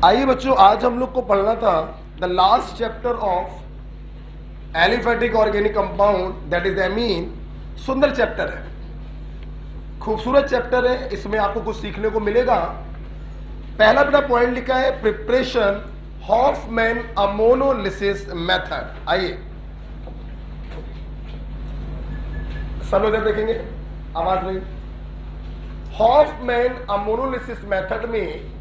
आइए बच्चों, आज हम लोग को पढ़ना था the last chapter of aliphatic organic compound, that is amine. सुंदर चैप्टर है, खूबसूरत चैप्टर है, इसमें आपको कुछ सीखने को मिलेगा। पहला बेटा पॉइंट लिखा है प्रिपरेशन हॉफमैन अमोनोलिसिस मेथड। आइए सब लोग देखेंगे, आवाज नहीं। हॉफमैन अमोनोलिसिस मेथड में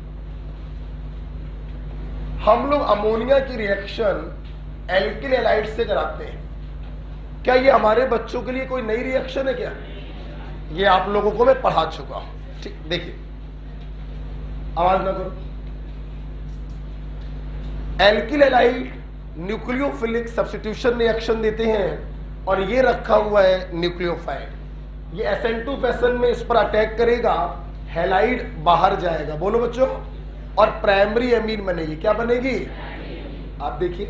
हम लोग अमोनिया की रिएक्शन एल्किल हैलाइड से कराते हैं। क्या ये हमारे बच्चों के लिए कोई नई रिएक्शन है क्या? ये आप लोगों को मैं पढ़ा चुका हूं। ठीक, देखिए आवाज ना करो। Alkyl halide nucleophilic substitution reaction देते हैं और ये रखा हुआ है न्यूक्लियोफाइल। ये SN2 फैशन में इस पर अटैक करेगा, हैलाइड बाहर जाएगा। बोलो बच्चों, और प्राइमरी एमीन बनेगी। क्या बनेगी? आप देखिए,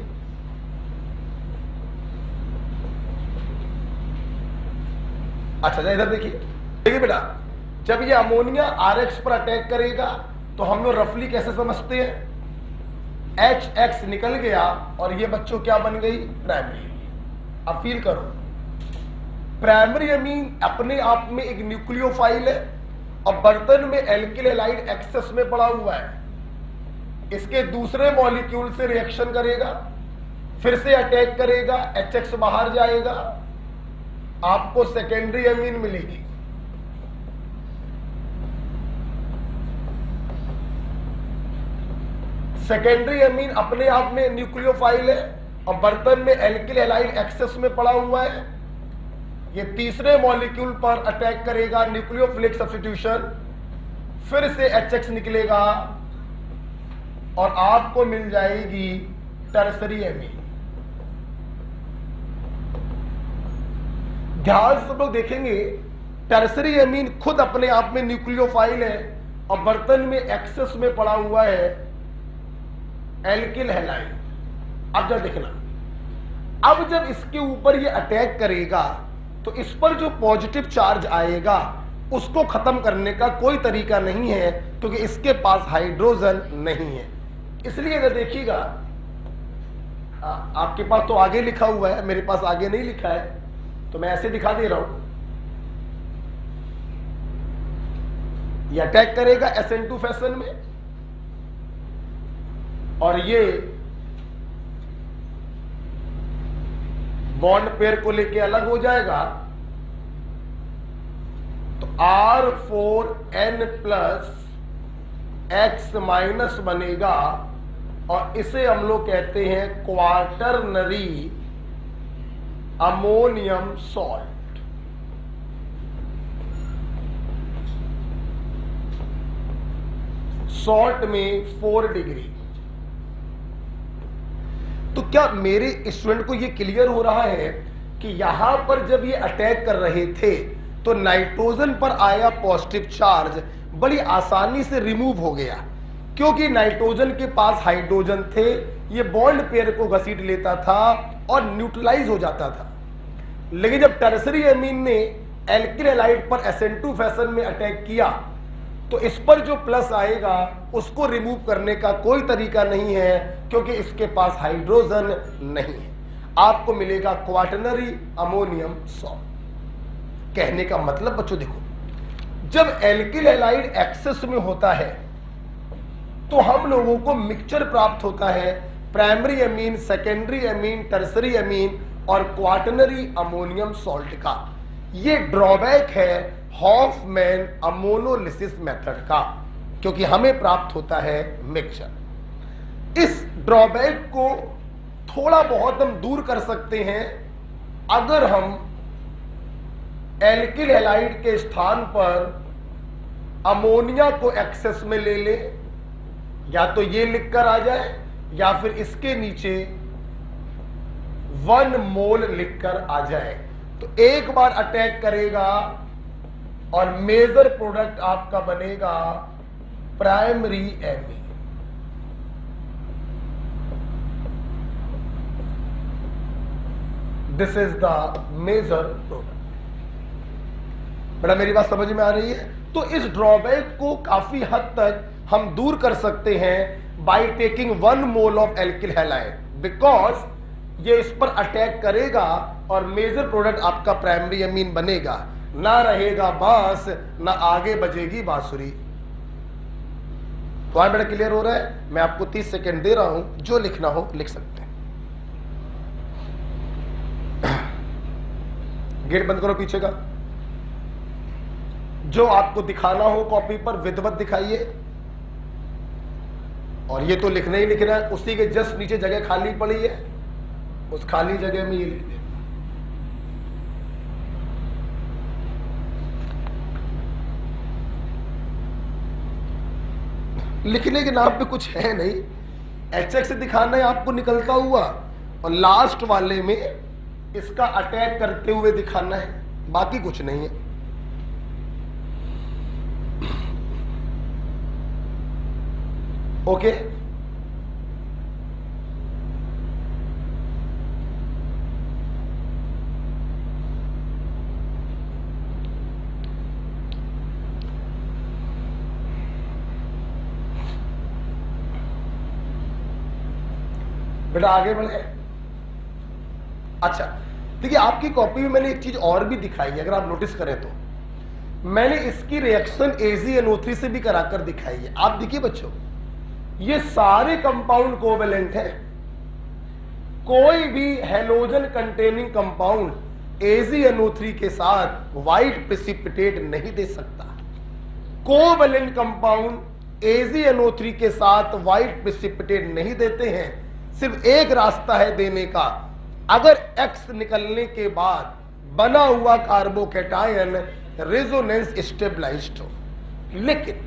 अच्छा इधर देखिए। देखिए बेटा, जब ये अमोनिया RH पर अटैक करेगा तो हम लोग रफली कैसे समझते हैं? HX निकल गया और ये बच्चों क्या बन गई? प्राइमरी। अब फील करो, प्राइमरी एमीन अपने आप में एक न्यूक्लियोफाइल है और बर्तन में एल्किल हैलाइड एक्सेस में पड़ा हुआ है। इसके दूसरे मॉलिक्यूल से रिएक्शन करेगा, फिर से अटैक करेगा, HX बाहर जाएगा, आपको सेकेंडरी एमीन मिलेगी। सेकेंडरी एमीन अपने आप में न्यूक्लियोफाइल है और बर्तन में एल्किल हैलाइड एक्सेस में पड़ा हुआ है। ये तीसरे मॉलिक्यूल पर अटैक करेगा, न्यूक्लियोफिलिक सब्स्टिट्यूशन, फिर से HX निकलेगा और आपको मिल जाएगी टर्सरी एमीन। ध्यान से सब लोग देखेंगे, टर्सरी एमीन खुद अपने आप में न्यूक्लियोफाइल है और बर्तन में एक्सेस में पड़ा हुआ है एल्किल हैलाइड। अब जब देखना, अब जब इसके ऊपर ये अटैक करेगा तो इस पर जो पॉजिटिव चार्ज आएगा उसको खत्म करने का कोई तरीका नहीं है, क्योंकि इसके पास हाइड्रोजन नहीं है। इसलिए अगर देखिएगा, आपके पास तो आगे लिखा हुआ है, मेरे पास आगे नहीं लिखा है, तो मैं ऐसे दिखा दे रहा हूं। ये अटैक करेगा SN2 फैशन में और ये बॉन्ड पेयर को लेके अलग हो जाएगा, तो R4N प्लस X माइनस बनेगा और इसे हम लोग कहते हैं क्वार्टरनरी अमोनियम सॉल्ट। सॉल्ट में 4 डिग्री। तो क्या मेरे स्टूडेंट को यह क्लियर हो रहा है कि यहां पर जब ये अटैक कर रहे थे तो नाइट्रोजन पर आया पॉजिटिव चार्ज बड़ी आसानी से रिमूव हो गया, क्योंकि नाइट्रोजन के पास हाइड्रोजन थे, ये बॉन्ड पेयर को घसीट लेता था और न्यूट्रलाइज हो जाता था। लेकिन जब टर्सरी एमीन ने एल्किल हैलाइड पर SN2 फैशन में अटैक किया तो इस पर जो प्लस आएगा उसको रिमूव करने का कोई तरीका नहीं है, क्योंकि इसके पास हाइड्रोजन नहीं है। आपको मिलेगा क्वार्टरनरी अमोनियम सॉल्ट। कहने का मतलब बच्चों देखो, जब एल्किल हैलाइड एक्सेस में होता है तो हम लोगों को मिक्सचर प्राप्त होता है primary amine, secondary amine, tertiary amine और क्वार्टरनरी अमोनियम सॉल्ट का। ये ड्रॉबैक है हॉफमैन अमोनोलिसिस मेथड का, क्योंकि हमें प्राप्त होता है मिक्सचर। इस ड्रॉबैक को थोड़ा बहुत हम दूर कर सकते हैं अगर हम एल्किल हैलाइड के स्थान पर अमोनिया को एक्सेस में ले ले, या तो ये लिखकर आ जाए या फिर इसके नीचे 1 मोल लिखकर आ जाए, तो एक बार अटैक करेगा और मेजर प्रोडक्ट आपका बनेगा primary amine. This is the major product. बेटा मेरी बात समझ में आ रही है? तो इस ड्रॉबैक को काफी हद तक हम दूर कर सकते हैं by taking 1 mole of alkyl halide, because ये इस पर अटैक करेगा और मेजर प्रोडक्ट आपका प्राइमरी अमीन बनेगा, ना रहेगा बांस, ना आगे बजेगी बांसुरी। तो बेटा क्लियर हो रहा है? मैं आपको 30 सेकंड दे रहा हूं, जो लिखना हो लिख सकते हैं। गेट बंद करो पीछे का। जो आपको दिखाना हो कॉपी पर विधिवत दिखाइए, और ये तो लिखना ही लिखना है। उसी के जस्ट नीचे जगह खाली पड़ी है, उस खाली जगह में ये लिख दे। लिखने के नाम पे कुछ है नहीं, HX से दिखाना है आपको निकलता हुआ, और लास्ट वाले में इसका अटैक करते हुए दिखाना है, बाकी कुछ नहीं है। ओके, बेटा आगे बढ़े। अच्छा देखिए, आपकी कॉपी में मैंने एक चीज और भी दिखाई है, अगर आप नोटिस करें तो मैंने इसकी रिएक्शन AgNO3 से भी कराकर दिखाई है। आप देखिए बच्चों, ये सारे कंपाउंड कोवेलेंट है। कोई भी हेलोजन कंटेनिंग कंपाउंड AgNO3 के साथ व्हाइट प्रेसिपिटेट नहीं दे सकता। कोवेलेंट कंपाउंड AgNO3 के साथ व्हाइट प्रेसिपिटेट नहीं देते हैं। सिर्फ एक रास्ता है देने का, अगर X निकलने के बाद बना हुआ कार्बोकैटायन रेजोनेंस स्टेबलाइज्ड हो। लेकिन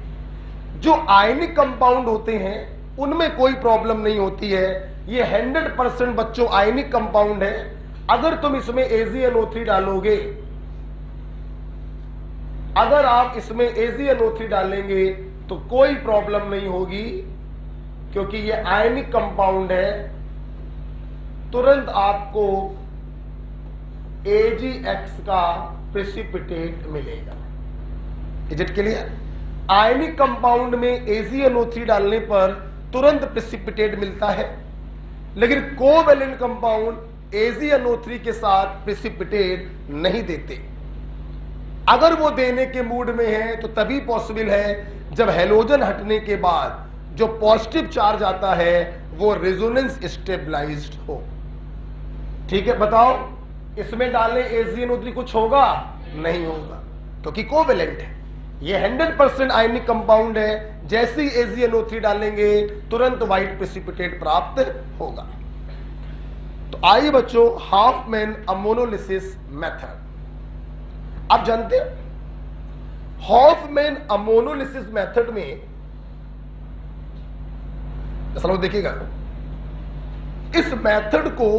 जो आयनिक कंपाउंड होते हैं उनमें कोई प्रॉब्लम नहीं होती है। ये 100% बच्चों आयनिक कंपाउंड है। अगर तुम इसमें AgNO3 डालोगे, अगर आप इसमें AgNO3 डालेंगे तो कोई प्रॉब्लम नहीं होगी, क्योंकि ये आयनिक कंपाउंड है। तुरंत आपको AgX का प्रेसिपिटेट मिलेगा। Is it clear? Ionic compound में AgNO3 डालने पर तुरंत प्रेसिपिटेट मिलता है, लेकिन कोवेलेंट कंपाउंड AgNO3 के साथ प्रेसिपिटेट नहीं देते। अगर वो देने के मूड में है तो तभी पॉसिबल है जब हेलोजन हटने के बाद जो पॉजिटिव चार्ज आता है वो रेजोनेंस स्टेबलाइज्ड हो। ठीक है, बताओ इसमें डालें AgNO3 कुछ होगा? नहीं होगा, क्योंकि कोवेलेंट है। ये 100% आयनिक कंपाउंड है। जैसे ही AgNO3 डालेंगे तुरंत व्हाइट प्रेसिपिटेट प्राप्त होगा। तो आइए बच्चों, हाफमैन अमोनोलिसिस मेथड। आप जानते हैं हाफमैन अमोनोलिसिस मेथड में, चलो देखिएगा, इस मेथड को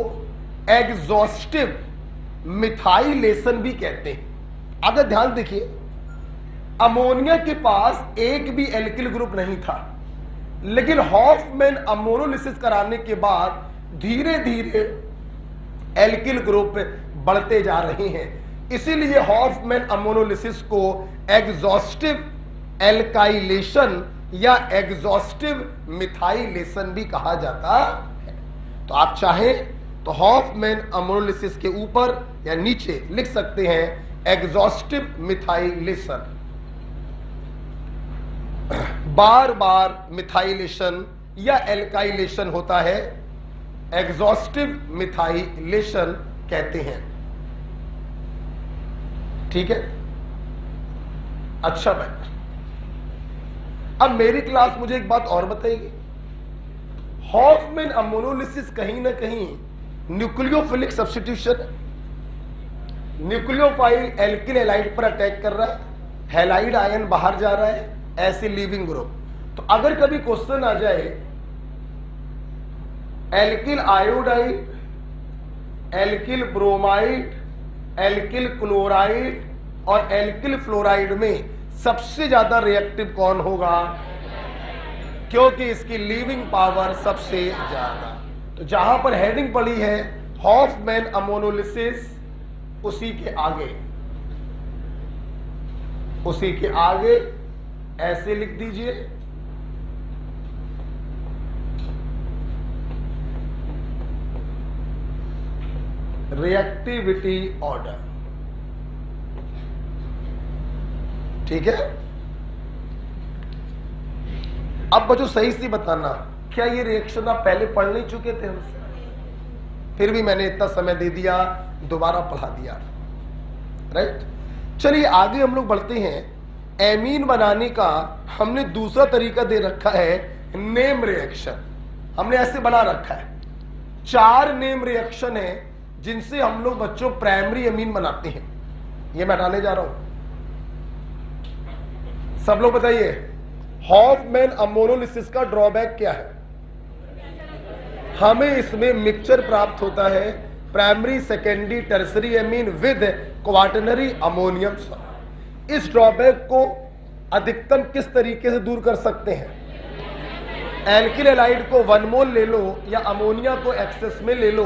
एग्जॉस्टिव मिथाइलेशन भी कहते हैं। अगर ध्यान देखिए, अमोनिया के पास एक भी एल्किल ग्रुप नहीं था, लेकिन हाफमैन अमोनोलिसिस कराने के बाद धीरे धीरे एल्किल ग्रुप बढ़ते जा रहे हैं। इसीलिए हाफमैन अमोनोलिसिस को एग्जॉस्टिव एल्काइलेशन या एग्जॉस्टिव मिथाइलेशन भी कहा जाता है। तो आप चाहें तो हाफमैन अमोनोलिसिस के ऊपर या नीचे लिख सकते हैं एग्जॉस्टिव मिथाइलेशन। बार बार मिथाइलेशन या एल्काइलेशन होता है, एग्जॉस्टिव मिथाइलेशन कहते हैं। ठीक है, अच्छा भाई, अब मेरी क्लास मुझे एक बात और बताइए, हाफमैन अमोनोलिसिस कहीं ना कहीं nucleophilic substitution, nucleophile alkyl halide पर अटैक कर रहा है, हैलाइड आयन बाहर जा रहा है, ऐसे लीविंग ग्रुप। तो अगर कभी क्वेश्चन आ जाए alkyl iodide, alkyl bromide, alkyl chloride और एल्किल फ्लोराइड में सबसे ज्यादा रिएक्टिव कौन होगा? क्योंकि इसकी लीविंग पावर सबसे ज्यादा। तो जहां पर हेडिंग पड़ी है हाफमैन अमोनोलिसिस, उसी के आगे ऐसे लिख दीजिए रिएक्टिविटी ऑर्डर। ठीक है, अब बच्चों सही से बताना, क्या ये रिएक्शन आप पहले पढ़ नहीं चुके थे हमसे? फिर भी मैंने इतना समय दे दिया, दोबारा पढ़ा दिया, राइट। चलिए आगे हम लोग बढ़ते हैं। एमीन बनाने का हमने दूसरा तरीका दे रखा है, नेम रिएक्शन। हमने ऐसे बना रखा है, 4 नेम रिएक्शन है जिनसे हम लोग बच्चों प्राइमरी एमीन बनाते हैं। ये मैं हटाने जा रहा हूं, सब लोग बताइए हॉफमैन अमोनोलिसिस का ड्रॉबैक क्या है? हमें इसमें मिक्सचर प्राप्त होता है primary, secondary, tertiary amine with quaternary ammonium salt. इस ड्रॉबैक को अधिकतम किस तरीके से दूर कर सकते हैं? एल्किल हैलाइड को 1 मोल ले लो या अमोनिया को एक्सेस में ले लो,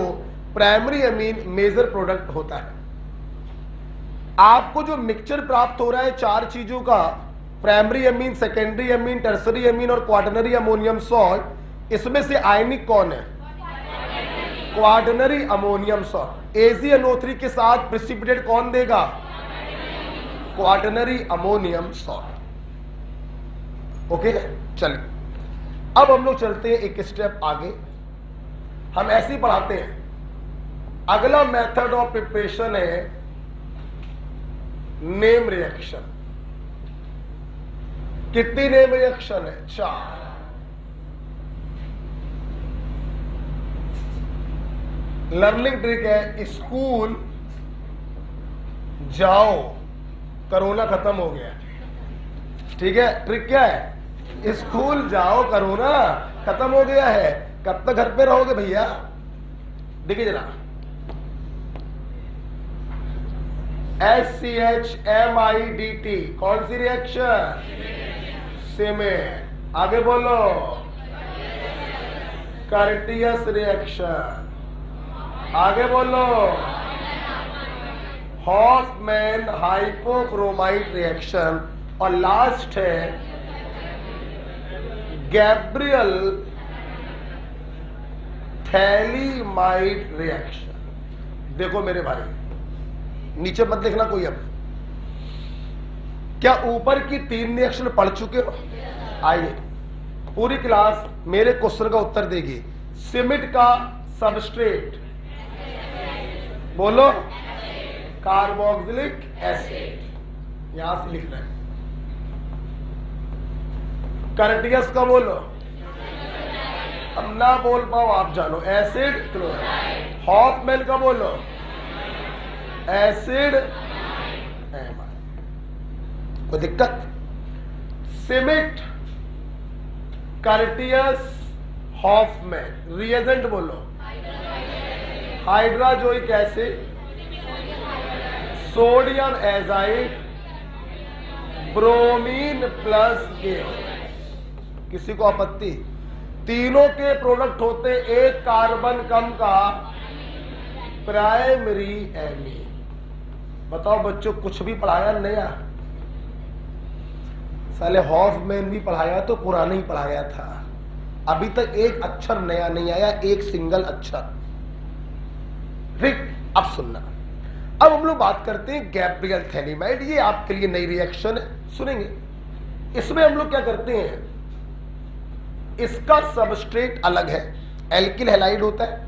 प्राइमरी एमीन मेजर प्रोडक्ट होता है। आपको जो मिक्सचर प्राप्त हो रहा है 4 चीजों का, primary amine, secondary amine, tertiary amine और क्वाटरनरी अमोनियम सॉल्ट, इसमें से आयनिक कौन है? Quaternary ammonium salt. AgNO3 के साथ प्रेसिपिटेट कौन देगा? Quaternary ammonium salt. ओके, चलिए अब हम लोग चलते हैं एक स्टेप आगे। हम ऐसे ही पढ़ाते हैं। अगला मेथड ऑफ प्रिपरेशन है नेम रिएक्शन। कितनी नेम रिएक्शन है? 4। लर्निंग ट्रिक है, स्कूल जाओ, कोरोना खत्म हो गया। ठीक है, ट्रिक क्या है? स्कूल जाओ, कोरोना खत्म हो गया है। कब तक घर पे रहोगे भैया? देखिए जरा, SCHMIDT कौन सी रिएक्शन? सीमेंट। आगे बोलो, कार्टियस रिएक्शन। आगे बोलो, हॉफमैन हाइपोक्रोमाइट रिएक्शन। और लास्ट है गैब्रियल थैलीमाइड रिएक्शन। देखो मेरे भाई, नीचे मत लिखना कोई। अब क्या ऊपर की 3 रिएक्शन पढ़ चुके हो? आइए, पूरी क्लास मेरे क्वेश्चन का उत्तर देगी। सीमेंट का सबस्ट्रेट बोलो, कार्बोक्सिलिक एसिड। यहां से लिखना है। कार्टियस का बोलो, अब ना बोल पाओ आप जानो, एसिड क्लोराइड। हॉफमैन का बोलो, एसिड एमाइड। कोई दिक्कत? Schmidt, Curtius, Hofmann. रिएजेंट बोलो, hydrazoic acid, sodium azide, bromine plus गेल। किसी को आपत्ति? तीनों के प्रोडक्ट होते एक कार्बन कम का प्राइमरी एमीन। बताओ बच्चों, कुछ भी पढ़ाया नया? साले हॉफमैन भी पढ़ाया तो पुराना ही पढ़ाया था। अभी तक एक अक्षर नया नहीं आया, एक सिंगल अक्षर। ठीक, अब सुनना। अब हम लोग बात करते हैं गैब्रियल थैलीमाइड। ये आपके लिए नई रिएक्शन है, सुनेंगे। इसमें हम लोग क्या करते हैं, इसका सबस्ट्रेट अलग है, एल्किल हैलाइड होता है,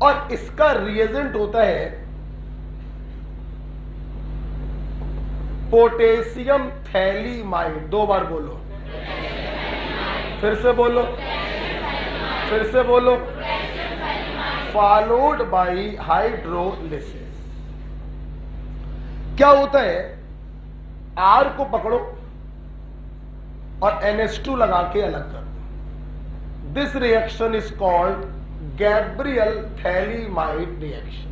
और इसका रिएजेंट होता है पोटेशियम थैलीमाइड। 2 बार बोलो, फिर से बोलो, फिर से बोलो। Followed by hydrolysis. क्या होता है, R को पकड़ो और NH2 लगा के अलग कर दो। This reaction is called Gabriel phthalimide reaction.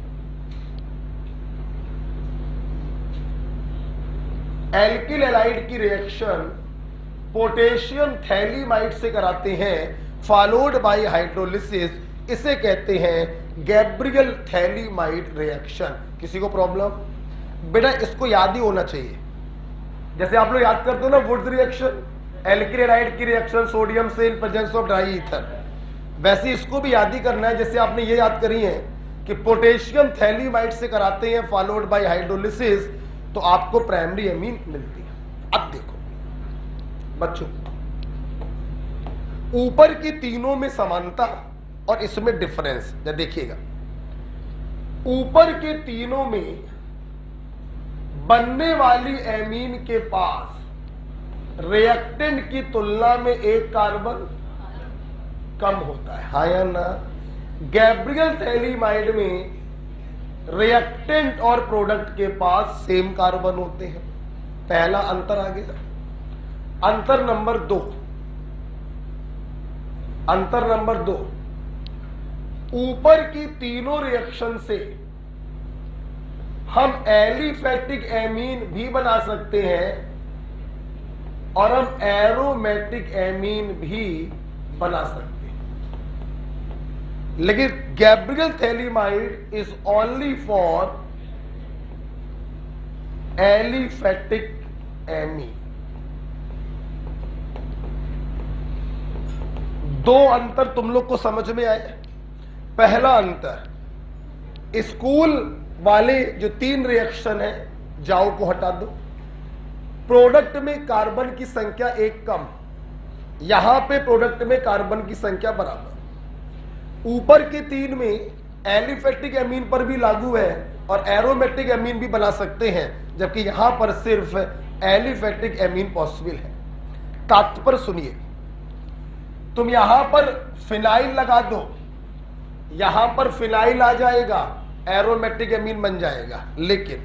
Alkyl halide की रिएक्शन पोटेशियम थैलीमाइड से कराते हैं, फॉलोड बाय हाइड्रोलिसिस। इसे कहते हैं गैब्रियल थैलीमाइड रिएक्शन। किसी को प्रॉब्लम? बेटा इसको याद ही होना चाहिए। जैसे आप लोग याद करते हो ना वुड्स रिएक्शन, एल्किल हैलाइड की रिएक्शन सोडियम से इन प्रेजेंस ऑफ ड्राई ईथर, वैसे इसको भी याद ही करना है। जैसे आपने ये याद करी है कि पोटेशियम थैलीमाइड से कराते हैं फॉलोड बाय हाइड्रोलिसिस, तो आपको प्राइमरी एमीन मिलती है। अब देखो बच्चों, ऊपर की तीनों में समानता और इसमें डिफरेंस देखिएगा। ऊपर के तीनों में बनने वाली एमीन के पास रिएक्टेंट की तुलना में एक कार्बन कम होता है, हाँ या ना? गैब्रियल थैलीमाइड में रिएक्टेंट और प्रोडक्ट के पास सेम कार्बन होते हैं। पहला अंतर आ गया। अंतर नंबर दो, ऊपर की तीनों रिएक्शन से हम एलिफैटिक एमीन भी बना सकते हैं और हम एरोमेटिक एमीन भी बना सकते हैं, लेकिन Gabriel phthalimide is only for aliphatic amine. दो अंतर तुम लोग को समझ में आए। पहला अंतर, स्कूल वाले जो 3 रिएक्शन है, जाओ को हटा दो, प्रोडक्ट में कार्बन की संख्या एक कम, यहां पे प्रोडक्ट में कार्बन की संख्या बराबर। ऊपर के 3 में एलिफैटिक एमीन पर भी लागू है और एरोमेटिक एमीन भी बना सकते हैं, जबकि यहां पर सिर्फ एलिफैटिक एमीन पॉसिबल है। तात्पर्य सुनिए, तुम यहां पर फिनाइल लगा दो, यहां पर फिनाइल आ जाएगा, एरोमेटिक एमीन बन जाएगा, लेकिन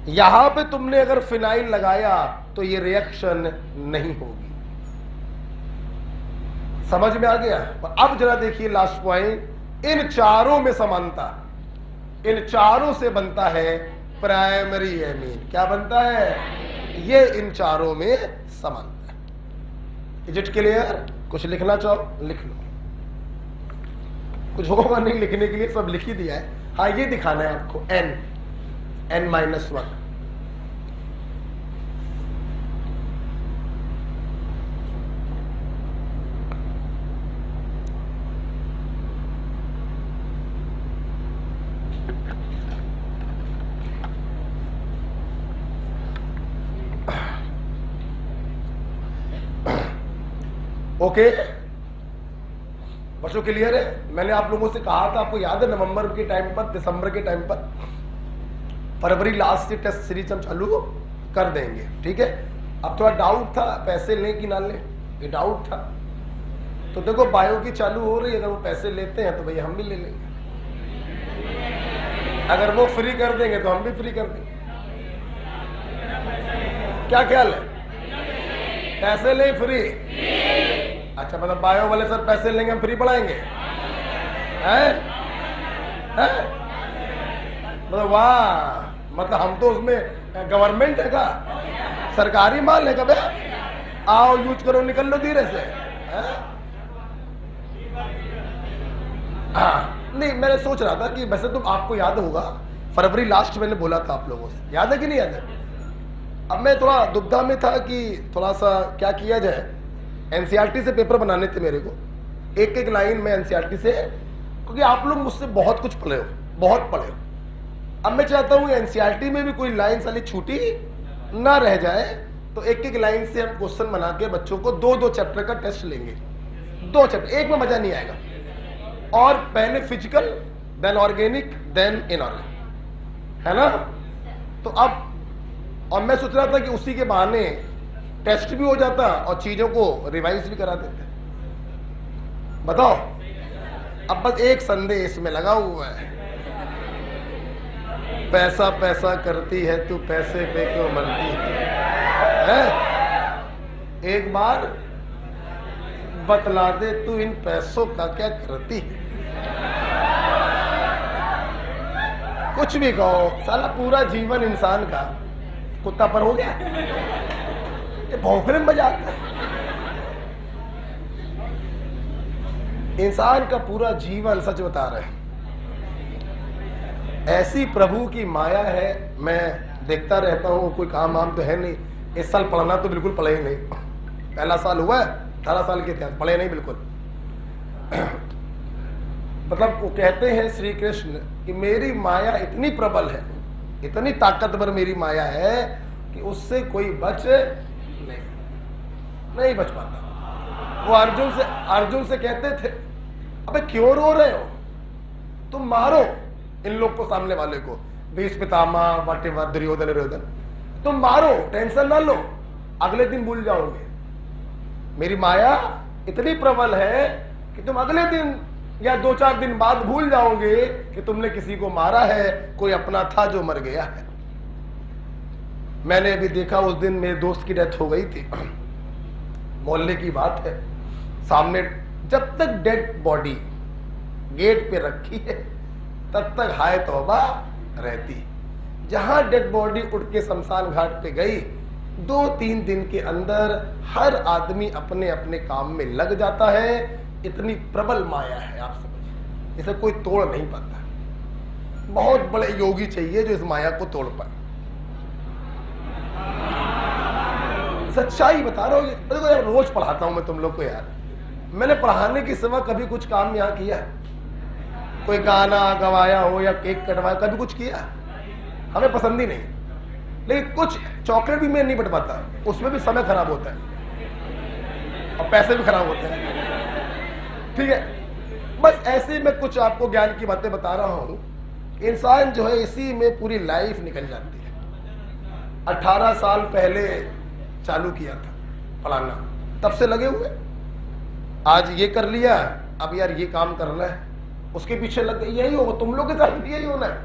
यहां पे तुमने अगर फिनाइल लगाया तो ये रिएक्शन नहीं होगी। समझ में आ गया? अब जरा देखिए लास्ट पॉइंट, इन चारों में समानता, इन चारों से बनता है प्राइमरी एमीन। क्या बनता है? ये इन चारों में समानता है। Is it clear? कुछ लिखना चाहो लिख लो, कुछ होगा नहीं लिखने के लिए, सब लिख ही दिया है। हाँ, ये दिखाना है आपको, n-1। ओके बच्चों, क्लियर है? मैंने आप लोगों से कहा था, आपको याद है नवंबर के टाइम पर, दिसंबर के टाइम पर, फरवरी लास्ट से टेस्ट सीरीज हम चालू कर देंगे, ठीक है? अब थोड़ा डाउट था पैसे लें कि ना लें, ये डाउट था। तो देखो बायो की चालू हो रही है, अगर वो पैसे लेते हैं तो भैया हम भी ले लेंगे, अगर वो फ्री कर देंगे तो हम भी फ्री कर देंगे। क्या ख्याल है? पैसे लें फ्री? अच्छा, मतलब बायो वाले सर पैसे लेंगे, हम फ्री पढ़ाएंगे? हैं? मतलब वाह, मतलब हम तो उसमें गवर्नमेंट है का, सरकारी माल है का? आओ यूज करो, निकल लो धीरे से। हाँ, नहीं मैंने सोच रहा था कि वैसे तो आपको याद होगा फरवरी लास्ट मैंने बोला था आप लोगों से, याद है कि नहीं याद है? अब मैं थोड़ा दुविधा में था कि थोड़ा सा क्या किया जाए। एनसीईआरटी से पेपर बनाने थे मेरे को, एक एक लाइन में एनसीईआरटी से, क्योंकि आप लोग मुझसे बहुत कुछ पढ़े हो, बहुत पढ़े हो। अब मैं चाहता हूँ एनसीईआरटी में भी कोई लाइन साली छूटी ना रह जाए, तो एक एक लाइन से हम क्वेश्चन बना के बच्चों को 2-2 चैप्टर का टेस्ट लेंगे। 2 चैप्टर, एक में मजा नहीं आएगा। और पहले physical, then organic, then inorganic, है ना? तो अब, और मैं सोच रहा था कि उसी के बहाने टेस्ट भी हो जाता और चीजों को रिवाइज भी करा देते। बताओ, अब बस एक संदेश में लगा हुआ है, पैसा पैसा करती है तू, पैसे पे क्यों मरती है? एक बार बतला दे तू, इन पैसों का क्या करती है? कुछ भी कहो, साला पूरा जीवन इंसान का कुत्ता पर हो गया, ये भौंकने में मजा आता है। इंसान का पूरा जीवन, सच बता रहे हैं, ऐसी प्रभु की माया है। मैं देखता रहता हूँ, कोई काम वाम तो है नहीं। इस साल पढ़ना तो बिल्कुल पढ़े ही नहीं, पहला साल हुआ है, 18 साल के थे, पढ़े नहीं बिल्कुल। मतलब वो कहते हैं श्री कृष्ण कि मेरी माया इतनी प्रबल है, इतनी ताकतवर मेरी माया है कि उससे कोई बच नहीं बच पाता। वो अर्जुन से कहते थे, अबे क्यों रो रहे हो, तुम मारो इन लोग को, सामने वाले को, भीष्म पितामह वटेवर दुर्योधन, तुम मारो, टेंशन ना लो, अगले दिन भूल जाओगे। मेरी माया इतनी प्रबल है कि तुम अगले दिन या 2-4 दिन बाद भूल जाओगे कि तुमने किसी को मारा है, कोई अपना था जो मर गया है। मैंने अभी देखा, उस दिन मेरे दोस्त की डेथ हो गई थी, मोहल्ले की बात है, सामने जब तक डेड बॉडी गेट पे रखी है तब तक हाय तौबा रहती। जहां डेड बॉडी उठ के शमशान घाट पे गई, 2-3 दिन के अंदर हर आदमी अपने अपने काम में लग जाता है। इतनी प्रबल माया है, आप समझिए, इसे कोई तोड़ नहीं पाता। बहुत बड़े योगी चाहिए जो इस माया को तोड़ पाए। सच्चाई बता रहा हूं, देखो यार, रोज पढ़ाता हूं मैं तुम लोग को यार। मैंने पढ़ाने के सिवा कभी कुछ काम यहां किया? कोई गाना गवाया हो या केक कटवाया, कभी कुछ किया? हमें पसंद ही नहीं। लेकिन कुछ चॉकलेट भी मैं नहीं बंटवाता, उसमें भी समय खराब होता है और पैसे भी खराब होते हैं। ठीक है, बस ऐसे ही मैं कुछ आपको ज्ञान की बातें बता रहा हूं। इंसान जो है इसी में पूरी लाइफ निकल जाती है। 18 साल पहले चालू किया था फलाना, तब से लगे हुए, आज ये कर लिया, अब यार ये काम करना है, उसके पीछे लग गए। यही होगा, तुम लोग के साथ भी यही होना है,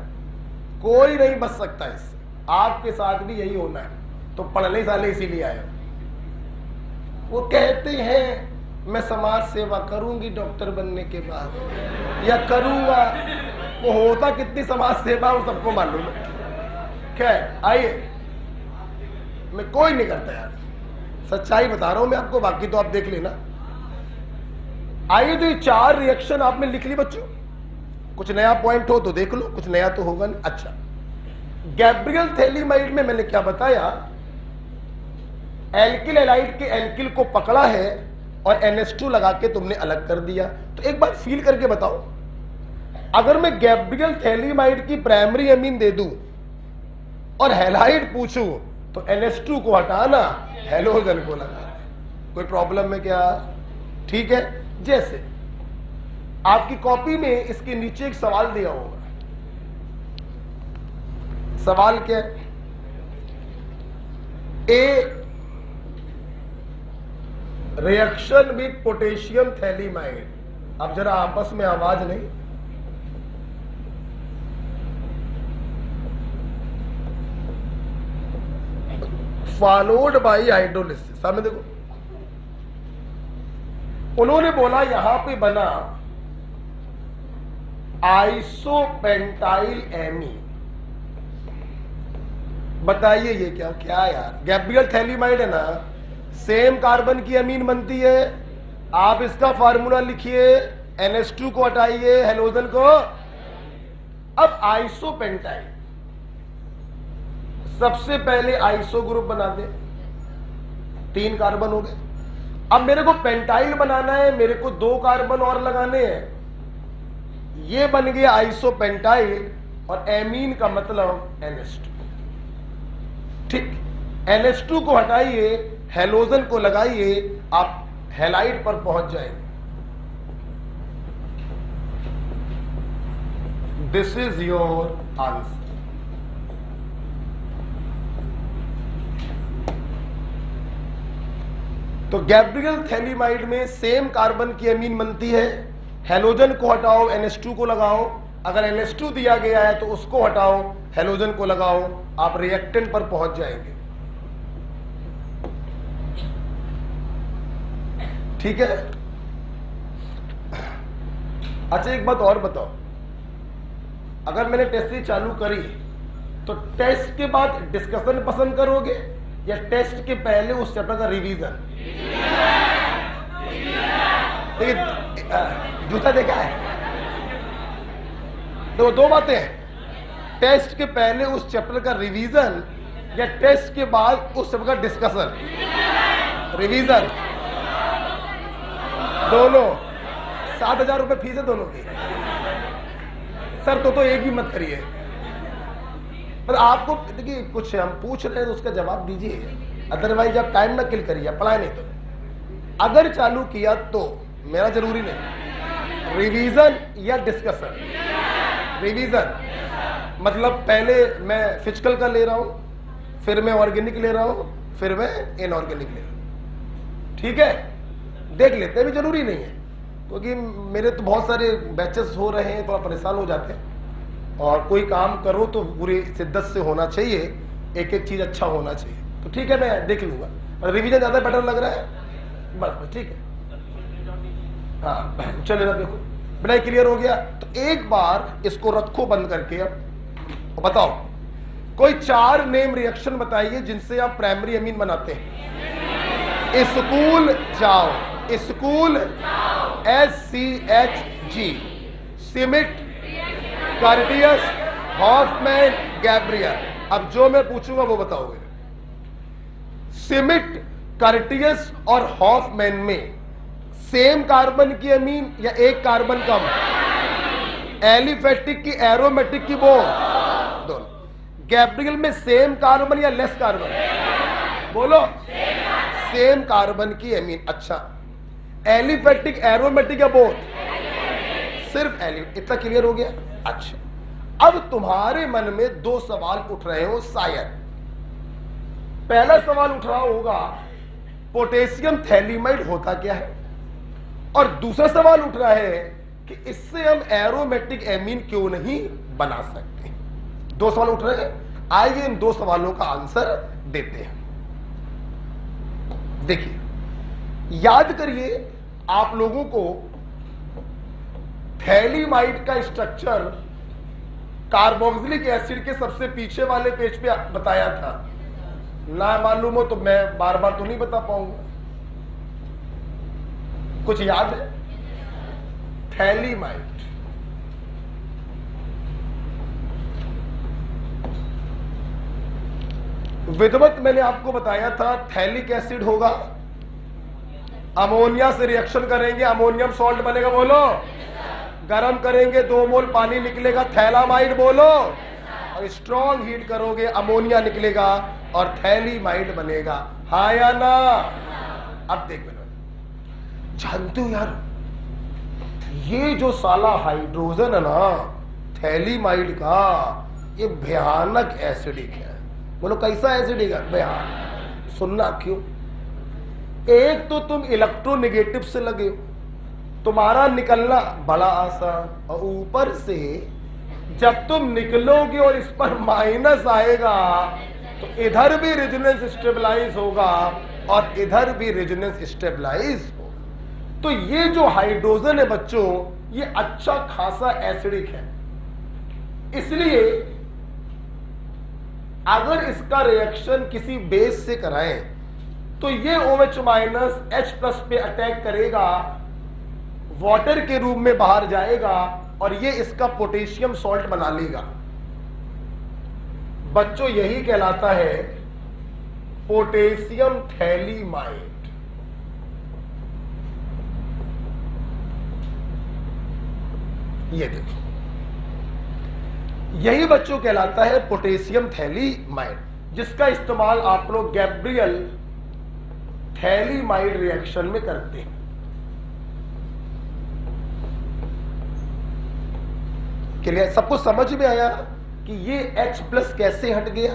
कोई नहीं बच सकता इससे। आपके साथ भी यही होना है। तो पढ़ने साले इसीलिए आए। वो कहते हैं मैं समाज सेवा करूंगी डॉक्टर बनने के बाद, या करूंगा, वो होता कितनी समाज सेवा वो सबको मालूम है। खैर आइए, मैं कोई नहीं करता यार, सच्चाई बता रहा हूं मैं आपको, बाकी तो आप देख लेना। आइए, तो ये 4 रिएक्शन आपने लिख ली बच्चों, कुछ नया पॉइंट हो तो देख लो, कुछ नया तो होगा नहीं। अच्छा, गैब्रियल थैलीमाइड में मैंने क्या बताया, एल्किल हैलाइड के एल्किल को पकड़ा है और NH2 लगा के तुमने अलग कर दिया। तो एक बार फील करके बताओ, अगर मैं गैब्रियल थैलीमाइड की प्राइमरी अमीन दे दूं और हैलाइड पूछूं तो NH2 को हटाना, हैलोजन को लगाना, कोई प्रॉब्लम है क्या? ठीक है, जैसे आपकी कॉपी में इसके नीचे एक सवाल दिया होगा। सवाल क्या है? ए रिएक्शन विद पोटेशियम थैलीमाइड, अब जरा आपस में आवाज नहीं, फॉलोड बाई हाइड्रोलिसिस। सामने देखो, उन्होंने बोला यहां पे बना आइसोपेंटाइल एमी। बताइए ये क्या क्या यार? गैब्रियल थैलीमाइड है ना, सेम कार्बन की अमीन बनती है। आप इसका फार्मूला लिखिए, NH2 को हटाइए, हेलोजन को। अब आइसोपेंटाइल, सबसे पहले आइसो ग्रुप बना दे, 3 कार्बन हो गए। अब मेरे को पेंटाइल बनाना है, मेरे को 2 कार्बन और लगाने हैं, ये बन गया आइसोपेंटाइल, और एमीन का मतलब NH2। ठीक, NH2 को हटाइए, हेलोजन को लगाइए, आप हैलाइड पर पहुंच जाएंगे। This is your answer. तो गैब्रियल थैलीमाइड में सेम कार्बन की अमीन बनती है, हेलोजन को हटाओ, NH2 को लगाओ, अगर NH2 दिया गया है तो उसको हटाओ, हेलोजन को लगाओ, आप रिएक्टेंट पर पहुंच जाएंगे। ठीक है? अच्छा, एक बात और बताओ, अगर मैंने टेस्ट सीरीज चालू करी तो टेस्ट के बाद डिस्कशन पसंद करोगे या टेस्ट के पहले उस चैप्टर का रिवीजन? जूता देखा है? तो 2 बातें हैं, टेस्ट के पहले उस चैप्टर का रिवीजन या टेस्ट के बाद उस चैप्टर का डिस्कशन? रिवीजन। दोनों 7,000 रुपए फीस है दोनों की। सर तो एक भी मत करिए। पर आपको देखिए कुछ हम पूछ रहे हैं तो उसका जवाब दीजिए, अदरवाइज आप टाइम ना किल करिए, अप्लाई नहीं। तो अगर चालू किया तो मेरा जरूरी नहीं, रिवीजन या डिस्कशन। रिवीजन मतलब पहले मैं फिजिकल का ले रहा हूं, फिर मैं ऑर्गेनिक ले रहा हूं, फिर मैं इनऑर्गेनिक ले रहा हूं, ठीक है, देख लेते हैं, भी जरूरी नहीं है, क्योंकि मेरे तो बहुत सारे बैचेस हो रहे हैं, थोड़ा परेशान हो जाते हैं। और कोई काम करो तो पूरी शिद्दत से होना चाहिए, एक एक चीज अच्छा होना चाहिए। तो ठीक है, मैं देख लूंगा, और रिवीजन ज्यादा बेटर लग रहा है, बस ठीक है। हाँ चलेगा, देखो बिना क्लियर हो गया। तो एक बार इसको रखो बंद करके, अब बताओ कोई 4 नेम रिएक्शन बताइए जिनसे आप प्राइमरी अमीन बनाते हैं। स्कूल जाओ, school SCHG, Schmidt, Curtius, Hofmann, Gabriel. अब जो मैं पूछूंगा वो बताओगे। सिमिट, कार्टियस और हॉफमैन में सेम कार्बन की अमीन या एक कार्बन कम? एलिफेटिक की एरोमेटिक की वो दोनों। गैब्रियल में सेम कार्बन या लेस कार्बन? बोलो, सेम कार्बन की अमीन। अच्छा, एलिफेटिक, एरोमेटिक या बोथ? सिर्फ एलिफेटिक। इतना क्लियर हो गया? अच्छा, अब तुम्हारे मन में 2 सवाल उठ रहे हो शायद। पहला सवाल उठ रहा होगा पोटेशियम थैलीमाइड होता क्या है, और दूसरा सवाल उठ रहा है कि इससे हम एरोमेटिक एमीन क्यों नहीं बना सकते। 2 सवाल उठ रहे हैं, आइए इन 2 सवालों का आंसर देते हैं। देखिए, याद करिए आप लोगों को थैलीमाइड का स्ट्रक्चर कार्बोक्सिलिक एसिड के सबसे पीछे वाले पेज पे बताया था ना। मालूम हो तो मैं बार बार तो नहीं बता पाऊंगा, कुछ याद है? थैलीमाइड, विधवत मैंने आपको बताया था थैलिक एसिड होगा, अमोनिया से रिएक्शन करेंगे, अमोनियम सॉल्ट बनेगा, बोलो, गरम करेंगे 2 मोल पानी निकलेगा, थैलामाइड, बोलो, और स्ट्रॉन्ग हीट करोगे अमोनिया निकलेगा और थैलीमाइड बनेगा, हाँ या ना? अब देख मैंने जानते हो यार, ये जो साला हाइड्रोजन है ना थैलीमाइड का, ये भयानक एसिडिक है। बोलो कैसा एसिडिक है? भयानक। सुनना क्यों? एक तो तुम इलेक्ट्रोनेगेटिव से लगे हो, तुम्हारा निकलना बड़ा आसान, और ऊपर से जब तुम निकलोगे और इस पर माइनस आएगा तो इधर भी रेजोनेंस स्टेबलाइज होगा और इधर भी रेजोनेंस स्टेबलाइज हो। तो ये जो हाइड्रोजन है बच्चों, ये अच्छा खासा एसिडिक है। इसलिए अगर इसका रिएक्शन किसी बेस से कराएं तो ये OH माइनस H+ पे अटैक करेगा, वाटर के रूप में बाहर जाएगा और ये इसका पोटेशियम सॉल्ट बना लेगा। बच्चों यही कहलाता है पोटेशियम थैलीमाइड। ये देखो, यही बच्चों कहलाता है पोटेशियम थैलीमाइड, जिसका इस्तेमाल आप लोग गैब्रियल थैलीमाइड रिएक्शन में करते हैं। क्लियर? सबको समझ में आया कि ये H+ कैसे हट गया?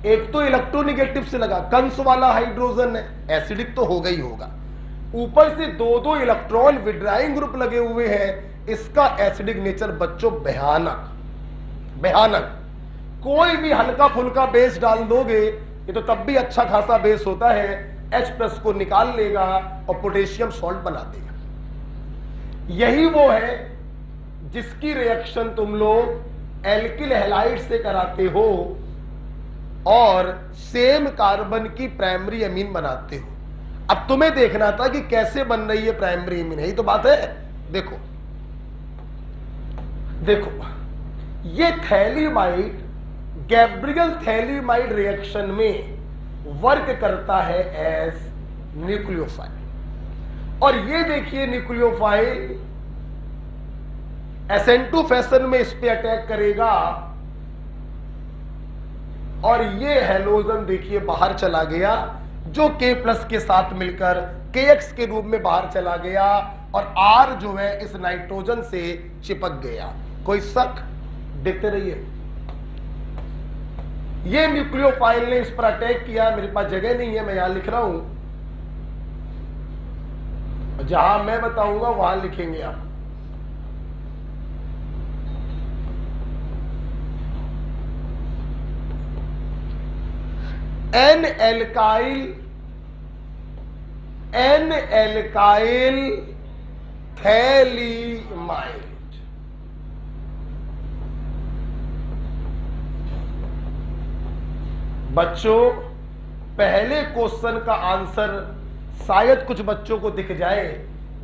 एक तो इलेक्ट्रोनेगेटिव से लगा, कंस वाला हाइड्रोजन है, एसिडिक तो होगा ही होगा, ऊपर से 2 इलेक्ट्रॉन विड्राइंग ग्रुप लगे हुए हैं, इसका एसिडिक नेचर बच्चों भयानक भयानक। कोई भी हल्का फुल्का बेस डाल दोगे, ये तो तब भी अच्छा खासा बेस होता है, H+ को निकाल लेगा और पोटेशियम सॉल्ट बना देगा। यही वो है जिसकी रिएक्शन तुम लोग एल्किल हैलाइड से कराते हो और सेम कार्बन की प्राइमरी अमीन बनाते हो। अब तुम्हें देखना था कि कैसे बन रही है प्राइमरी अमीन, यही तो बात है। देखो देखो, ये थैलीमाइड गैब्रियल थैलीमाइड रिएक्शन में वर्क करता है एज न्यूक्लियोफाइल, और ये देखिए न्यूक्लियोफाइल एसेंटो फैशन में इस पे अटैक करेगा और ये हेलोजन देखिए बाहर चला गया, जो K+ के साथ मिलकर KX के रूप में बाहर चला गया और R जो है इस नाइट्रोजन से चिपक गया। कोई शक? देखते रहिए। ये न्यूक्लियोफाइल ने इस पर अटैक किया, मेरे पास जगह नहीं है, मैं यहां लिख रहा हूं, जहां मैं बताऊंगा वहां लिखेंगे आप। N alkyl phthalimide. बच्चों, पहले क्वेश्चन का आंसर शायद कुछ बच्चों को दिख जाए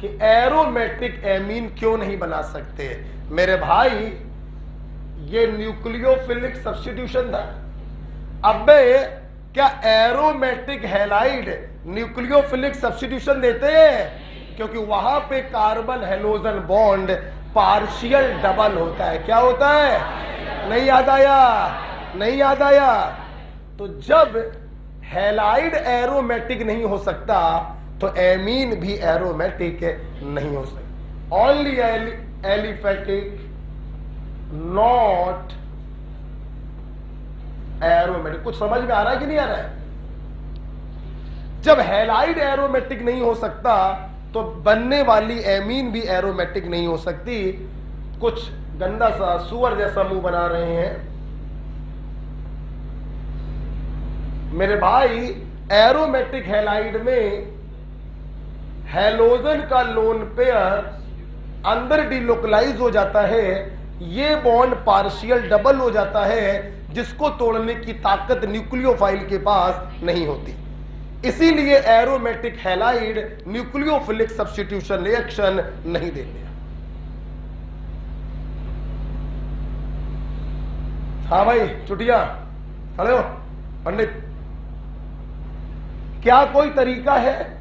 कि एरोमेटिक एमीन क्यों नहीं बना सकते। मेरे भाई, ये न्यूक्लियोफिलिक सब्स्टिट्यूशन था। अबे क्या एरोमेटिक हैलाइड न्यूक्लियोफिलिक सब्स्टिट्यूशन देते हैं? क्योंकि वहां पे carbon halogen bond partial double होता है। क्या होता है? नहीं याद आया? नहीं याद आया? तो जब हैलाइड एरोमेटिक नहीं हो सकता तो एमीन भी एरोमेटिक नहीं हो सकता। Only aliphatic, not aromatic. कुछ समझ में आ रहा है कि नहीं आ रहा है? जब हैलाइड एरोमेटिक नहीं हो सकता तो बनने वाली एमीन भी एरोमेटिक नहीं हो सकती। कुछ गंदा सा सुअर जैसा मुंह बना रहे हैं मेरे भाई। एरोमेटिक हैलाइड में हैलोजन का लोन पेयर अंदर डिलोकलाइज हो जाता है, ये बॉन्ड पार्शियल डबल हो जाता है, जिसको तोड़ने की ताकत न्यूक्लियोफाइल के पास नहीं होती। इसीलिए aromatic halide nucleophilic substitution reaction नहीं देते। हाँ भाई चुटिया, खड़े हो पंडित। क्या कोई तरीका है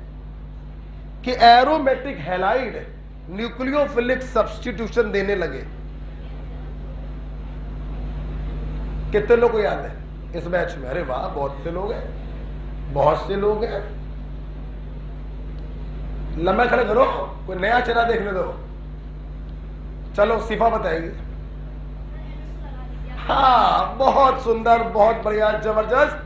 कि एरोमेटिक हैलाइड न्यूक्लियोफिलिक सब्स्टिट्यूशन देने लगे? कितने लोग को याद है इस बैच में? अरे वाह, बहुत से लोग हैं, बहुत से लोग हैं। लंबा खड़े करो, कोई नया चेहरा देखने दो। चलो सिफा बताएगी। हाँ, बहुत सुंदर, बहुत बढ़िया, जबरदस्त।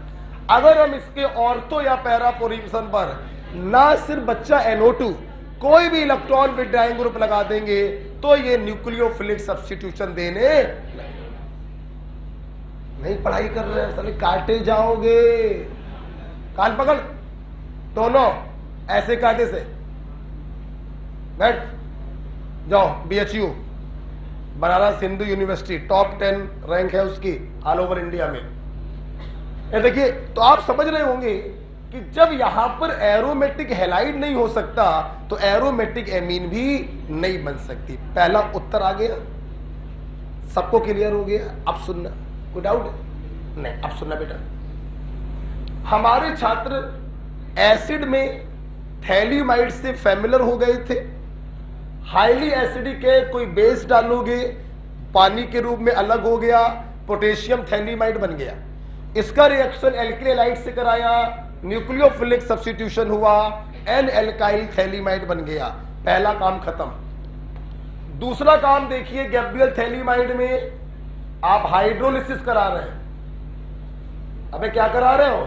अगर हम इसके ऑर्थो या पैरा पोजीशन पर ना सिर्फ बच्चा NO2 कोई भी इलेक्ट्रॉन विड्राइंग ग्रुप लगा देंगे तो ये न्यूक्लियोफिलिक सब्स्टिट्यूशन देने नहीं। पढ़ाई कर रहे हैं साले, काटे जाओगे। कान पकड़ दोनों, ऐसे काटे से बैठ जाओ। BHU Banaras Hindu university top 10 rank है उसकी ऑल ओवर इंडिया में। ये देखिए, तो आप समझ रहे होंगे कि जब यहां पर एरोमेटिक हैलाइड नहीं हो सकता तो एरोमेटिक एमीन भी नहीं बन सकती। पहला उत्तर आ गया, सबको क्लियर हो गया? अब सुनना, कोई डाउट है? नहीं, अब सुनना बेटा। हमारे छात्र एसिड में थैलीमाइड से फैमिलियर हो गए थे। हाईली एसिडिक है, कोई बेस डालोगे पानी के रूप में अलग हो गया, पोटेशियम थैलीमाइड बन गया। इसका रिएक्शन एल्किलाइड से कराया, न्यूक्लियोफिलिक सब्स्टिट्यूशन हुआ, एन एल्काइल थैलीमाइड बन गया। पहला काम खत्म। दूसरा काम देखिए, गैब्रियल थैलीमाइड में आप हाइड्रोलिसिस करा रहे हैं। अबे क्या करा रहे हो?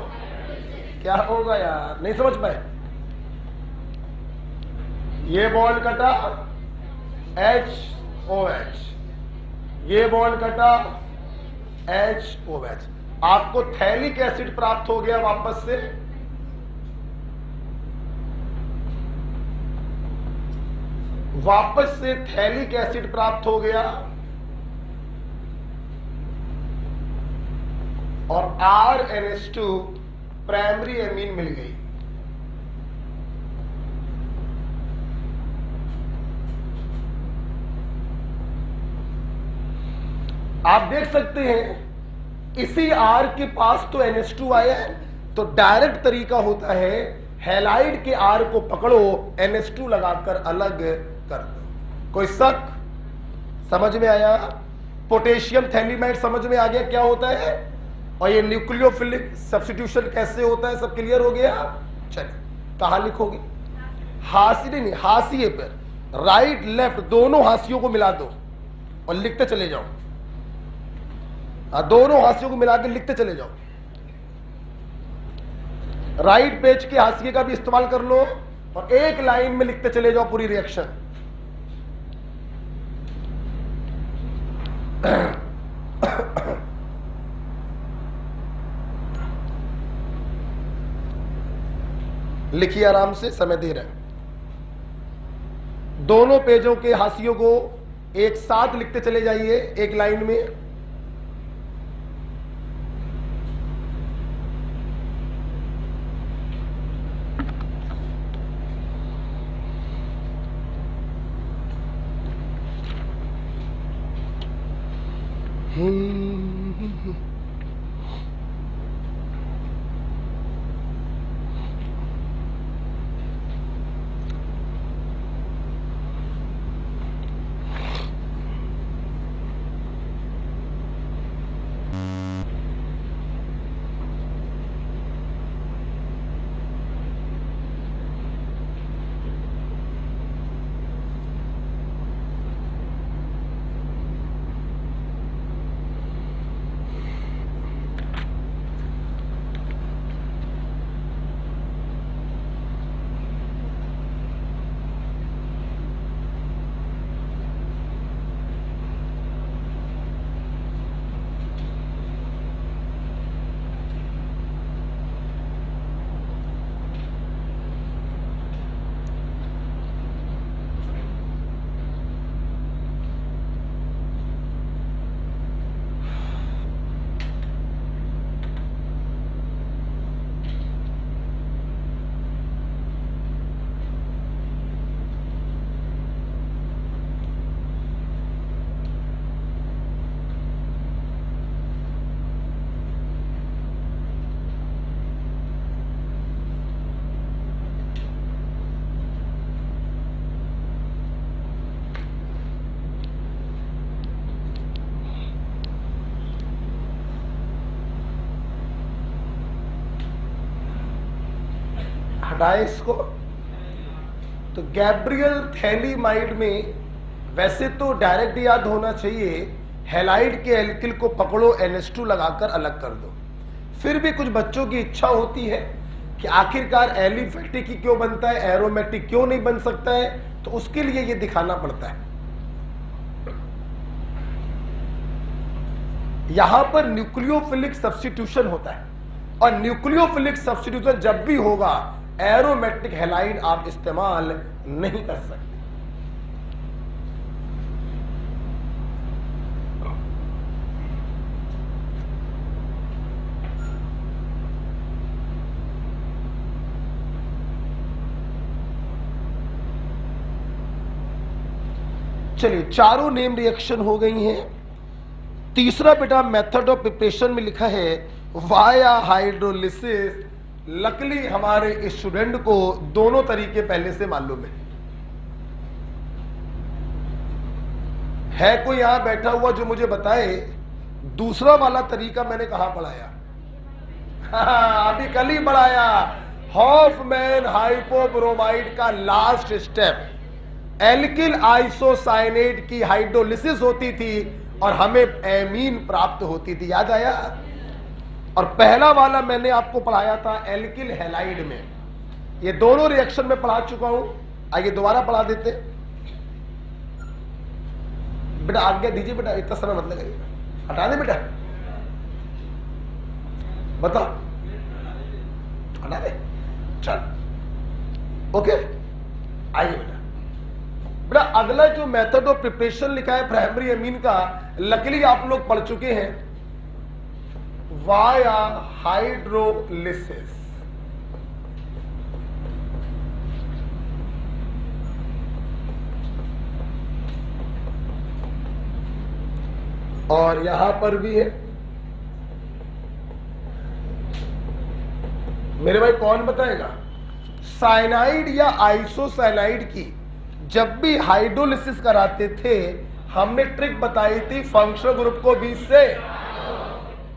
क्या होगा यार, नहीं समझ पाए? ये बॉन्ड कटा HOH, ये बॉन्ड कटा HOH, आपको थैलिक एसिड प्राप्त हो गया वापस से। वापस से थैलिक एसिड प्राप्त हो गया और RNH2 प्राइमरी एमीन मिल गई। आप देख सकते हैं इसी R के पास तो NH2 आया है, तो डायरेक्ट तरीका होता है हैलाइड के R को पकड़ो, NH2 लगाकर अलग कर दो। कोई शक? समझ में आया? पोटेशियम थैलीमाइड समझ में आ गया क्या होता है, और ये न्यूक्लियोफिलिक सब्स्टिट्यूशन कैसे होता है, सब क्लियर हो गया? चलिए कहां लिखोगे? हाशिए नहीं, हाशिए पर राइट लेफ्ट दोनों हाशियों को मिला दो और लिखते चले जाओ। दोनों हाशियों को मिला के लिखते चले जाओ। राइट पेज के हाशिए का भी इस्तेमाल कर लो और एक लाइन में लिखते चले जाओ पूरी रिएक्शन। लिखिए आराम से, समय दे रहे हैं। दोनों पेजों के हाशियों को एक साथ लिखते चले जाइए एक लाइन में। हटाए इसको। तो गैब्रियल थैलीमाइड में वैसे तो डायरेक्ट याद होना चाहिए, हैलाइड के एल्किल को पकड़ो NH2 लगाकर अलग कर दो। फिर भी कुछ बच्चों की इच्छा होती है कि आखिरकार एलिफेटिक ही क्यों बनता है, एरोमेटिक क्यों नहीं बन सकता है, तो उसके लिए ये दिखाना पड़ता है। यहां पर न्यूक्लियोफिलिक सब्स्टिट्यूशन होता है, और न्यूक्लियोफिलिक सब्स्टिट्यूशन जब भी होगा एरोमेटिक हैलाइड आप इस्तेमाल नहीं कर सकते। चलिए चारों नेम रिएक्शन हो गई हैं। तीसरा बेटा मेथड ऑफ प्रिपरेशन में लिखा है वाया हाइड्रोलिसिस। लकली हमारे स्टूडेंट को दोनों तरीके पहले से मालूम है कोई यहां बैठा हुआ जो मुझे बताए दूसरा वाला तरीका मैंने कहां पढ़ाया? अभी कल ही पढ़ाया। हॉफमैन हाइपोब्रोमाइड का लास्ट स्टेप एल्किल आइसोसाइनेट की हाइड्रोलिसिस होती थी और हमें एमीन प्राप्त होती थी, याद आया? और पहला वाला मैंने आपको पढ़ाया था एल्किल हैलाइड में। ये दोनों रिएक्शन में पढ़ा चुका हूं, आइए दोबारा पढ़ा देते। बेटा आज्ञा दीजिए, बेटा इतना समय मत लगाइए, हटा दे बेटा, बताओ हटा दे, चल ओके। आइए बेटा, बेटा अगला जो मेथड ऑफ प्रिपरेशन लिखा है प्राइमरी एमीन का, लकीली आप लोग पढ़ चुके हैं, वाया हाइड्रोलिसिस। और यहां पर भी है मेरे भाई, कौन बताएगा? साइनाइड या आइसोसाइनाइड की जब भी हाइड्रोलिसिस कराते थे, हमने ट्रिक बताई थी, फंक्शनल ग्रुप को बीच से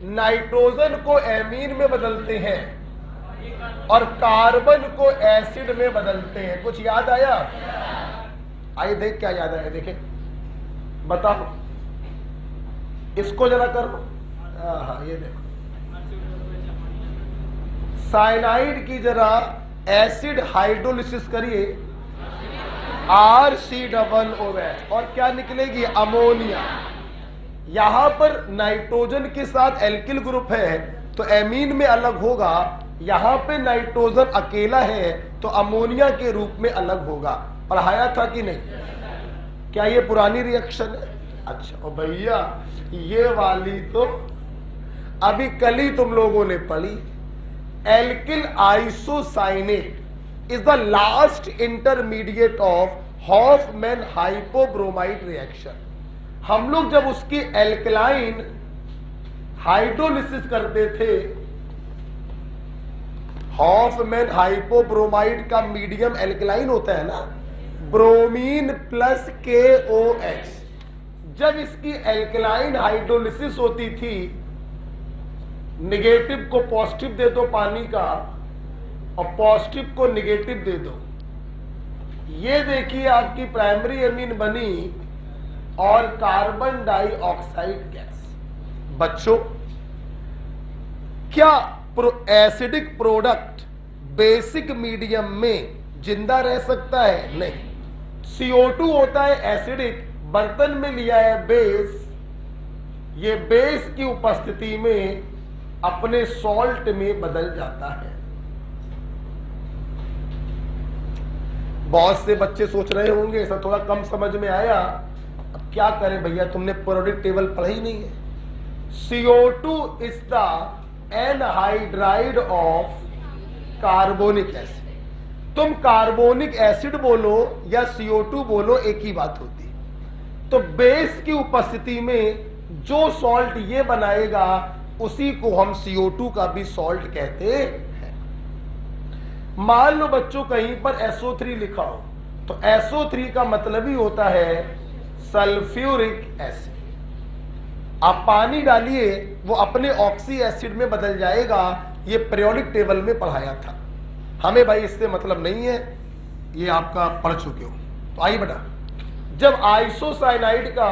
नाइट्रोजन को एमीन में बदलते हैं और कार्बन को एसिड में बदलते हैं। कुछ याद आया? आइए देख क्या याद आया, देखें बताओ, इसको जरा करो। हाँ ये देखो, साइनाइड की जरा एसिड हाइड्रोलिसिस करिए, RCOOH और क्या निकलेगी? अमोनिया। यहां पर नाइट्रोजन के साथ एल्किल ग्रुप है तो एमीन में अलग होगा, यहां पे नाइट्रोजन अकेला है तो अमोनिया के रूप में अलग होगा। पढ़ाया था कि नहीं? क्या ये पुरानी रिएक्शन है? अच्छा, और भैया ये वाली तो अभी कल ही तुम लोगों ने पढ़ी। Alkyl isocyanate is the last intermediate of Hofmann hypobromide reaction. हम लोग जब उसकी एल्कलाइन हाइड्रोलिसिस करते थे, हॉफमैन हाइपोब्रोमाइड का मीडियम एल्कलाइन होता है ना, ब्रोमीन प्लस KOH। जब इसकी एल्कलाइन हाइड्रोलिसिस होती थी, निगेटिव को पॉजिटिव दे दो पानी का और पॉजिटिव को निगेटिव दे दो, ये देखिए आपकी प्राइमरी एमीन बनी और कार्बन डाइऑक्साइड गैस। बच्चों, क्या एसिडिक प्रोडक्ट बेसिक मीडियम में जिंदा रह सकता है? नहीं। CO2 होता है एसिडिक, बर्तन में लिया है बेस, ये बेस की उपस्थिति में अपने सॉल्ट में बदल जाता है। बहुत से बच्चे सोच रहे होंगे ऐसा थोड़ा कम समझ में आया, अब क्या करें भैया, तुमने पीरियोडिक टेबल पढ़ा ही नहीं है। CO2 is the anhydride of carbonic acid. तुम कार्बोनिक एसिड बोलो या CO2 बोलो, एक ही बात होती है। तो बेस की उपस्थिति में जो सॉल्ट ये बनाएगा उसी को हम CO2 का भी सॉल्ट कहते हैं। मान लो बच्चों कहीं पर SO3 लिखा हो, तो SO3 का मतलब ही होता है सल्फ्यूरिक एसिड। आप पानी डालिए वो अपने ऑक्सी एसिड में बदल जाएगा। ये पीरियोडिक टेबल में पढ़ाया था, हमें भाई इससे मतलब नहीं है, ये आपका पढ़ चुके हो। तो आइए बेटा, जब आइसोसाइनाइड का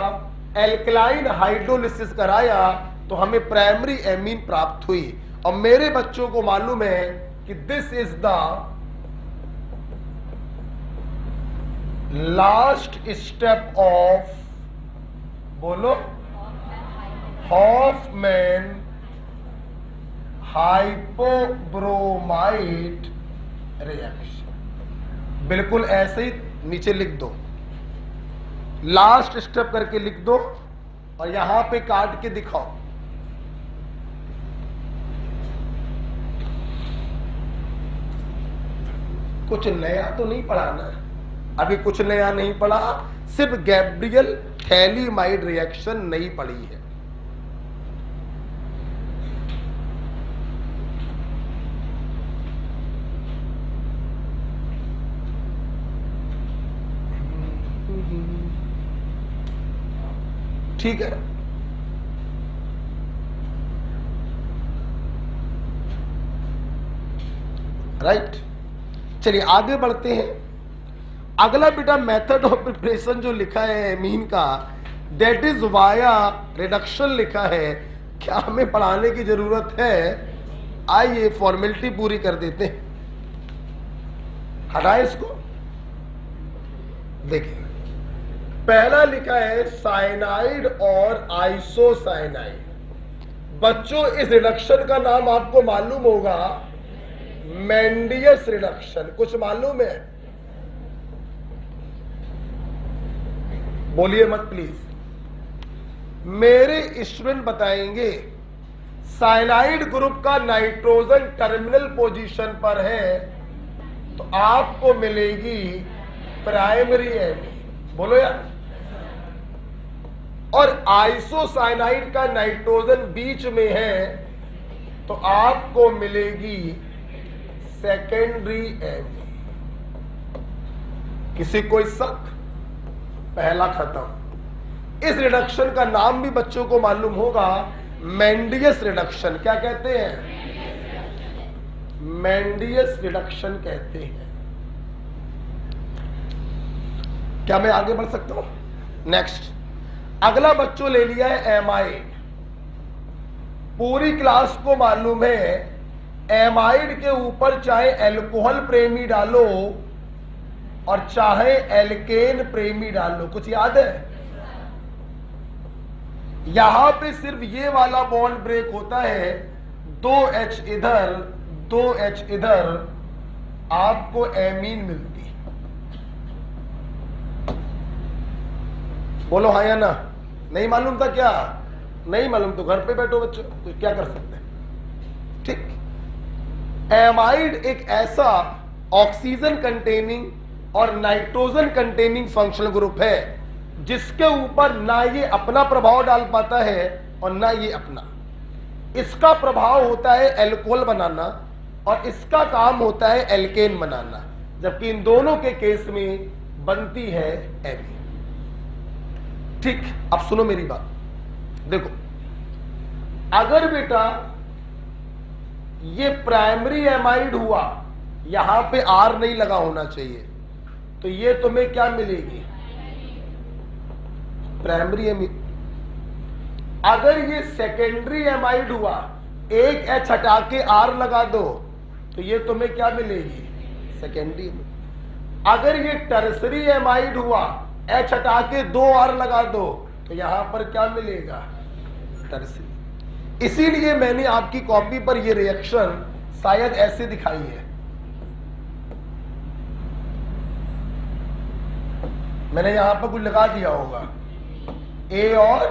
एल्कलाइन हाइड्रोलिसिस कराया तो हमें प्राइमरी एमीन प्राप्त हुई। और मेरे बच्चों को मालूम है कि this is the last step of, बोलो, हॉफमैन हाइपोब्रोमाइड रिएक्शन। बिल्कुल ऐसे ही नीचे लिख दो, लास्ट स्टेप करके लिख दो और यहां पे काट के दिखाओ। कुछ नया तो नहीं पढ़ाना, अभी कुछ नया नहीं पढ़ा, सिर्फ गैब्रियल थैलीमाइड रिएक्शन नहीं पढ़ी है। ठीक है, राइट। चलिए आगे बढ़ते हैं। अगला बेटा मेथड ऑफ प्रिपरेशन जो लिखा है एमीन का, डेट इज वाया रिडक्शन लिखा है। क्या हमें पढ़ाने की जरूरत है? आइए फॉर्मेलिटी पूरी कर देते हैं। हटाए इसको। देखिए पहला लिखा है साइनाइड और आइसोसाइनाइड। बच्चों इस रिडक्शन का नाम आपको मालूम होगा, मेंडियस रिडक्शन। कुछ मालूम है? बोलिए मत प्लीज। मेरे स्टूडेंट बताएंगे साइनाइड ग्रुप का नाइट्रोजन टर्मिनल पोजीशन पर है तो आपको मिलेगी प्राइमरी एमीन। बोलो यार। और आइसोसाइनाइड का नाइट्रोजन बीच में है तो आपको मिलेगी सेकेंडरी एमीन। किसी कोई शक? पहला खत्म। इस रिडक्शन का नाम भी बच्चों को मालूम होगा, मेंडियस रिडक्शन। क्या कहते हैं? मेंडियस रिडक्शन कहते हैं। क्या मैं आगे बढ़ सकता हूं? नेक्स्ट, अगला बच्चों ले लिया है एमाइड। पूरी क्लास को मालूम है एमाइड के ऊपर चाहे एल्कोहल प्रेमी डालो और चाहे एल्केन प्रेमी डालो, कुछ याद है? यहां पे सिर्फ ये वाला बॉन्ड ब्रेक होता है, 2H इधर 2H इधर, आपको एमीन मिलती। बोलो हाँ या ना? नहीं मालूम था क्या? नहीं मालूम तो घर पे बैठो बच्चों, तो क्या कर सकते हैं? ठीक। एमाइड एक ऐसा ऑक्सीजन कंटेनिंग और नाइट्रोजन कंटेनिंग फंक्शनल ग्रुप है जिसके ऊपर ना ये अपना प्रभाव डाल पाता है और ना ये अपना। इसका प्रभाव होता है एल्कोहल बनाना और इसका काम होता है एल्केन बनाना, जबकि इन दोनों के केस में बनती है एमीन। ठीक, अब सुनो मेरी बात। देखो, अगर बेटा ये प्राइमरी एमाइड हुआ, यहां पे आर नहीं लगा होना चाहिए, तो ये तुम्हें क्या मिलेगी? Primary amide. अगर ये सेकेंडरी एमाइड हुआ, एक एच हटा के आर लगा दो, तो ये तुम्हें क्या मिलेगी? Secondary amide. अगर ये टर्सरी एमाइड हुआ, एच हटा के 2 आर लगा दो, तो यहां पर क्या मिलेगा? टर्सरी। इसीलिए मैंने आपकी कॉपी पर ये रिएक्शन शायद ऐसे दिखाई है। मैंने यहां पर कुछ लगा दिया होगा, ए और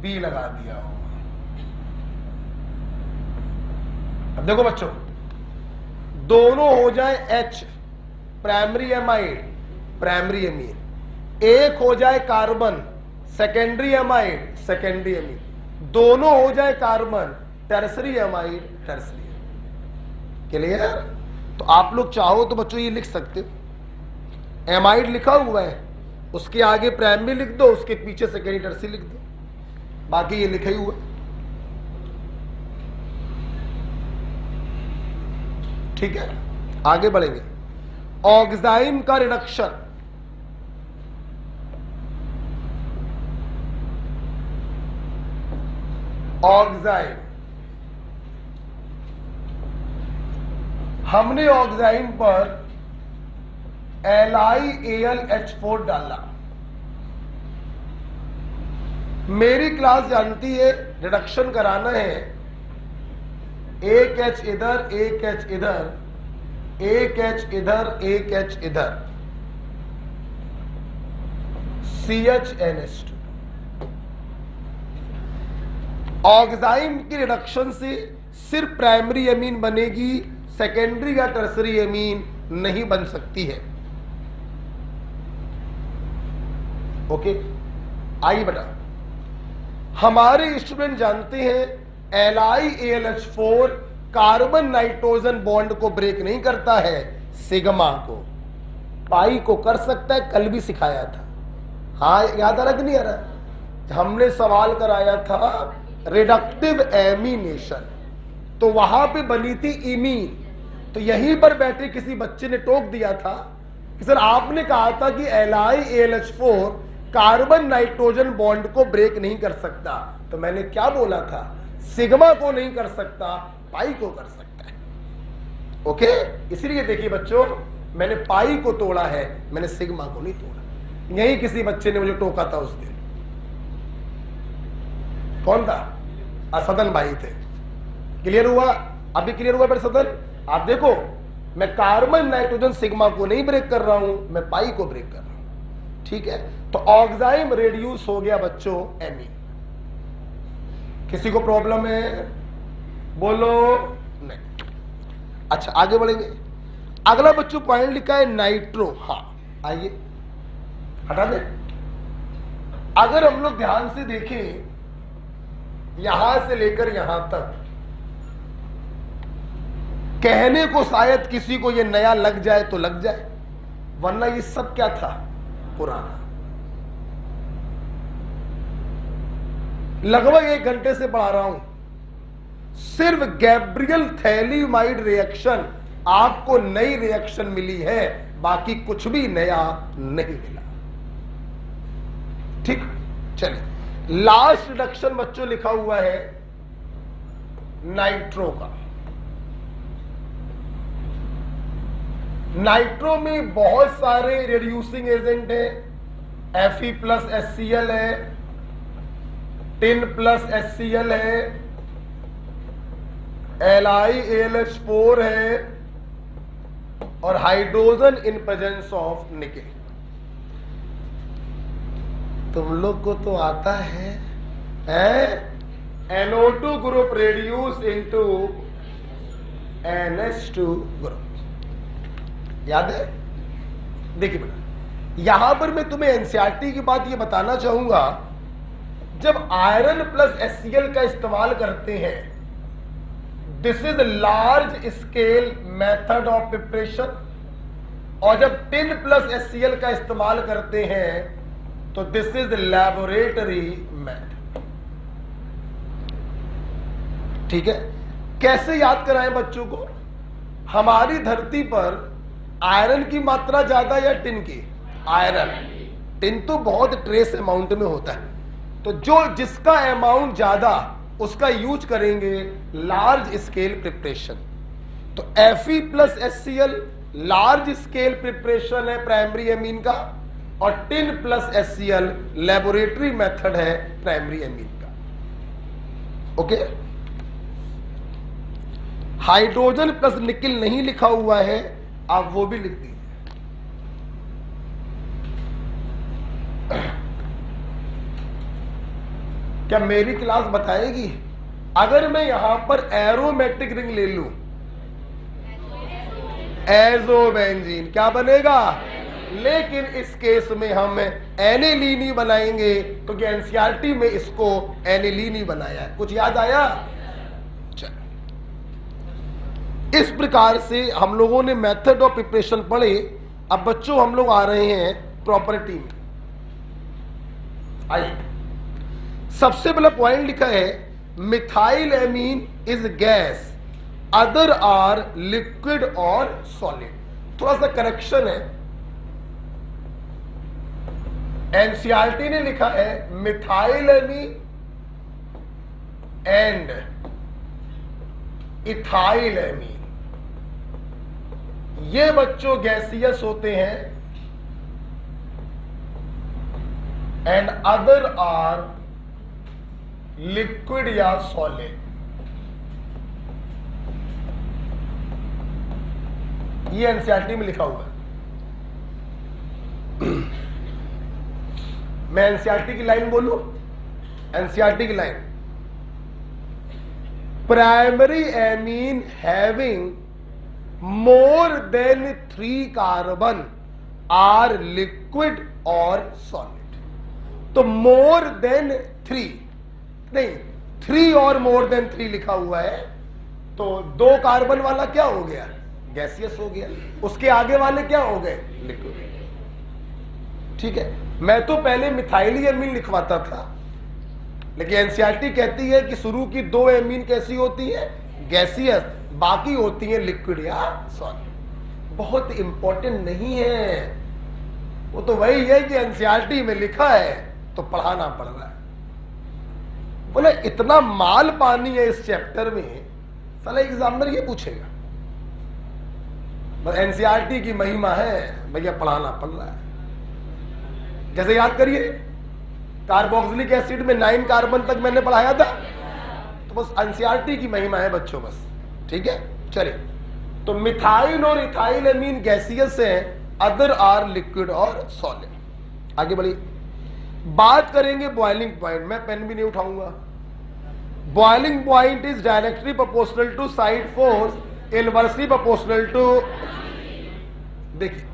बी लगा दिया होगा। अब देखो बच्चों, दोनों हो जाए H, primary amide primary amine, एक हो जाए carbon secondary amide secondary amine, दोनों हो जाए carbon tertiary amide tertiary. Clear? तो आप लोग चाहो तो बच्चों ये लिख सकते हो, एमाइड लिखा हुआ है, उसके आगे प्राइमरी लिख दो, उसके पीछे सेकेंडरी टर्सरी लिख दो, बाकी ये लिखा ही हुआ है। ठीक है, आगे बढ़ेंगे। ऑक्साइन का रिडक्शन, ऑक्साइन, हमने ऑक्साइन पर LiAlH4 डाला। मेरी क्लास जानती है रिडक्शन कराना है, एक H इधर एक H इधर, एक H इधर एक H इधर, CHNH2। ऑक्साइन की रिडक्शन से सिर्फ प्राइमरी एमीन बनेगी, सेकेंडरी या टर्सरी एमीन नहीं बन सकती है। ओके, आइए बेटा, हमारे स्टूडेंट जानते हैं LiAlH4 कार्बन नाइट्रोजन बॉन्ड को ब्रेक नहीं करता है, सिग्मा को, पाई को कर सकता है। कल भी सिखाया था, हाँ याद आ रहा कि नहीं आ रहा? हमने सवाल कराया था रिडक्टिव एमीनेशन, तो वहां पे बनी थी इमीन, तो यहीं पर बैठे किसी बच्चे ने टोक दिया था कि सर आपने कहा था कि LiAlH4 कार्बन नाइट्रोजन बॉन्ड को ब्रेक नहीं कर सकता, तो मैंने क्या बोला था? सिग्मा को नहीं कर सकता, पाई को कर सकता है। ओके, इसलिए देखिए बच्चों, मैंने पाई को तोड़ा है, मैंने सिग्मा को नहीं तोड़ा। यही किसी बच्चे ने मुझे टोका था उस दिन। कौन था? सदन भाई थे। क्लियर हुआ? अभी क्लियर हुआ मेरे सदन? आप देखो, मैं कार्बन नाइट्रोजन सिग्मा को नहीं ब्रेक कर रहा हूं, मैं पाई को ब्रेक कर रहा हूं। ठीक है, तो ऑक्साइम रेड्यूस हो गया बच्चों एमी। किसी को प्रॉब्लम है? बोलो नहीं। अच्छा, आगे बढ़ेंगे। अगला बच्चों पॉइंट लिखा है नाइट्रो। हाँ आइए हटा दे। अगर हम लोग ध्यान से देखें, यहां से लेकर यहां तक, कहने को शायद किसी को ये नया लग जाए तो लग जाए, वरना ये सब क्या था? पुराना। लगभग 1 घंटे से पढ़ा रहा हूं। सिर्फ गैब्रियल थैलीमाइड रिएक्शन आपको नई रिएक्शन मिली है, बाकी कुछ भी नया नहीं मिला। ठीक, चलिए लास्ट रिडक्शन बच्चों लिखा हुआ है नाइट्रो का। नाइट्रो में बहुत सारे रिड्यूसिंग एजेंट है। Fe+HCl है, Tin+HCl है, LiAlH4 है और hydrogen in presence of nickel. तुम लोग को तो आता है NO2 group reduce into NH2 group, याद है? देखिए बेटा, यहां पर मैं तुम्हें एनसीईआरटी की बात ये बताना चाहूंगा, जब आयरन प्लस HCl का इस्तेमाल करते हैं, this is large scale method of preparation, और जब Tin+HCl का इस्तेमाल करते हैं तो दिस इज लैबोरेटरी मेथड। ठीक है, कैसे याद कराएं बच्चों को? हमारी धरती पर आयरन की मात्रा ज्यादा या टिन की? आयरन। टिन तो बहुत ट्रेस अमाउंट में होता है, तो जो जिसका अमाउंट ज्यादा उसका यूज करेंगे लार्ज स्केल प्रिपरेशन। तो Fe+HCl लार्ज स्केल प्रिपरेशन है प्राइमरी एमीन का, और Tin+HCl लेबोरेटरी मेथड है प्राइमरी एमीन का। ओके, हाइड्रोजन प्लस निकिल नहीं लिखा हुआ है, आप वो भी लिख दीजिए। क्या मेरी क्लास बताएगी अगर मैं यहां पर एरोमेटिक रिंग ले लूं, एजोबेंजीन क्या बनेगा? लेकिन इस केस में हम एनिलीन ही बनाएंगे, क्योंकि एनसीईआरटी में इसको एनिलीन ही बनाया है। कुछ याद आया? चलो, इस प्रकार से हम लोगों ने मेथड ऑफ प्रिपरेशन पढ़े। अब बच्चों हम लोग आ रहे हैं प्रॉपर्टी में। आइए, सबसे पहला पॉइंट लिखा है methyl amine is gas, other are liquid और सॉलिड। थोड़ा सा करेक्शन है, एनसीईआरटी ने लिखा है methyl amine and ethyl amine, ये बच्चों गैसियस होते हैं, एंड अदर आर लिक्विड या सॉलिड। ये एनसीईआरटी में लिखा हुआ है। मैं एनसीईआरटी की लाइन बोलूं, एनसीईआरटी की line, primary amine having more than 3 carbon are liquid और सॉलिड। तो मोर देन 3 नहीं, 3 और मोर देन 3 लिखा हुआ है, तो 2 कार्बन वाला क्या हो गया? गैसियस हो गया। उसके आगे वाले क्या हो गए? लिक्विड। ठीक है, मैं तो पहले मिथाइल एमीन लिखवाता था, लेकिन एनसीईआरटी कहती है कि शुरू की 2 एमीन कैसी होती है? गैसियस, बाकी होती है लिक्विड या सॉलिड। बहुत इंपॉर्टेंट नहीं है, वो तो वही है कि एनसीईआरटी में लिखा है तो पढ़ाना पड़ रहा है। बोले इतना माल पानी है इस चैप्टर में, साला एग्जामिनर ये पूछेगा। बस एनसीईआरटी की महिमा है, भैया पढ़ाना पड़ रहा है। जैसे याद करिए, कार्बोक्सिलिक एसिड में 9 कार्बन तक मैंने पढ़ाया था, तो बस एनसीईआरटी की महिमा है बच्चों, बस। ठीक है, चलिए, तो मिथाइल और इथाइल एमीन गैसियस है, अदर आर लिक्विड और सॉलिड। आगे बढ़िए, बात करेंगे बॉइलिंग पॉइंट। मैं पेन भी नहीं उठाऊंगा। Boiling point is directly proportional to side force, inversely proportional to, देखिए,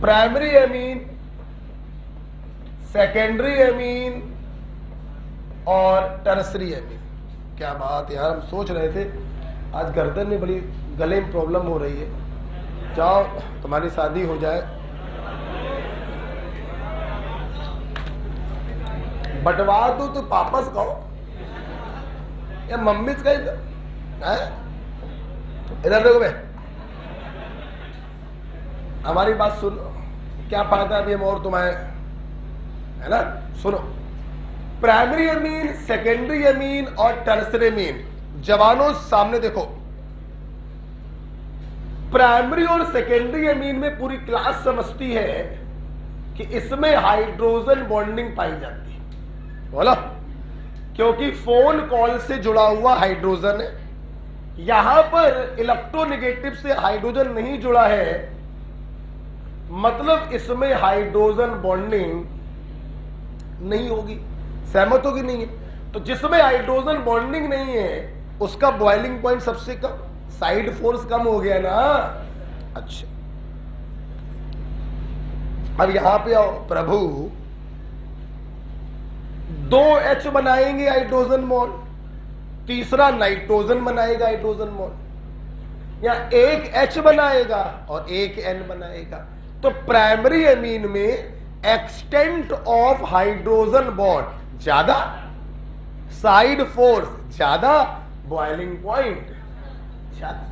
प्राइमरी एमीन, सेकेंडरी एमीन और टर्सरी एमीन। क्या बात यार, हम सोच रहे थे आज गर्दन में बड़ी गले में प्रॉब्लम हो रही है, जाओ तुम्हारी शादी हो जाए। बंटवा दो तो पापस कहो या मम्मी का इधर देखो बे, हमारी बात सुनो, क्या फायदा अभी हम और तुम्हारे, है ना? सुनो, प्राइमरी अमीन, सेकेंडरी अमीन और टर्सरी अमीन। जवानों सामने देखो, प्राइमरी और सेकेंडरी अमीन में पूरी क्लास समझती है कि इसमें हाइड्रोजन बॉन्डिंग पाई जाती है। बोला, क्योंकि फोन कॉल से जुड़ा हुआ हाइड्रोजन है। यहां पर इलेक्ट्रोनेगेटिव से हाइड्रोजन नहीं जुड़ा है, मतलब इसमें हाइड्रोजन बॉन्डिंग नहीं होगी। सहमत होगी? नहीं है। तो जिसमें हाइड्रोजन बॉन्डिंग नहीं है उसका बॉइलिंग पॉइंट सबसे कम, साइड फोर्स कम हो गया ना। अच्छा, अब यहां पे आओ प्रभु, 2 H बनाएंगे हाइड्रोजन बॉन्ड, तीसरा नाइट्रोजन बनाएगा हाइड्रोजन बॉन्ड, या एक H बनाएगा और एक N बनाएगा। तो प्राइमरी अमीन में एक्सटेंट ऑफ हाइड्रोजन बॉन्ड ज्यादा, साइड फोर्स ज्यादा, बॉइलिंग पॉइंट ज्यादा।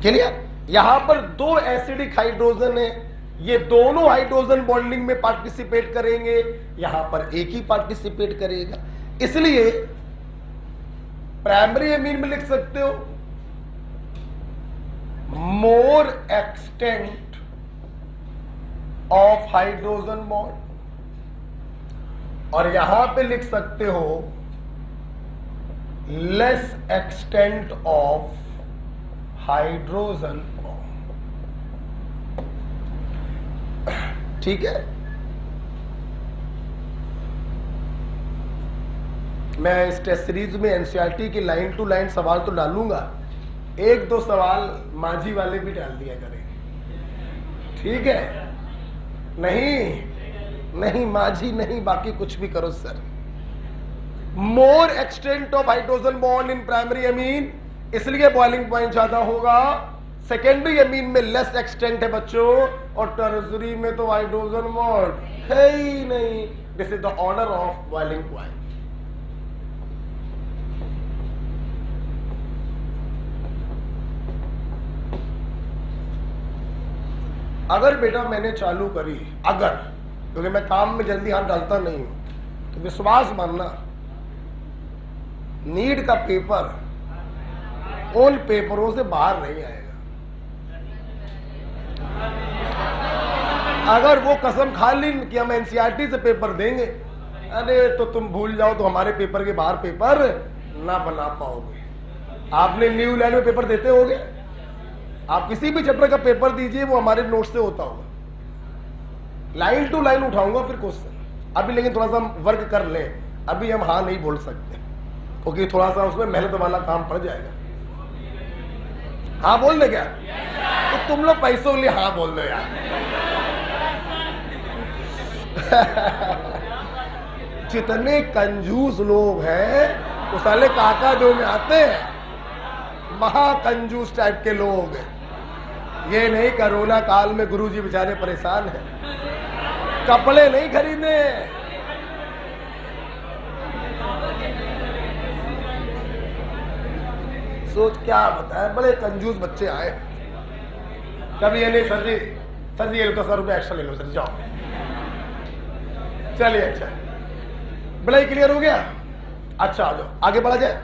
क्लियर? यहां पर 2 एसिडिक हाइड्रोजन है, ये दोनों हाइड्रोजन बॉन्डिंग में पार्टिसिपेट करेंगे, यहां पर एक ही पार्टिसिपेट करेगा। इसलिए प्राइमरी अमीन में लिख सकते हो मोर एक्सटेंट ऑफ हाइड्रोजन बॉन्ड, और यहां पे लिख सकते हो less extent of hydrogen bond. ठीक है? मैं इस टेस्ट सीरीज में एनसीईआरटी की लाइन टू लाइन सवाल तो डालूंगा, 1-2 सवाल माझी वाले भी डाल दिया करेंगे। ठीक है? नहीं माझी नहीं, बाकी कुछ भी करो sir. More extent of hydrogen bond in primary amine, इसलिए बॉइलिंग पॉइंट ज्यादा होगा। सेकेंडरी अमीन में लेस एक्सटेंट है बच्चों, और टर्सरी में तो हाइड्रोजन बॉन्ड है ही नहीं। This is the order of boiling point. अगर बेटा मैंने चालू करी, अगर, क्योंकि मैं काम में जल्दी हाथ डालता नहीं हूं, तो विश्वास मानना, नीट का पेपर उन पेपरों से बाहर नहीं आएगा। अगर वो कसम खा ली कि हम एनसीईआरटी से पेपर देंगे, अरे तो तुम भूल जाओ, तो हमारे पेपर के बाहर पेपर ना बना पाओगे। आपने न्यू लैंड में पेपर देते होगे, आप किसी भी चैप्टर का पेपर दीजिए, वो हमारे नोट से होता होगा। लाइन टू लाइन उठाऊंगा फिर क्वेश्चन अभी, लेकिन थोड़ा सा हम वर्क कर लें। अभी हम हाँ नहीं बोल सकते, क्योंकि थोड़ा सा उसमें मेहनत वाला काम पड़ जाएगा। हाँ बोल दे क्या? तो तुम लोग पैसों के लिए हाँ बोल दो यार। जितने कंजूस लोग हैं वो साले काका जो में आते हैं, महाकंजूस टाइप के लोग। ये नहीं, कोरोना काल में गुरुजी बेचारे परेशान हैं, कपड़े नहीं खरीदे। सोच क्या बताए, बड़े कंजूस बच्चे आए। कभी ये नहीं, सर जी ये लो तो 100 रुपये एक्स्ट्रा ले लो सर, जाओ। चलिए, अच्छा बड़ा ही क्लियर हो गया। अच्छा आ जाओ, आगे बढ़ा जाए,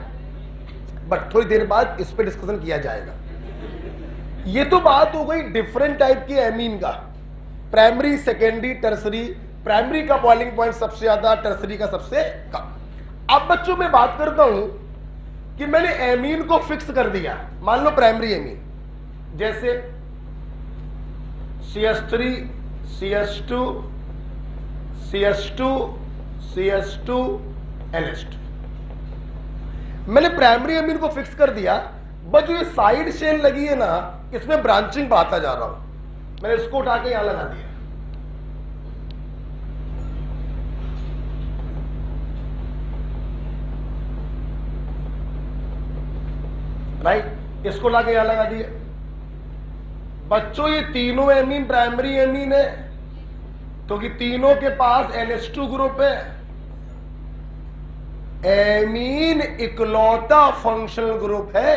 बट थोड़ी देर बाद इस पे डिस्कशन किया जाएगा। ये तो बात हो गई डिफरेंट टाइप के एमीन का, प्राइमरी, सेकेंडरी, टर्सरी। प्राइमरी का बॉइलिंग पॉइंट सबसे ज्यादा, टर्सरी का सबसे कम। अब बच्चों में बात करता हूं कि मैंने एमीन को फिक्स कर दिया। मान लो प्राइमरी एमीन, जैसे CH3 CH2 CH2 CH2 NH2। मैंने प्राइमरी अमीन को फिक्स कर दिया, बस जो ये साइड चेन लगी है ना, इसमें ब्रांचिंग बढ़ाता जा रहा हूं। मैंने इसको उठा के यहां लगा दिया। राइट, इसको लाके यहां लगा दिया। बच्चों ये तीनों एमीन प्राइमरी एमीन है, क्योंकि तीनों के पास NH2 ग्रुप है। एमीन इकलौता फंक्शनल ग्रुप है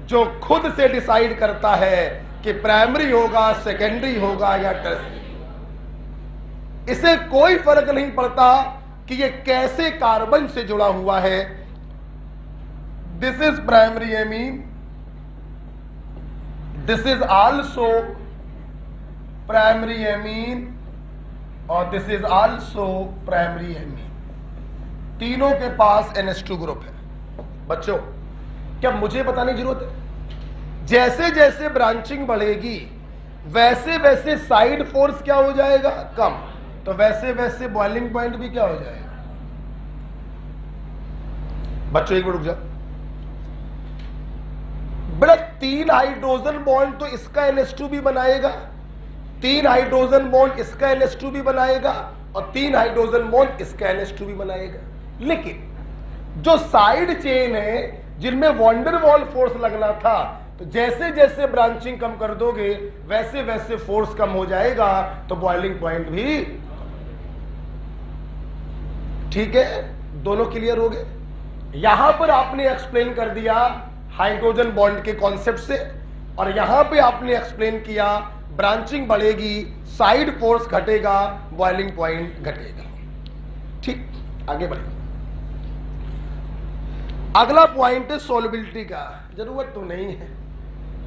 जो खुद से डिसाइड करता है कि प्राइमरी होगा, सेकेंडरी होगा या टर्शियरी। इसे कोई फर्क नहीं पड़ता कि ये कैसे कार्बन से जुड़ा हुआ है। This is primary amine, this is also primary amine और this is also primary amine. तीनों के पास NH2 ग्रुप है। बच्चों, क्या मुझे बताने की जरूरत है? जैसे जैसे ब्रांचिंग बढ़ेगी वैसे वैसे साइड फोर्स क्या हो जाएगा? कम। तो वैसे वैसे बॉइलिंग पॉइंट भी क्या हो जाएगा? बच्चों एक मिनट रुक जाओ बेटा। 3 हाइड्रोजन बॉन्ड तो इसका NH2 भी बनाएगा, 3 हाइड्रोजन बॉन्ड इसका NH2 भी बनाएगा और 3 हाइड्रोजन बॉन्ड इसका NH2 भी बनाएगा। लेकिन जो साइड चेन है जिनमें वॉन्डर वॉल फोर्स लगना था, तो जैसे जैसे ब्रांचिंग कम कर दोगे वैसे वैसे फोर्स कम हो जाएगा, तो बॉइलिंग पॉइंट भी ठीक है। दोनों क्लियर हो गए? यहां पर आपने एक्सप्लेन कर दिया हाइड्रोजन बॉन्ड के कॉन्सेप्ट से, और यहां पे आपने एक्सप्लेन किया ब्रांचिंग बढ़ेगी, साइड फोर्स घटेगा, बॉइलिंग पॉइंट घटेगा। ठीक, आगे बढ़े। अगला पॉइंट है सोलबिलिटी का। जरूरत तो नहीं है,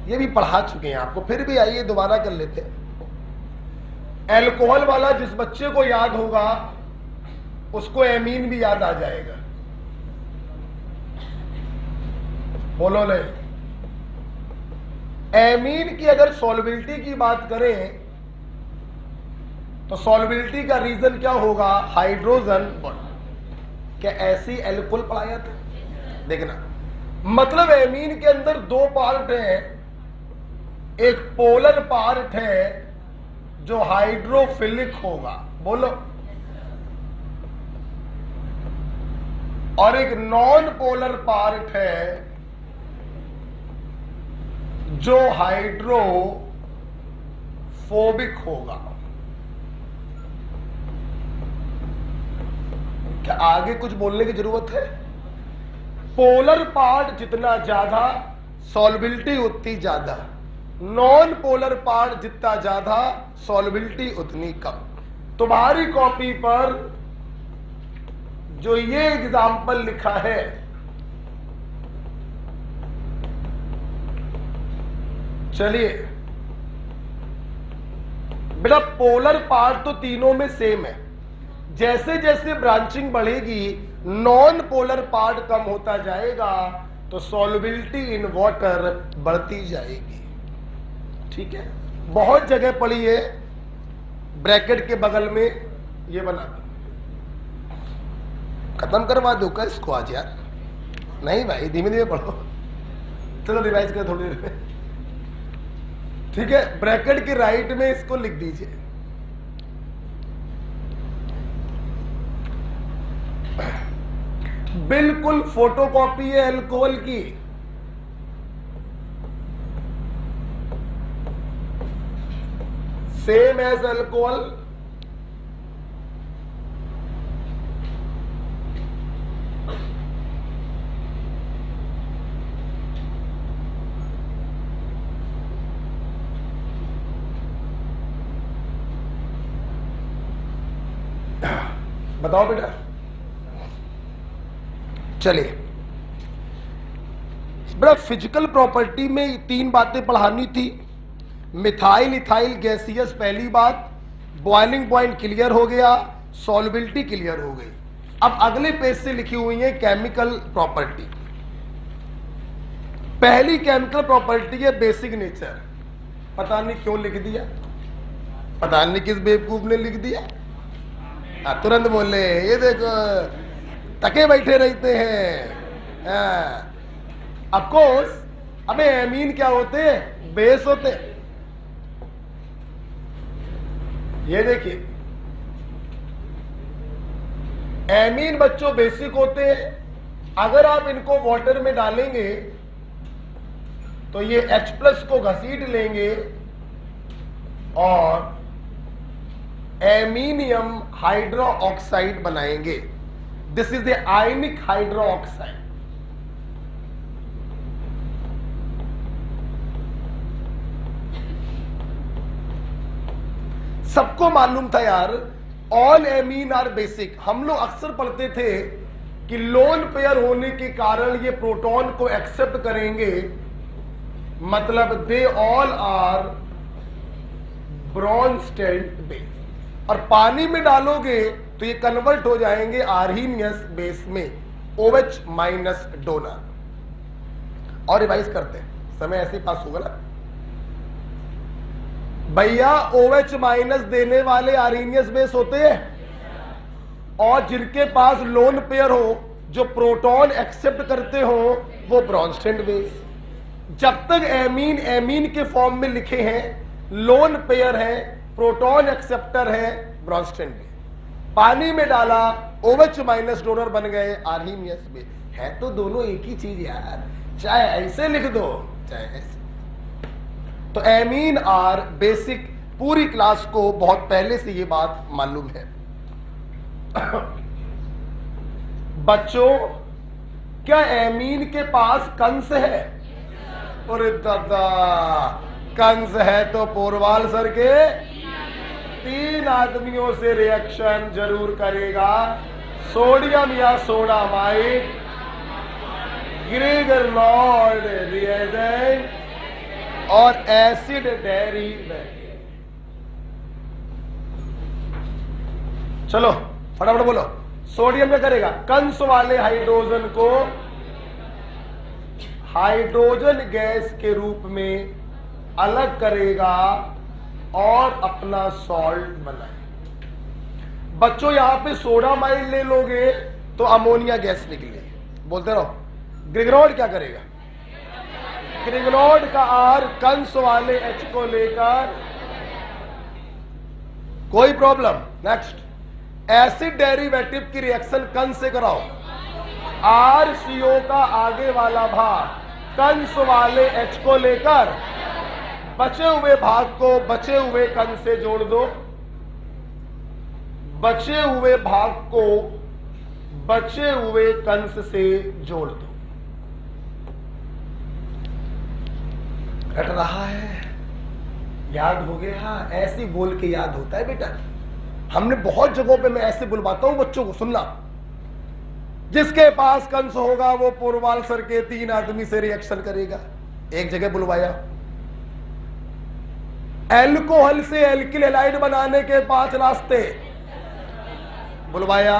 ये भी पढ़ा चुके हैं आपको, फिर भी आइए दोबारा कर लेते हैं। एल्कोहल वाला जिस बच्चे को याद होगा उसको एमीन भी याद आ जाएगा। बोलो नहीं? एमीन की अगर सॉल्युबिलिटी की बात करें तो सॉल्युबिलिटी का रीजन क्या होगा? Hydrogen bond. क्या ऐसी एल्कोहल पढ़ाया था? देखना, मतलब एमीन के अंदर 2 पार्ट है। एक पोलर पार्ट है जो हाइड्रोफिलिक होगा, बोलो, और एक नॉन पोलर पार्ट है जो हाइड्रोफोबिक होगा। क्या आगे कुछ बोलने की जरूरत है? पोलर पार्ट जितना ज्यादा सॉल्युबिलिटी उतनी ज्यादा, नॉन पोलर पार्ट जितना ज्यादा सॉल्युबिलिटी उतनी कम। तुम्हारी कॉपी पर जो ये एग्जाम्पल लिखा है, चलिए बेटा, पोलर पार्ट तो तीनों में सेम है। जैसे जैसे ब्रांचिंग बढ़ेगी नॉन पोलर पार्ट कम होता जाएगा, तो सॉल्युबिलिटी इन वाटर बढ़ती जाएगी। ठीक है, बहुत जगह पड़ी है, ब्रैकेट के बगल में ये बना दो। खत्म करवा दो क्या इसको आज यार? नहीं भाई, धीमे धीमे पढ़ो। चलो रिवाइज कर थोड़ी देर में। ठीक है, ब्रैकेट के राइट में इसको लिख दीजिए। बिल्कुल फोटोकॉपी है अल्कोहल की। सेम एज अल्कोहल, बताओ बेटा। चलिए बेटा, फिजिकल प्रॉपर्टी में 3 बातें पढ़ानी थी। मिथाइल इथाइल गैसियस पहली बात, बॉइलिंग पॉइंट क्लियर हो गया, सॉल्युबिलिटी क्लियर हो गई। अब अगले पेज से लिखी हुई है केमिकल प्रॉपर्टी। पहली केमिकल प्रॉपर्टी है बेसिक नेचर। पता नहीं क्यों लिख दिया, पता नहीं किस बेवकूफ ने लिख दिया। तुरंत बोले ये देखो तके बैठे रहते हैं। ऑफ कोर्स, अबे एमीन क्या होते हैं? बेस होते हैं। ये देखिए, एमीन बच्चों बेसिक होते हैं। अगर आप इनको वाटर में डालेंगे तो ये H+ को घसीट लेंगे और एमीनियम हाइड्रो ऑक्साइड बनाएंगे। This is the ionic hydro oxide. सबको मालूम था यार, ऑल एमीन आर बेसिक। हम लोग अक्सर पढ़ते थे कि लोन पेयर होने के कारण ये प्रोटॉन को एक्सेप्ट करेंगे, मतलब they all are Bronsted base, और पानी में डालोगे तो ये कन्वर्ट हो जाएंगे आर्हीनियस बेस में, OH माइनस डोनर। और रिवाइज करते हैं, समय ऐसे ही पास होगा ना भैया। OH माइनस देने वाले आर्हीनियस बेस होते हैं, और जिनके पास लोन पेयर हो, जो प्रोटॉन एक्सेप्ट करते हो, वो ब्रॉन्स्टेड बेस। जब तक एमीन एमीन के फॉर्म में लिखे हैं, लोन पेयर है, प्रोटॉन एक्सेप्टर है, ब्रॉन्स्टेड बेस। पानी में डाला, OH माइनस डोनर बन गए आर्हीनियस बेस। है तो दोनों एक ही चीज यार, चाहे ऐसे लिख दो चाहे ऐसे। तो एमीन आर बेसिक, पूरी क्लास को बहुत पहले से ये बात मालूम है। बच्चों, क्या एमीन के पास कंस है? अरे दादा, कंस है तो पोरवाल सर के 3 आदमियों से रिएक्शन जरूर करेगा। सोडियम या सोडामाइड, ग्रेगर-लॉर्ड रिएजेंट और एसिड डेरिवेटिव। चलो फटाफट बोलो, सोडियम में करेगा, कंस वाले हाइड्रोजन को हाइड्रोजन गैस के रूप में अलग करेगा और अपना सॉल्ट बनाए। बच्चों यहां पे सोडामाइड ले लोगे तो अमोनिया गैस निकलेगी। बोलते रहो, ग्रेगरॉड क्या करेगा? ग्रेगरॉड का आर कंस वाले H को लेकर, कोई प्रॉब्लम? नेक्स्ट, एसिड डेरिवेटिव की रिएक्शन कंस से कराओ। RCO का आगे वाला भाग कंस वाले H को लेकर बचे हुए भाग को बचे हुए कंस से जोड़ दो। बचे हुए भाग को बचे हुए कंस से जोड़ दो। रट रहा है? याद हो गया? ऐसे बोल के याद होता है बेटा। हमने बहुत जगहों पे, मैं ऐसे बुलवाता हूं बच्चों को, सुनना। जिसके पास कंस होगा वो पोरवाल सर के 3 आदमी से रिएक्शन करेगा। एक जगह बुलवाया, एल्कोहल से एल्किल हैलाइड बनाने के 5 रास्ते बुलवाया,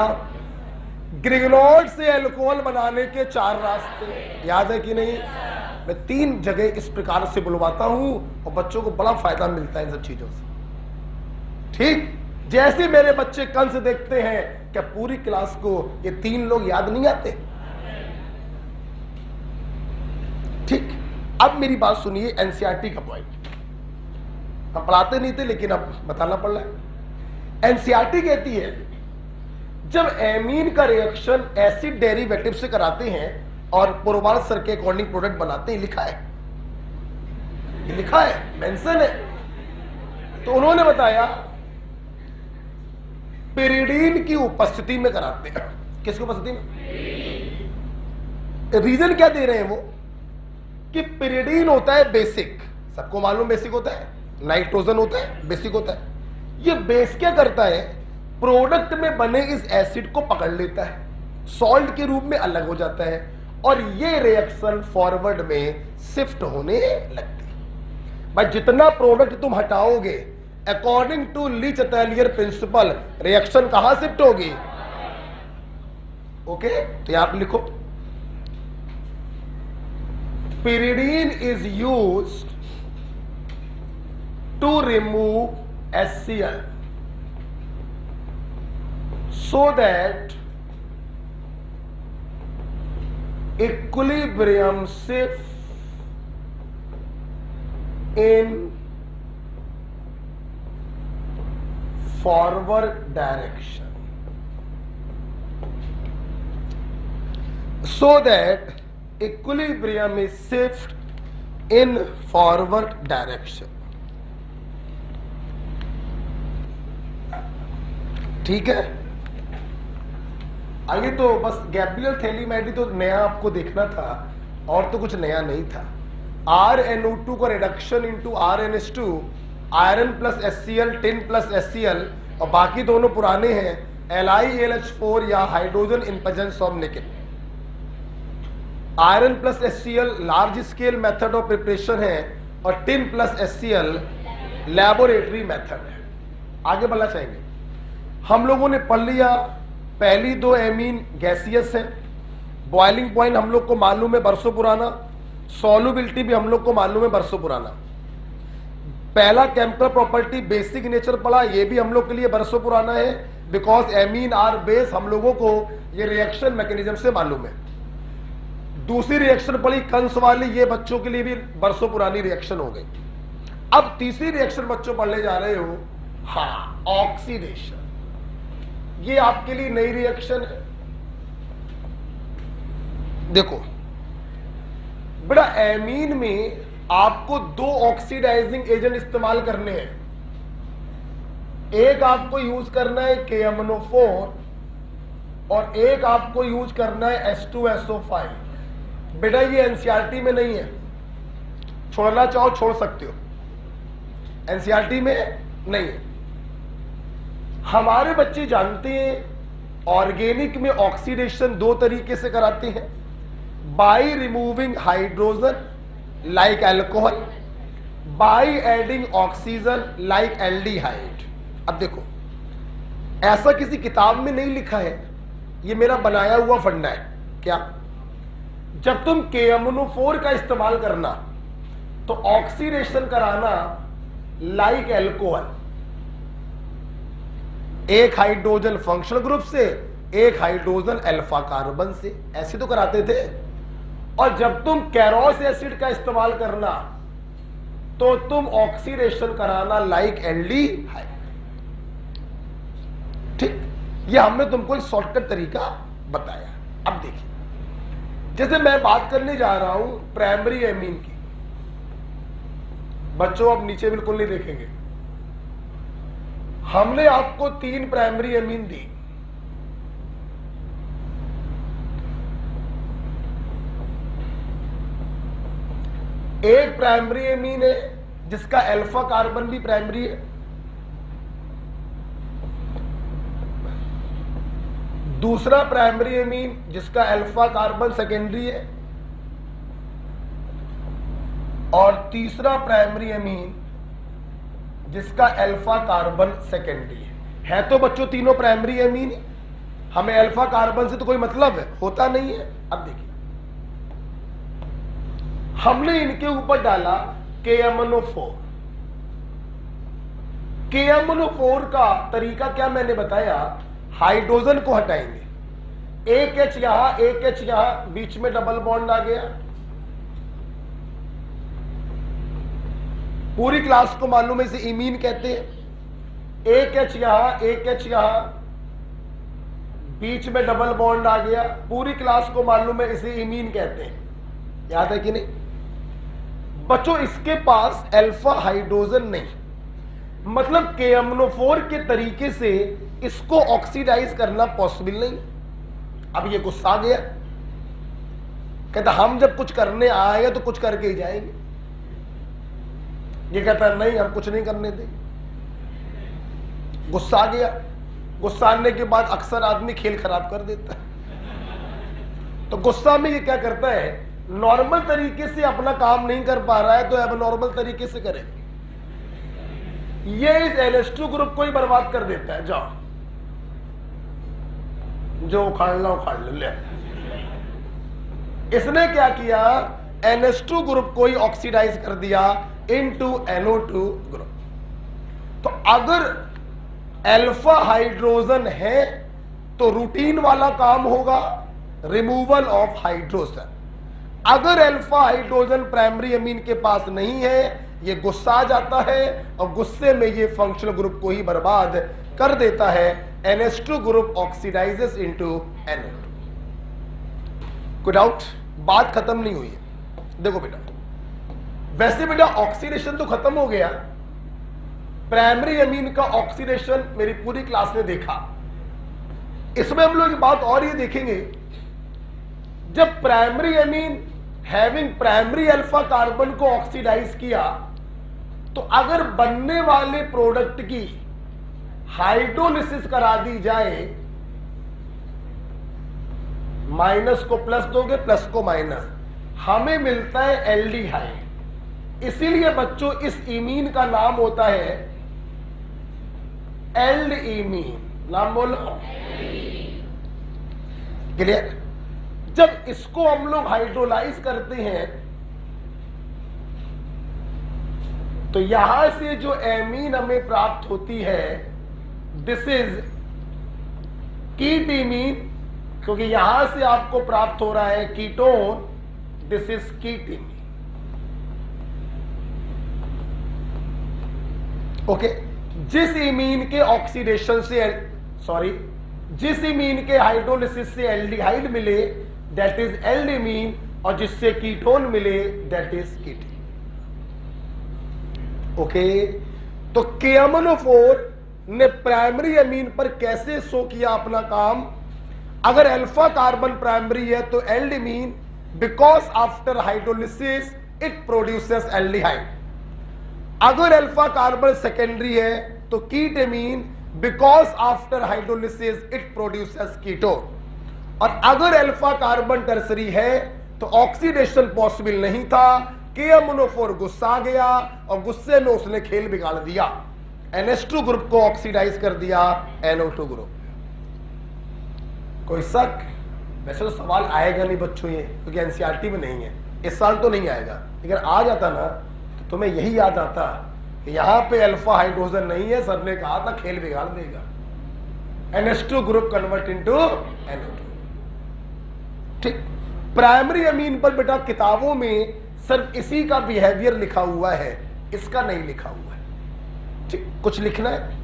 ग्रेगरॉड से एल्कोहल बनाने के 4 रास्ते। याद है कि नहीं? मैं 3 जगह इस प्रकार से बुलवाता हूं और बच्चों को बड़ा फायदा मिलता है इन सब चीजों से। ठीक जैसे मेरे बच्चे कंस देखते हैं, क्या पूरी क्लास को ये 3 लोग याद नहीं आते? ठीक, अब मेरी बात सुनिए, एनसीईआरटी का पॉइंट। हम पढ़ाते नहीं थे लेकिन अब बताना पड़ रहा है। एनसीईआरटी कहती है जब एमीन का रिएक्शन एसिड डेरिवेटिव से कराते हैं और पोरवाल सर के अकॉर्डिंग प्रोडक्ट बनाते हैं, लिखा है, ये लिखा है, मेंशन है। तो उन्होंने बताया पिरिडीन की उपस्थिति में कराते हैं। किसकी उपस्थिति में? रीजन क्या दे रहे हैं वो? कि पिरिडीन होता है बेसिक, सबको मालूम बेसिक होता है, नाइट्रोजन होता है बेसिक होता है। ये बेस क्या करता है? प्रोडक्ट में बने इस एसिड को पकड़ लेता है, सॉल्ट के रूप में अलग हो जाता है, और ये रिएक्शन फॉरवर्ड में शिफ्ट होने लगती है। भाई जितना प्रोडक्ट तुम हटाओगे, अकॉर्डिंग टू लीच-अटेलियर प्रिंसिपल, रिएक्शन कहां शिफ्ट होगी? ओके, तो यहां पे लिखो, pyridine is used to remove HCl so that equilibrium shift in forward direction, so that equilibrium is shift in forward direction. ठीक है। आगे तो बस गैब्रियल थैलीमैडी तो नया आपको देखना था, और तो कुछ नया नहीं था। RnO2 का reduction into RnH2, iron plus HCl, tin plus HCl, और बाकी दोनों पुराने हैं, LiAlH4 या hydrogen in presence of nickel. Iron plus HCl large scale method of preparation है, और tin plus HCl laboratory method है। आगे बढ़ना चाहेंगे। हम लोगों ने पढ़ लिया पहली दो एमीन गैसियस है, बॉइलिंग पॉइंट हम लोग को मालूम है बरसों पुराना, सॉल्युबिलिटी भी हम लोग को मालूम है बरसों पुराना। पहला केमिकल प्रॉपर्टी बेसिक नेचर पढ़ा, ये भी हम लोग के लिए बरसों पुराना है, बिकॉज एमीन आर बेस हम लोगों को ये रिएक्शन मैकेनिज्म से मालूम है। दूसरी रिएक्शन पढ़ी कंस वाली, ये बच्चों के लिए भी बरसों पुरानी रिएक्शन हो गई। अब तीसरी रिएक्शन बच्चों पढ़ने जा रहे हो, हाँ, ऑक्सीडेशन। ये आपके लिए नई रिएक्शन है। देखो बेटा, एमीन में आपको दो ऑक्सीडाइजिंग एजेंट इस्तेमाल करने हैं। एक आपको यूज करना है KMnO4 और एक आपको यूज करना है H2SO5। बेटा ये एनसीईआरटी में नहीं है, छोड़ना चाहो छोड़ सकते हो, एनसीईआरटी में नहीं है। हमारे बच्चे जानते हैं ऑर्गेनिक में ऑक्सीडेशन दो तरीके से कराते हैं, by removing hydrogen like alcohol, by adding oxygen like aldehyde. अब देखो, ऐसा किसी किताब में नहीं लिखा है, ये मेरा बनाया हुआ फंडा है। क्या? जब तुम KMnO4 का इस्तेमाल करना तो ऑक्सीडेशन कराना लाइक अल्कोहल, एक हाइड्रोजन फंक्शनल ग्रुप से, एक हाइड्रोजन अल्फा कार्बन से, ऐसे तो कराते थे। और जब तुम कैरोस एसिड का इस्तेमाल करना तो तुम ऑक्सीडेशन कराना लाइक एल्डिहाइड। ठीक, ये हमने तुमको एक शॉर्टकट तरीका बताया। अब देखिए, जैसे मैं बात करने जा रहा हूं प्राइमरी एमीन की, बच्चों अब नीचे बिल्कुल नहीं देखेंगे। हमने आपको 3 प्राइमरी एमीन दी, एक प्राइमरी एमीन है जिसका अल्फा कार्बन भी प्राइमरी है, दूसरा प्राइमरी एमीन जिसका अल्फा कार्बन सेकेंडरी है, और तीसरा प्राइमरी एमीन जिसका अल्फा कार्बन सेकेंडरी है। तो बच्चों तीनों प्राइमरी एमीन, हमें अल्फा कार्बन से तो कोई मतलब है होता नहीं है। अब देखिए, हमने इनके ऊपर डाला KMnO4। KMnO4 का तरीका क्या मैंने बताया, हाइड्रोजन को हटाएंगे, एक H यहां एक H यहां, बीच में डबल बॉन्ड आ गया। पूरी क्लास को मालूम है इसे इमीन कहते हैं। एक H यहां एक H यहां, बीच में डबल बॉन्ड आ गया। पूरी क्लास को मालूम है इसे इमीन कहते हैं, याद है कि नहीं बच्चों? इसके पास अल्फा हाइड्रोजन नहीं, मतलब KMnO4 के तरीके से इसको ऑक्सीडाइज करना पॉसिबल नहीं। अब ये गुस्सा आ गया, कहता हम जब कुछ करने आएंगे तो कुछ करके ही जाएंगे। ये कहता नहीं, हम कुछ नहीं करने देंगे। गुस्सा आ गया। गुस्सा आने के बाद अक्सर आदमी खेल खराब कर देता है। तो गुस्सा में ये क्या करता है, नॉर्मल तरीके से अपना काम नहीं कर पा रहा है तो अब नॉर्मल तरीके से करे, ये इस NH2 ग्रुप को ही बर्बाद कर देता है। जाओ जो उखाड़ना उखाड़ ले। इसने क्या किया, NH2 ग्रुप को ही ऑक्सीडाइज कर दिया इनटू NO2 ग्रुप। तो अगर अल्फा हाइड्रोजन है तो रूटीन वाला काम होगा, रिमूवल ऑफ हाइड्रोजन। अगर अल्फा हाइड्रोजन प्राइमरी अमीन के पास नहीं है, ये गुस्सा आ जाता है और गुस्से में ये फंक्शनल ग्रुप को ही बर्बाद कर देता है। NH2 group oxidises into NO2। कोई डाउट? बात खत्म नहीं हुई है। देखो बेटा, वैसे बेटा ऑक्सीडेशन तो खत्म हो गया, प्राइमरी अमीन का ऑक्सीडेशन मेरी पूरी क्लास ने देखा, इसमें हम लोग एक बात और ये देखेंगे, जब primary amine having primary alpha carbon को ऑक्सीडाइज किया, तो अगर बनने वाले प्रोडक्ट की हाइड्रोलिसिस करा दी जाए, माइनस को प्लस दोगे, प्लस को माइनस, हमें मिलता है एल्डिहाइड। इसीलिए बच्चों इस इमीन का नाम होता है एल्ड इमीन। नाम बोलो, क्लियर। जब इसको हम लोग हाइड्रोलाइज करते हैं तो यहां से जो एमीन हमें प्राप्त होती है, दिस इज कीट इमीन, क्योंकि यहां से आपको प्राप्त हो रहा है कीटोन, दिस इज कीट इमीन। ओके, जिस इमीन के ऑक्सीडेशन से जिस इमीन के हाइड्रोलिसिस से एल्डिहाइड मिले दैट इज एल्डिमीन, और जिससे कीटोन मिले दैट इज कीटीन। ओके, तो KMnO4 ने प्राइमरी अमीन पर कैसे शो किया अपना काम। अगर अल्फा कार्बन प्राइमरी है तो aldimine, because after hydrolysis it produces aldehyde. अगर अल्फा कार्बन सेकेंडरी है तो ketimine, because after hydrolysis it produces ketone. और अगर अल्फा कार्बन टर्सरी है तो ऑक्सीडेशन पॉसिबल नहीं था। KMnO4 गुस्सा आ गया और गुस्से में उसने खेल बिगाड़ दिया, NH2 ग्रुप को ऑक्सीडाइज कर दिया NO2 ग्रुप। कोई शक? वैसे तो सवाल आएगा नहीं बच्चों ये, क्योंकि एनसीईआरटी में नहीं है, इस साल तो नहीं आएगा, लेकिन आ जाता ना तो तुम्हें यही याद आता कि यहां पे अल्फा हाइड्रोजन नहीं है, सर ने कहा था खेल बिगाड़ देगा, NH2 group convert into NO2। ठीक, प्राइमरी अमीन पर बेटा किताबों में सिर्फ इसी का बिहेवियर लिखा हुआ है, इसका नहीं लिखा हुआ है। ठीक, कुछ लिखना है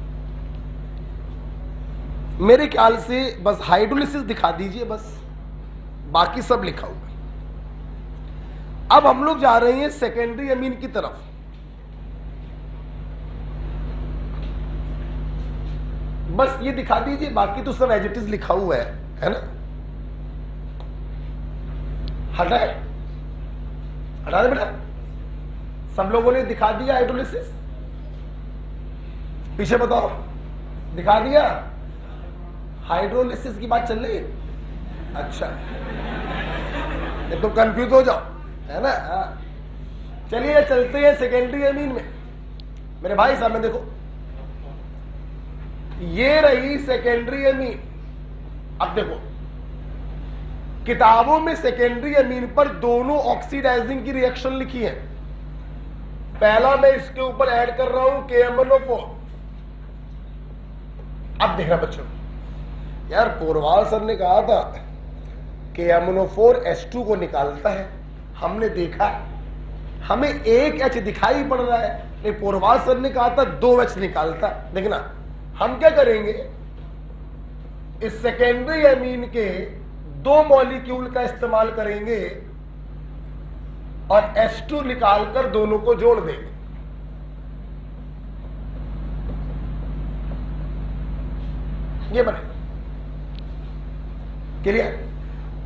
मेरे ख्याल से बस हाइड्रोलिसिस दिखा दीजिए, बस बाकी सब लिखा हुआ है। अब हम लोग जा रहे हैं सेकेंडरी अमीन की तरफ। बस ये दिखा दीजिए, बाकी तो सब एज इट इज लिखा हुआ है ना। हटाए, हटा दे बेटा, सब लोगों ने दिखा दिया हाइड्रोलिसिस। पीछे बताओ, दिखा दिया? हाइड्रोलिसिस की बात चल रही है? अच्छा, ये तो कंफ्यूज हो जाओ, है ना। चलिए चलते हैं सेकेंडरी अमीन में। मेरे भाई साहब में देखो, ये रही सेकेंडरी अमीन। अब देखो किताबों में सेकेंडरी अमीन पर दोनों ऑक्सीडाइजिंग की रिएक्शन लिखी है। पहला मैं इसके ऊपर ऐड कर रहा हूं KMnO4। अब देखना बच्चों, यार पोरवाल सर ने कहा था KMnO4 H2 को निकालता है, हमने देखा, हमें एक H दिखाई पड़ रहा है, लेकिन पोरवाल सर ने कहा था 2 H निकालता। देखना हम क्या करेंगे, इस सेकेंडरी अमीन के 2 मॉलिक्यूल का इस्तेमाल करेंगे और H2 निकालकर दोनों को जोड़ देंगे। ये बने क्लियर।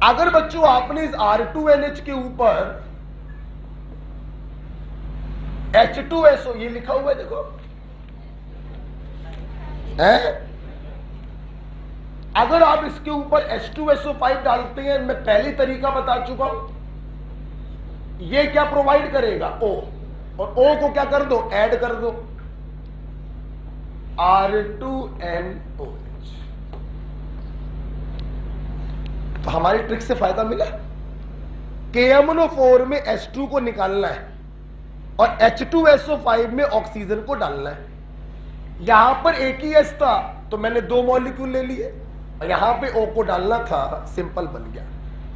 अगर बच्चों आपने इस R2NH के ऊपर H2SO ये लिखा हुआ है देखो, है? अगर आप इसके ऊपर H2SO5 डालते हैं, मैं पहली तरीका बता चुका हूं, ये क्या प्रोवाइड करेगा O, और O को क्या कर दो, ऐड कर दो R2NOH। तो हमारी ट्रिक से फायदा मिला। KMnO4 में H2 को निकालना है और H2SO5 में ऑक्सीजन को डालना है। यहां पर एक ही H था तो मैंने 2 मॉलिक्यूल ले लिए, और यहां पे O को डालना था, सिंपल बन गया।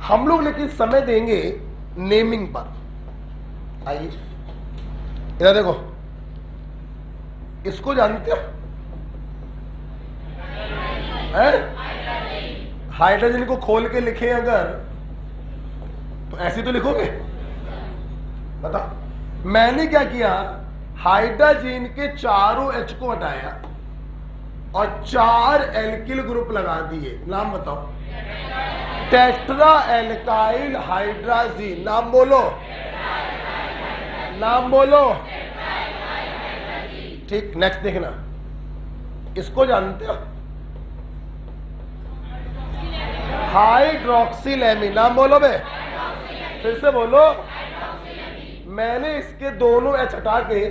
हम लोग लेकिन समय देंगे नेमिंग पर। आइए इधर देखो, इसको जानते हो? हाइड्रोजन को खोल के लिखे अगर तो ऐसे तो लिखोगे? बताओ। मैंने क्या किया, हाइड्रोजन के चारों H को हटाया, और 4 एल्किल ग्रुप लगा दिए। नाम बताओ। Tetra alkyl hydrazine. नाम बोलो, नाम बोलो। ठीक, नेक्स्ट देखना, इसको जानते हो? हाइड्रोक्सिलेमीन। नाम बोलो बे, फिर से बोलो। मैंने इसके दोनों एच हटा के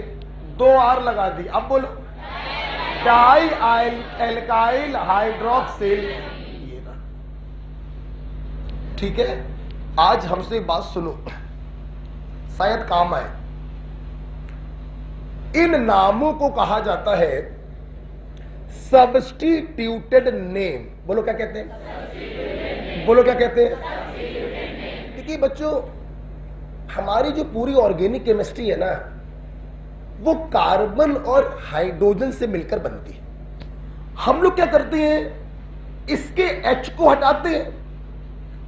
2 आर लगा दी। अब बोलो, डाई एल्काइल हाइड्रोक्सिल। ये ना, ठीक है। आज हमसे एक बात सुनो, शायद काम आए। इन नामों को कहा जाता है सब्स्टिट्यूटेड नेम। बोलो क्या कहते हैं? बोलो क्या कहते हैं? देखिए बच्चों, हमारी जो पूरी ऑर्गेनिक केमिस्ट्री है ना, वो कार्बन और हाइड्रोजन से मिलकर बनती है। हम लोग क्या करते हैं, इसके H को हटाते हैं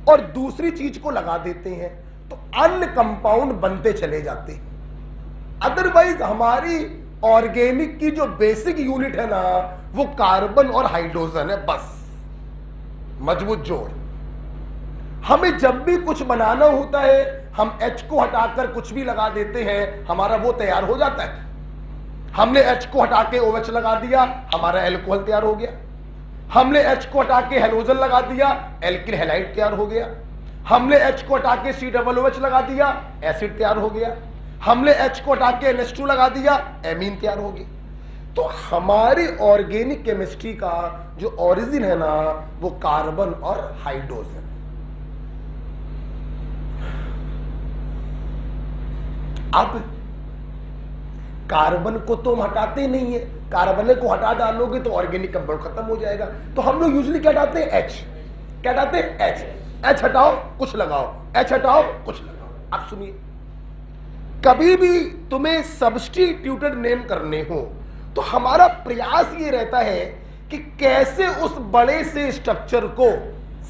और दूसरी चीज को लगा देते हैं, तो अन्य कंपाउंड बनते चले जाते हैं। अदरवाइज हमारी ऑर्गेनिक की जो बेसिक यूनिट है ना, वो कार्बन और हाइड्रोजन है, बस मजबूत जोड़। हमें जब भी कुछ बनाना होता है, हम H को हटाकर कुछ भी लगा देते हैं, हमारा वो तैयार हो जाता है। हमने H को हटा के OH लगा दिया, हमारा एल्कोहल तैयार हो गया। हमने H को हटा के हेलोजन लगा दिया, एल्किल हैलाइड तैयार हो गया। हमने H को हटा के COOH लगा दिया, एसिड तैयार हो गया। हमने H को हटा के NH2 लगा दिया, एमीन तैयार हो गई। तो हमारी ऑर्गेनिक केमिस्ट्री का जो ओरिजिन है ना, वो कार्बन और हाइड्रोजन। अब कार्बन को तो हम हटाते नहीं है, कार्बन को हटा डालोगे तो ऑर्गेनिक कंपाउंड खत्म हो जाएगा। तो हम लोग यूजुअली क्या हटाते हैं? H। क्या हटाते हैं? H। H हटाओ कुछ लगाओ, H हटाओ कुछ लगाओ। अब सुनिए, कभी भी तुम्हें सब्स्टिट्यूटेड नेम करने हो तो हमारा प्रयास ये रहता है कि कैसे उस बड़े से स्ट्रक्चर को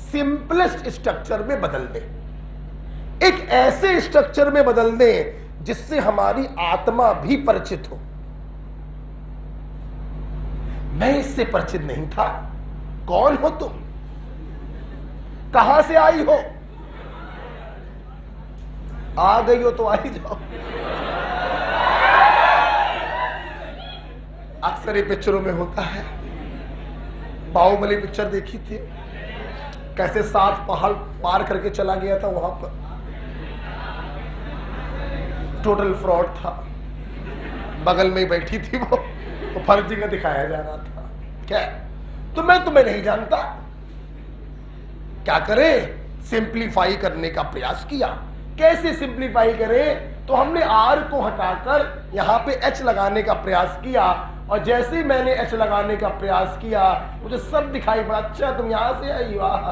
सिंपलेस्ट स्ट्रक्चर में बदल दें, एक ऐसे स्ट्रक्चर में बदल दें जिससे हमारी आत्मा भी परिचित हो। मैं इससे परिचित नहीं था। कौन हो तुम? कहां से आई हो? आ गई हो तो आ ही जाओ। अक्सर ये पिक्चरों में होता है। बाहुबली पिक्चर देखी थी, कैसे 7 पहाड़ पार करके चला गया था, वहां पर टोटल फ्रॉड था। बगल में ही बैठी थी वो फर्जी का दिखाया जा रहा था। क्या? तो मैं तुम्हें नहीं जानता। क्या करें? सिंप्लीफाई करने का प्रयास किया। कैसे सिंप्लीफाई करें? तो हमने R को हटाकर यहां पे H लगाने का प्रयास किया, और जैसे ही मैंने H लगाने का प्रयास किया, मुझे सब दिखाई पड़ा। अच्छा तुम यहां से आई? वाह,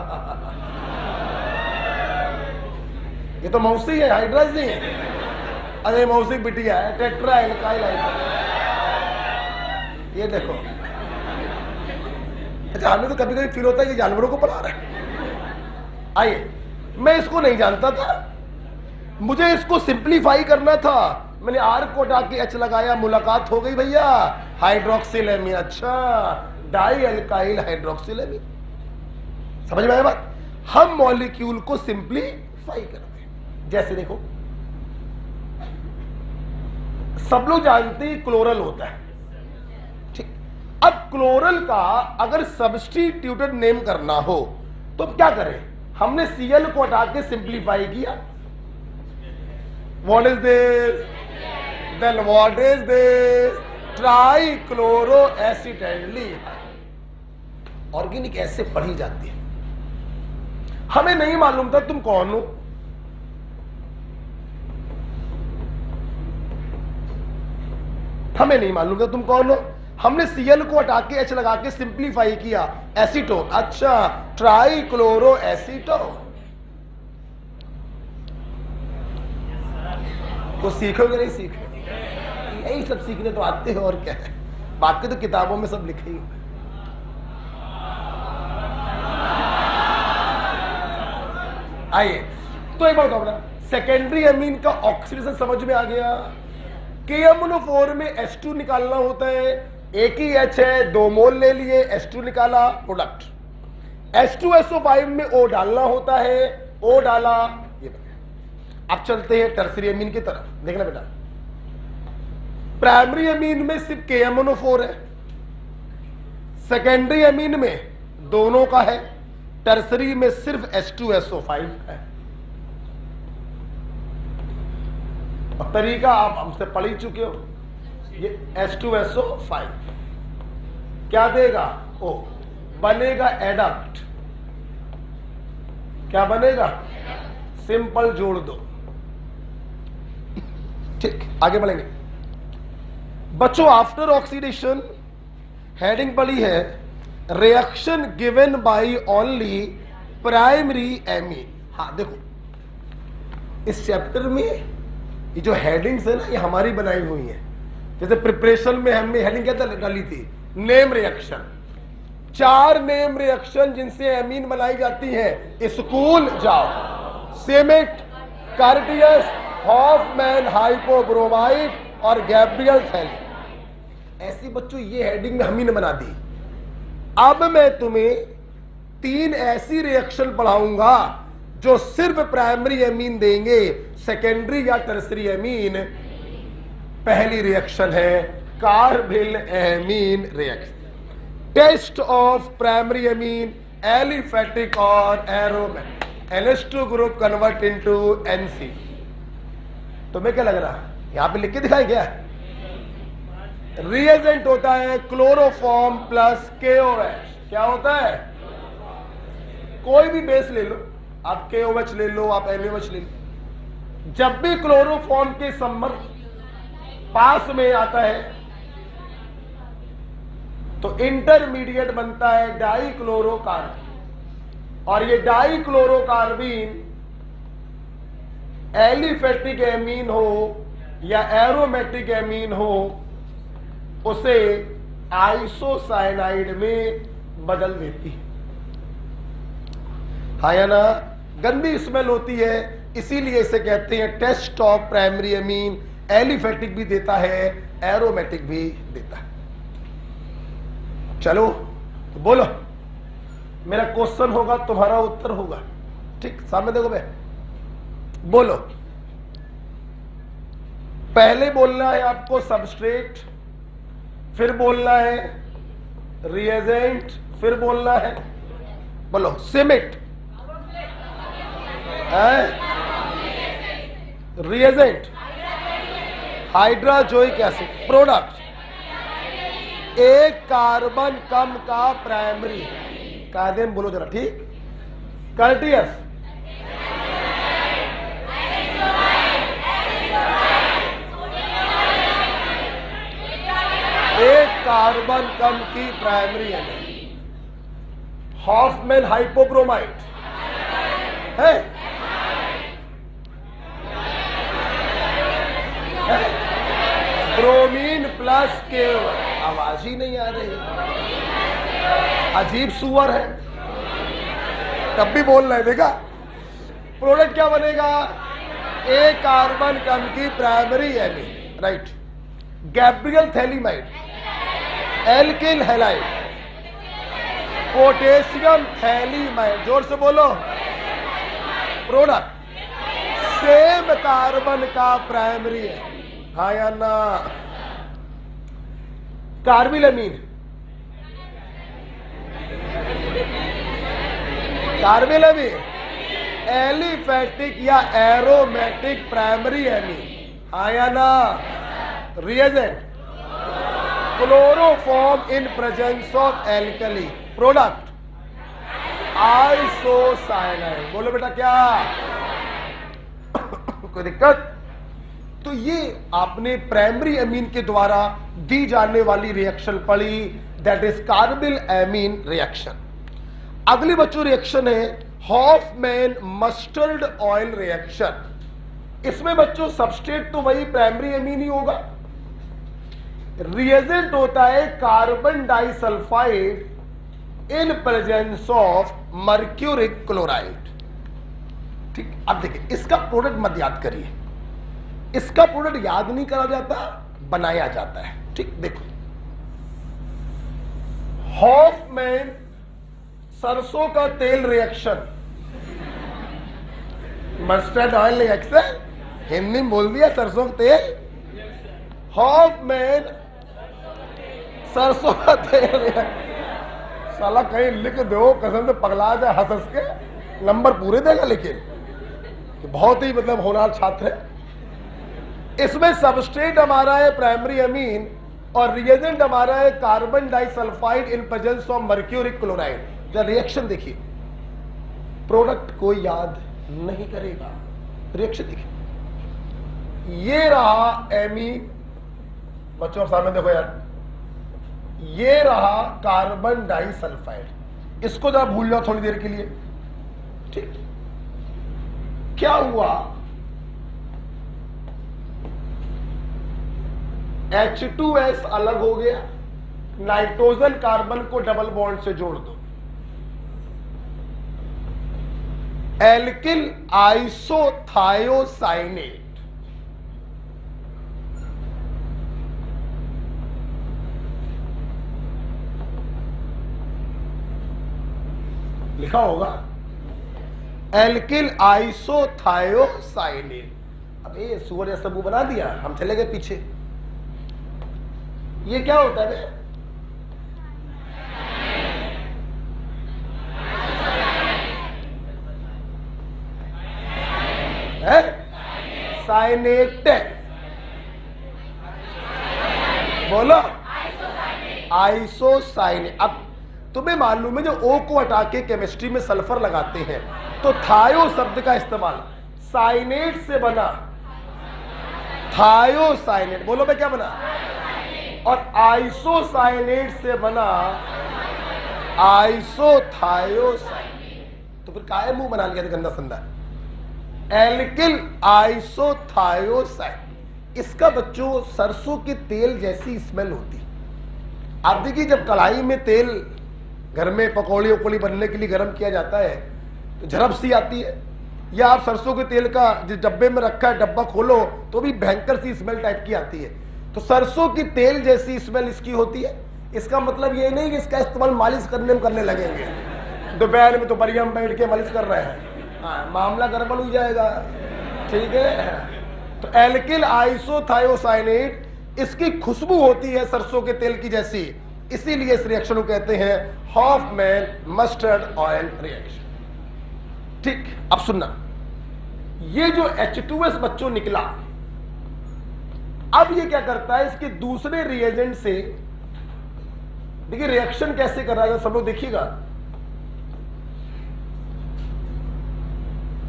ये तो मौसी है, हाइड्रोजन। अरे मौसी बिटिया है, टेट्रा एल्काइल हाइड्रोजन। ये देखो। अच्छा, हमें तो कभी कभी फील होता है कि जानवरों को पढ़ा रहे हैं। आइए, मैं इसको नहीं जानता था, मुझे इसको सिंप्लीफाई करना था। मैंने R को हटा के H लगाया, मुलाकात हो गई भैया, हाइड्रोक्सिलेमीन। अच्छा, डाई एल्काइल हाइड्रोक्सिलेमीन। समझ में आया बात? हम मॉलिक्यूल को सिंप्लीफाई करते हैं। जैसे देखो, सब लोग जानते हैं क्लोरल होता है, ठीक। अब क्लोरल का अगर सब्स्टिट्यूटेड नेम करना हो तो क्या करें? हमने Cl को हटा के सिंप्लीफाई किया। What is this? Then what is this? Trichloroacetyl. Organic ऐसे पढ़ी जाती है। हमें नहीं मालूम था तुम कौन हो। हमें नहीं मालूम था तुम कौन हो। हमने Cl को हटा के H लगा के सिंप्लीफाई किया, एसीटोन। अच्छा, ट्राइक्लोरोएसिटोन। तो सीखोगे नहीं? सीखोगे। यही सब सीखने तो आते हैं, और क्या है। बाकी तो किताबों में सब लिखे ही। आइए, तो एक बात बताओ ना, सेकेंडरी अमीन का ऑक्सीडेशन समझ में आ गया। KMnO4 में H2 निकालना होता है एक ही H है, 2 मोल ले लिए, H2 निकाला, प्रोडक्ट। H2SO5 में O डालना होता है, O डाला, ये बना। अब चलते हैं टर्सरी अमीन की तरफ। देखना बेटा, प्राइमरी अमीन में सिर्फ KMnO4 है, सेकेंडरी अमीन में दोनों का है, टर्सरी में सिर्फ H2SO5 है। और तरीका आप हमसे पढ़ ही चुके हो, ये H2SO5 क्या देगा? O बनेगा एडक्ट। क्या बनेगा? सिंपल जोड़ दो। ठीक, आगे बढ़ेंगे बच्चों। आफ्टर ऑक्सीडेशन हेडिंग पढ़ी है, reaction given by only primary amine. हाँ देखो, इस चैप्टर में ये जो हेडिंग्स है ना, ये हमारी बनाई हुई है। जैसे प्रिपरेशन में हमने हेडिंग क्या डाली थी? Name reaction. 4 नेम रिएक्शन जिनसे एमीन बनाई जाती है। स्कूल जाओ, सेमेट, कार्टियस, हॉफमैन हाइपोब्रोमाइड और गैब्रियल थैली। ऐसी बच्चों ये हेडिंग में हम ही ने बना दी। अब मैं तुम्हें 3 ऐसी रिएक्शन पढ़ाऊंगा जो सिर्फ प्राइमरी एमीन देंगे, सेकेंडरी या टर्सरी एमीन। पहली रिएक्शन है carbyl amine reaction. Test of primary amine, aliphatic और aromatic. NH2 group convert into NC। तुम्हें क्या लग रहा है? यहां पे लिख के दिखाई क्या? रिएजेंट होता है क्लोरोफॉर्म प्लस KOH। क्या होता है? कोई भी बेस ले लो, आप KOH ले लो, आप NaOH ले लो। जब भी क्लोरोफॉर्म के संबंध पास में आता है तो इंटरमीडिएट बनता है डाइक्लोरोकार्बीन। और ये डाइक्लोरोकार्बीन एलिफेटिक एमीन हो या एरोमेटिक एमीन हो, उसे आइसोसाइनाइड में बदल देती है। हाँ या ना? गंदी स्मेल होती है, इसीलिए इसे कहते हैं test of primary amine. Aliphatic भी देता है, एरोमेटिक भी देता है। चलो तो बोलो, मेरा क्वेश्चन होगा, तुम्हारा उत्तर होगा। ठीक, सामने देखो बे, बोलो। पहले बोलना है आपको सबस्ट्रेट, फिर बोलना है रिएजेंट, फिर बोलना है, बोलो, सिमेट, रिएजेंट, हाइड्रोजोइक एसिड, प्रोडक्ट, एक कार्बन कम का प्राइमरी। कायदे में बोलो जरा, ठीक। कर्टियस, एक कार्बन कम की प्राइमरी एमिन। हॉफमैन हाइपोब्रोमाइड है, ब्रोमीन प्लस KOH। आवाज ही नहीं आ रही, अजीब सुअर है, तब भी बोल रहे। देखा, प्रोडक्ट क्या बनेगा? एक कार्बन कम की primary amine, right. Gabriel phthalimide, alkyl halide, potassium phthalimide, जोर से बोलो, प्रोडक्ट सेम कार्बन का प्राइमरी है। हाँ या ना? Carbyl amine, carbyl amine aliphatic या एरोमेटिक प्राइमरी एमीन। हाँ या ना? Reagent chloroform in presence of alkali, product isocyanide. बोलो बेटा, क्या कोई दिक्कत? तो ये आपने प्राइमरी एमीन के द्वारा दी जाने वाली रिएक्शन पढ़ी, that is carbyl amine reaction. अगली बच्चों रिएक्शन है हॉफमैन मस्टर्ड ऑयल रिएक्शन। इसमें बच्चों सबस्ट्रेट तो वही प्राइमरी एमीन ही होगा, रिएजेंट होता है carbon disulphide in presence of mercuric chloride. ठीक, अब देखिए, इसका प्रोडक्ट मत याद करिए, इसका प्रोडक्ट याद नहीं करा जाता, बनाया जाता है। ठीक, देखो हॉफमैन सरसों का तेल reaction, mustard oil reaction, Hindi में बोल दिया सरसों का तेल। हॉफमैन सरसों का तेल रिएक्शन, साला कहीं लिख दो कसम से पगला जाए हंस हंस के, नंबर पूरे देगा। लेकिन बहुत ही मतलब होनहार छात्र है। इसमें सबस्ट्रेट हमारा है प्राइमरी अमीन और रिएजेंट हमारा है carbon disulphide in presence of mercuric chloride. जब रिएक्शन देखिए, प्रोडक्ट को याद नहीं करेगा, रिएक्शन देखिए, ये रहा एमीन, बच्चों सामने देखो यार, ये रहा कार्बन डाइसल्फाइड, इसको जरा भूल जाओ थोड़ी देर के लिए, ठीक। क्या हुआ, H2S अलग हो गया, नाइट्रोजन कार्बन को डबल बॉन्ड से जोड़ दो, एल्किल आइसोथायोसाइनेट, लिखा होगा एल्किल आइसोथायोसाइनेट। अब ये सुअर जैसा मुंह बना दिया, हम चले गए पीछे। ये क्या होता है? साइनेट, बोलो आइसोसाइनेट। अब तुम्हें मालूम है जो ओ को हटा के केमिस्ट्री में सल्फर लगाते हैं तो थायो शब्द का इस्तेमाल, साइनेट से बना थायोसाइनेट, बोलो भाई क्या बना, और आइसोसाइनेट से बना आइसोथायोसाइनेट। तो फिर काहे मुंह बना लिया था गंदा संदा, एल्किल आइसोथायोसाइनेट। इसका बच्चों सरसों के तेल जैसी स्मेल होती। आप देखिए जब कढ़ाई में तेल घर में पकौड़ी उकौड़ी बनने के लिए गर्म किया जाता है तो झरप सी आती है, या आप सरसों के तेल का जिस डब्बे में रखा है डब्बा खोलो तो भी भयंकर सी स्मेल टाइप की आती है। तो सरसों की तेल जैसी स्मेल इसकी होती है। इसका मतलब ये नहीं कि इसका इस्तेमाल मालिश करने में करने लगेंगे, दोपहर में तो बढ़िया हम बैठ के मालिश कर रहे हैं, हाँ, मामला गड़बड़ हो जाएगा, ठीक है। तो एल्किल आइसोथायोसाइनेट, इसकी खुशबू होती है सरसों के तेल की जैसी, इसीलिए इस रिएक्शन को कहते हैं हॉफमैन मस्टर्ड ऑयल रिएक्शन, ठीक। अब सुनना, ये जो H2S बच्चों निकला, अब ये क्या करता है, इसके दूसरे रिएजेंट से देखिए रिएक्शन कैसे कर रहा है, सब लोग देखिएगा।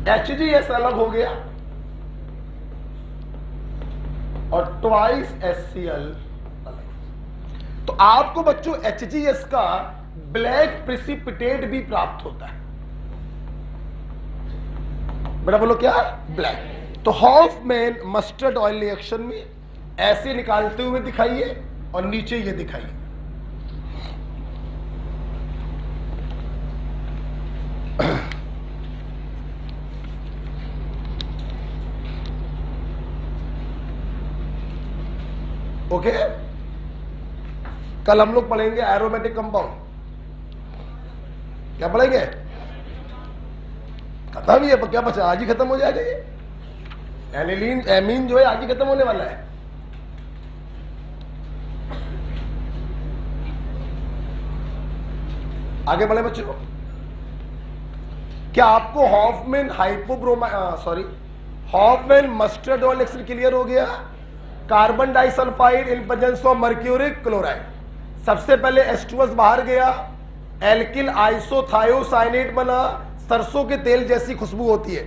HGS अलग हो गया और ट्वाइस HCl अलग। तो आपको बच्चों HGS का ब्लैक प्रेसिपिटेट भी प्राप्त होता है, बेटा बोलो क्या, ब्लैक। तो हॉफमैन मस्टर्ड ऑयल रिएक्शन में ऐसे निकालते हुए दिखाइए और नीचे ये दिखाइए। ओके, कल हम लोग पढ़ेंगे एरोमेटिक कंपाउंड। क्या पढ़ेंगे? खत्म ही है, क्या बचा, आज ही खत्म हो जाएगा ये। एनिलीन एमीन जो है आज ही खत्म होने वाला है। आगे बढ़े बच्चों, क्या आपको Hofmann Hofmann mustard oil reaction clear हो गया? Carbon disulphide in presence of mercuric chloride, सबसे पहले H2S बाहर गया, एल्किल आइसोथायोसाइनेट बना, सरसों के तेल जैसी खुशबू होती है।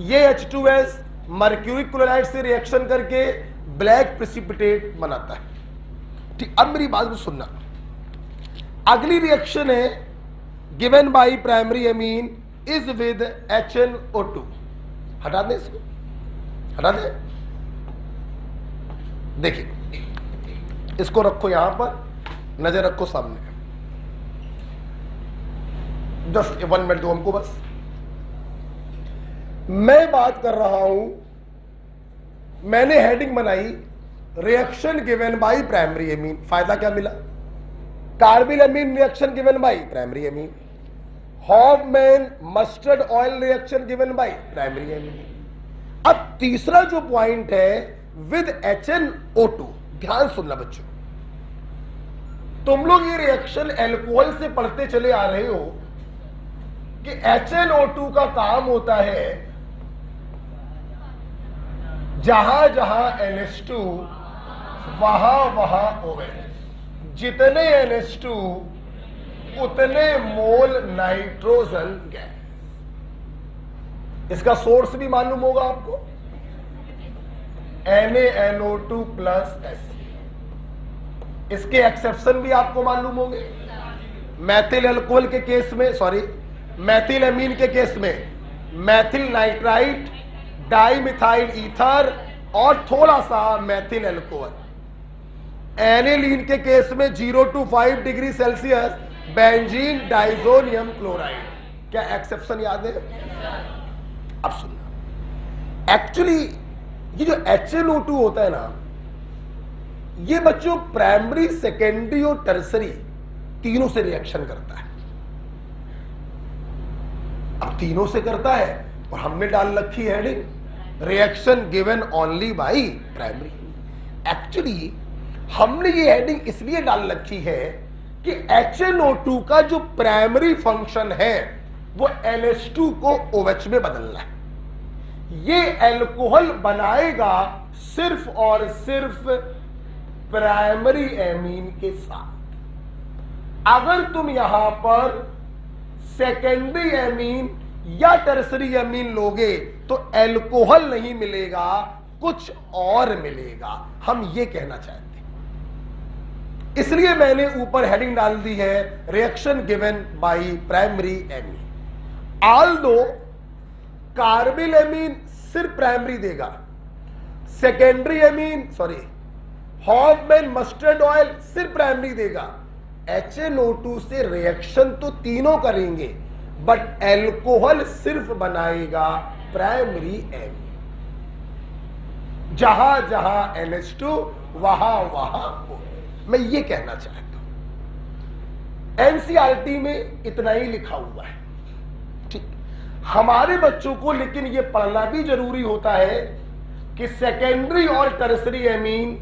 ये H2S मर्क्यूरिक क्लोराइड से रिएक्शन करके ब्लैक प्रेसिपिटेट बनाता है, ठीक। अब मेरी बात सुनना, अगली रिएक्शन है given by primary Amin is with HNO2। हटा दें इसको, हटा दें। देखिए इसको रखो यहां पर, नजर रखो सामने, जस्ट 1 मिनट दो हमको बस। मैं बात कर रहा हूं, मैंने हेडिंग बनाई reaction given by primary amine. फायदा क्या मिला? Carbylamine reaction given by primary amine, Hofmann mustard oil reaction given by primary amine. अब तीसरा जो पॉइंट है विद HNO2, ध्यान सुनना बच्चों, तुम लोग ये रिएक्शन एल्कोहल से पढ़ते चले आ रहे हो कि HNO2 का काम होता है जहां जहां NH2 वहां वहां OH, जितने NH2 उतने मोल नाइट्रोजन गैस। इसका सोर्स भी मालूम होगा आपको, NaNO2 प्लस H। इसके एक्सेप्शन भी आपको मालूम होंगे। मैथिल अल्कोहल के केस में, सॉरी मैथिल अमीन के केस में मैथिल नाइट्राइट, डाइमिथाइल ईथर और थोड़ा सा मैथिल अल्कोहल। एनिलीन के केस में 0 to 5 degree Celsius benzene diazonium chloride. क्या एक्सेप्शन याद है? अब सुनना, एक्चुअली ये जो HNO2 होता है ना, ये बच्चों प्राइमरी, सेकेंडरी और टर्सरी तीनों से रिएक्शन करता है। अब तीनों से करता है और हमने डाल रखी है heading reaction given only by primary. Actually हमने ये हेडिंग इसलिए डाल रखी है कि HNO2 का जो प्राइमरी फंक्शन है वो NH2 को OH में बदलना है। ये अल्कोहल बनाएगा सिर्फ और सिर्फ प्राइमरी एमीन के साथ। अगर तुम यहां पर सेकेंडरी एमीन या टर्सरी एमीन लोगे तो अल्कोहल नहीं मिलेगा, कुछ और मिलेगा। हम ये कहना चाहते हैं, इसलिए मैंने ऊपर हेडिंग डाल दी है reaction given by primary amine. Although carbyl amine सिर्फ प्राइमरी देगा, secondary amine sorry Hofmann mustard oil सिर्फ प्राइमरी देगा। HNO2 से रिएक्शन तो तीनों करेंगे बट अल्कोहल सिर्फ बनाएगा प्राइमरी एमीन। जहां जहां NH2 वहां वहां OH। मैं ये कहना चाहता हूं NCERT में इतना ही लिखा हुआ है, ठीक। हमारे बच्चों को लेकिन ये पढ़ना भी जरूरी होता है कि सेकेंडरी और टर्सरी एमीन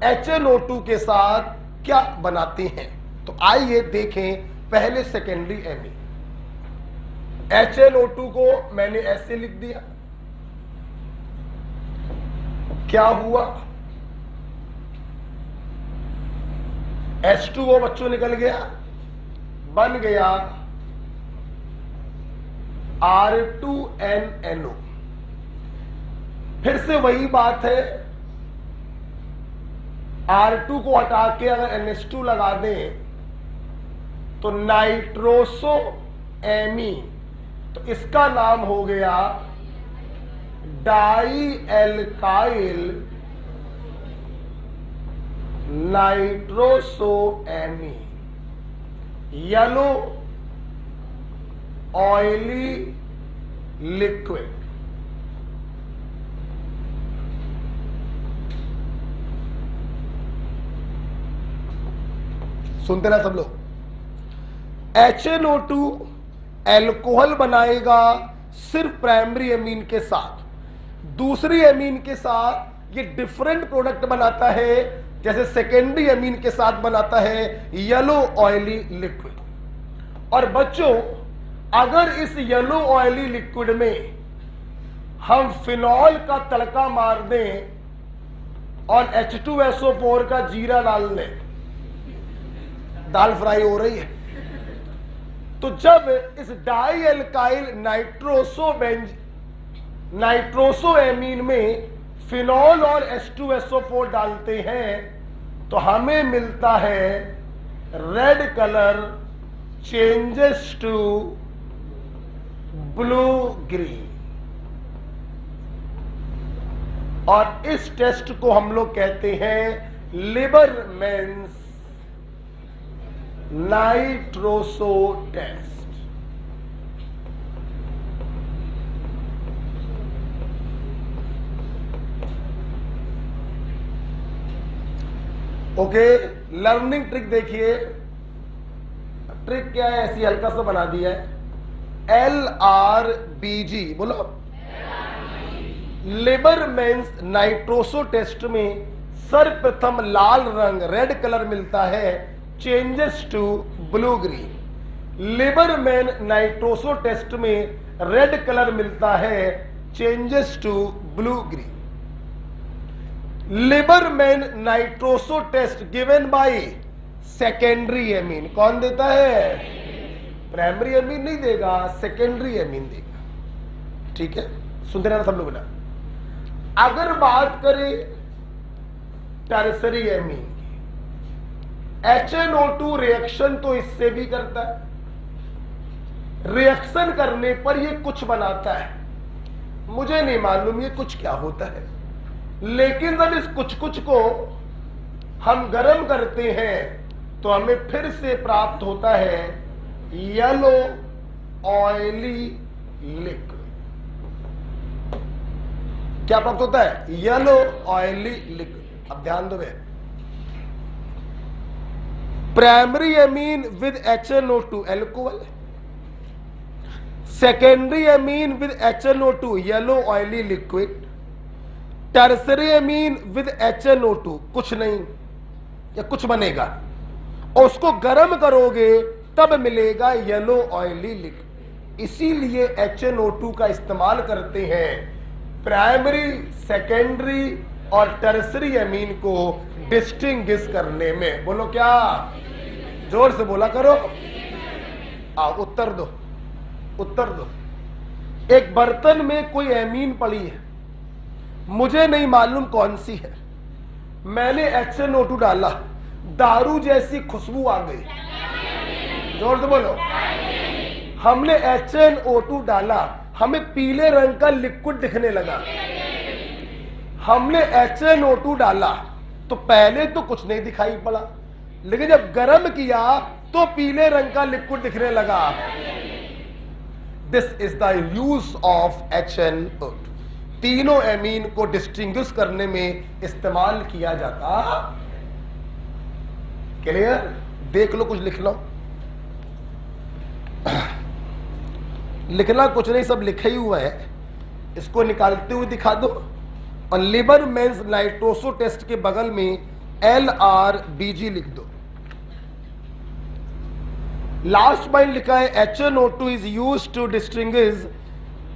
HNO2 के साथ क्या बनाते हैं। तो आइए देखें पहले सेकेंडरी एमीन। HNO2 को मैंने ऐसे लिख दिया, क्या हुआ, H2O बच्चों निकल गया, बन गया R2NNO। फिर से वही बात है, R2 को हटा के अगर NH2 लगा दें तो नाइट्रोसो एमीन, तो इसका नाम हो गया di alkyl nitroso amine, yellow oily liquid. सुनते ना सब लोग, HNO2 अल्कोहल बनाएगा सिर्फ प्राइमरी एमीन के साथ, दूसरी एमीन के साथ ये डिफरेंट प्रोडक्ट बनाता है, जैसे सेकेंडरी एमीन के साथ बनाता है येलो ऑयली लिक्विड। और बच्चों अगर इस येलो ऑयली लिक्विड में हम फिनॉल का तड़का मार दें और H2SO4 का जीरा डाल दें, दाल फ्राई हो रही है। तो जब इस डाई एल्काइल नाइट्रोसो एमीन में फिनॉल और H2SO4 डालते हैं तो हमें मिलता है red colour changes to blue green. और इस टेस्ट को हम लोग कहते हैं Liebermann's nitroso test. Okay, learning trick देखिए, ट्रिक क्या है, ऐसी हल्का सा बना दिया है, LRBG बोलो। लिबरमैन्स नाइट्रोसो टेस्ट में सर्वप्रथम लाल रंग रेड कलर मिलता है, changes to blue green. Liebermann nitroso test में रेड कलर मिलता है, changes to blue green. Liebermann nitroso test given by secondary amine, कौन देता है? प्राइमरी एमीन नहीं देगा, सेकेंडरी एमीन देगा। ठीक है, सुनते रहना सब लोग ना। अगर बात करें टर्सरी एमीन की, HNO2 रिएक्शन तो इससे भी करता है। रिएक्शन करने पर ये कुछ बनाता है, मुझे नहीं मालूम ये कुछ क्या होता है, लेकिन जब इस कुछ कुछ को हम गर्म करते हैं तो हमें फिर से प्राप्त होता है येलो ऑयली लिक्विड। क्या प्राप्त होता है? Yellow oily liquid. अब ध्यान दो भैया, primary amine with HNO2 alcohol, secondary amine with HNO2 yellow oily liquid, tertiary amine with HNO2 कुछ नहीं या कुछ बनेगा और उसको गर्म करोगे तब मिलेगा येलो ऑयली लिक्विड। इसीलिए HNO2 का इस्तेमाल करते हैं प्राइमरी, सेकेंडरी और टर्सरी एमीन को डिस्टिंग्विश करने में। बोलो क्या? जोर से बोला करो। आओ उत्तर दो, उत्तर दो। एक बर्तन में कोई एमीन पड़ी है, मुझे नहीं मालूम कौन सी है, मैंने HNO2 डाला, दारू जैसी खुशबू आ गई। जोर से बोलो। हमने HNO2 डाला, हमें पीले रंग का लिक्विड दिखने लगा। हमने HNO2 डाला तो पहले तो कुछ नहीं दिखाई पड़ा, लेकिन जब गर्म किया तो पीले रंग का लिक्विड दिखने लगा। This is the use of HNO2। तीनों एमीन को डिस्टिंग्विश करने में इस्तेमाल किया जाता। क्लियर? देख लो, कुछ लिख लो। लिखना कुछ नहीं, सब लिखा ही हुआ है, इसको निकालते हुए दिखा दो। और लिबरमैन्स नाइट्रोसो टेस्ट के बगल में LRBG लिख दो। लास्ट पॉइंट लिखा है HNO2 is used to distinguish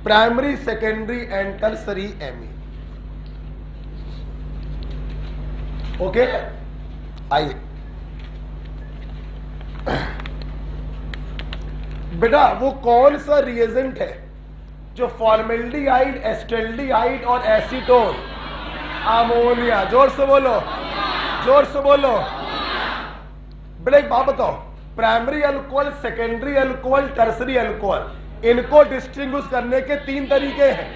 primary, secondary and tertiary amine. Okay, आइए बेटा, वो कौन सा रिएजेंट है जो फॉर्मेल्डिहाइड, एस्टेल्डिहाइड और एसीटोन, अमोनिया, जोर से बोलो, जोर से बोलो। बेटा एक बात बताओ, primary alcohol, secondary alcohol, tertiary alcohol, इनको डिस्टिंग्विश करने के 3 तरीके हैं।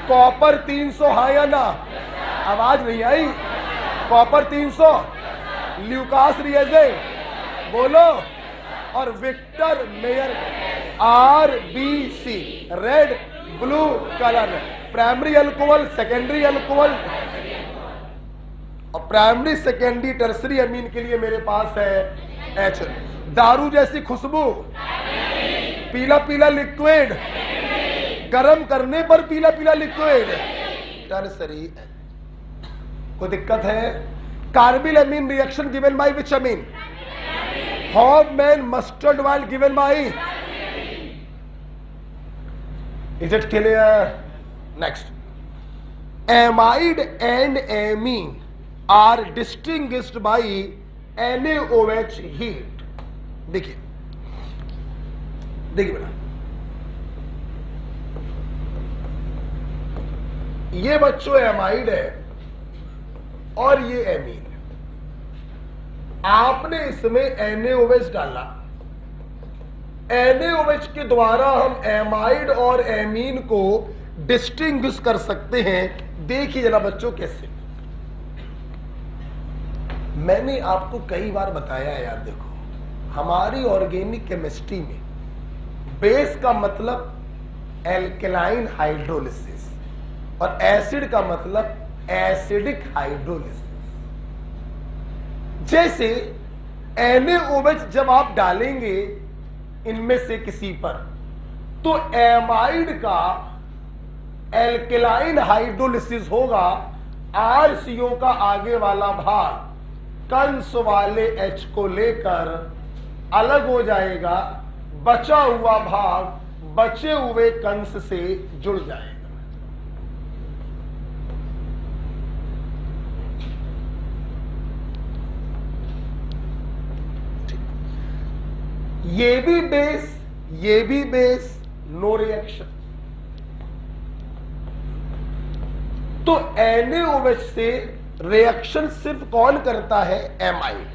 कॉपर 300, हाँ या ना? आवाज नहीं आई। कॉपर 300, ल्यूकास रिएजेंट बोलो, और Victor Meyer RBC, red blue colour. Primary alcohol, secondary alcohol और प्राइमरी, सेकेंडरी, टर्सरी एमीन के लिए मेरे पास है H। दारू जैसी खुशबू, पीला पीला लिक्विड, गर्म करने पर पीला पीला लिक्विड, टर्सरी। कोई दिक्कत है? Carbyl amine reaction given by which amine? Hofmann mustard oil given by. Is it clear? Next, amide and amine are distinguished by NaOH heat. देखिए देखिए बेटा, ये बच्चों एमाइड है और ये एमीन है। आपने इसमें NaOH डाला, NaOH के द्वारा हम एमाइड और एमीन को डिस्टिंग्विश कर सकते हैं। देखिए जरा बच्चों कैसे। मैंने आपको कई बार बताया है यार, देखो हमारी ऑर्गेनिक केमिस्ट्री में बेस का मतलब एल्केलाइन हाइड्रोलिसिस और एसिड का मतलब एसिडिक हाइड्रोलिसिस। जैसे NaOH जब आप डालेंगे इनमें से किसी पर, तो एमाइड का एल्केलाइन हाइड्रोलिसिस होगा। RCO का आगे वाला भाग कंस वाले H को लेकर अलग हो जाएगा, बचा हुआ भाग बचे हुए कंस से जुड़ जाएगा। ये भी बेस, नो रिएक्शन। तो NaOH से रिएक्शन सिर्फ कौन करता है? एमाइड।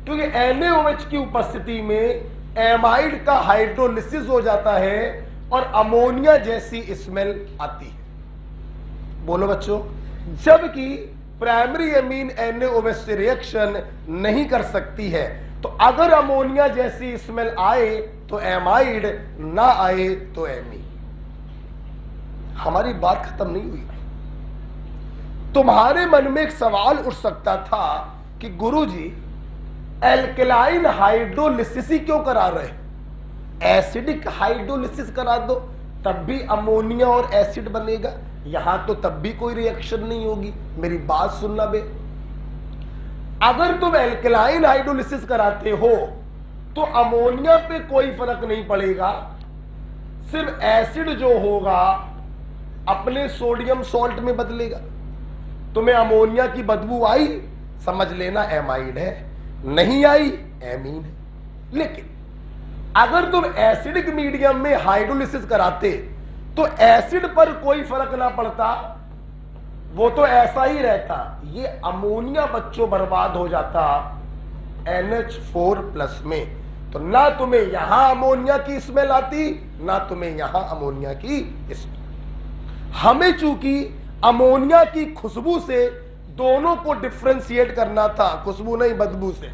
क्योंकि NaOH की उपस्थिति में एमाइड का हाइड्रोलिसिस हो जाता है और अमोनिया जैसी स्मेल आती है। बोलो बच्चों, जबकि प्राइमरी एमीन NaOH से रिएक्शन नहीं कर सकती है। तो अगर अमोनिया जैसी स्मेल आए तो एमाइड, ना आए तो एमीन। हमारी बात खत्म नहीं हुई। तुम्हारे मन में एक सवाल उठ सकता था कि गुरुजी एल्केलाइन हाइड्रोलिसिस ही क्यों करा रहे हैं? एसिडिक हाइड्रोलिसिस करा दो, तब भी अमोनिया और एसिड बनेगा, यहां तो तब भी कोई रिएक्शन नहीं होगी। मेरी बात सुनना बे, अगर तुम एल्केलाइन हाइड्रोलिसिस कराते हो तो अमोनिया पे कोई फर्क नहीं पड़ेगा, सिर्फ एसिड जो होगा अपने सोडियम सॉल्ट में बदलेगा। तुम्हें अमोनिया की बदबू आई, समझ लेना एमाइड है, नहीं आई एमीन है। लेकिन अगर तुम एसिडिक मीडियम में हाइड्रोलिसिस कराते तो एसिड पर कोई फर्क ना पड़ता, वो तो ऐसा ही रहता। ये अमोनिया बच्चों बर्बाद हो जाता NH4+ में। तो ना तुम्हें यहां अमोनिया की स्मेल आती, ना तुम्हें यहां अमोनिया की स्मेल। हमें चूंकि अमोनिया की खुशबू से दोनों को डिफ्रेंशिएट करना था, खुशबू नहीं बदबू से,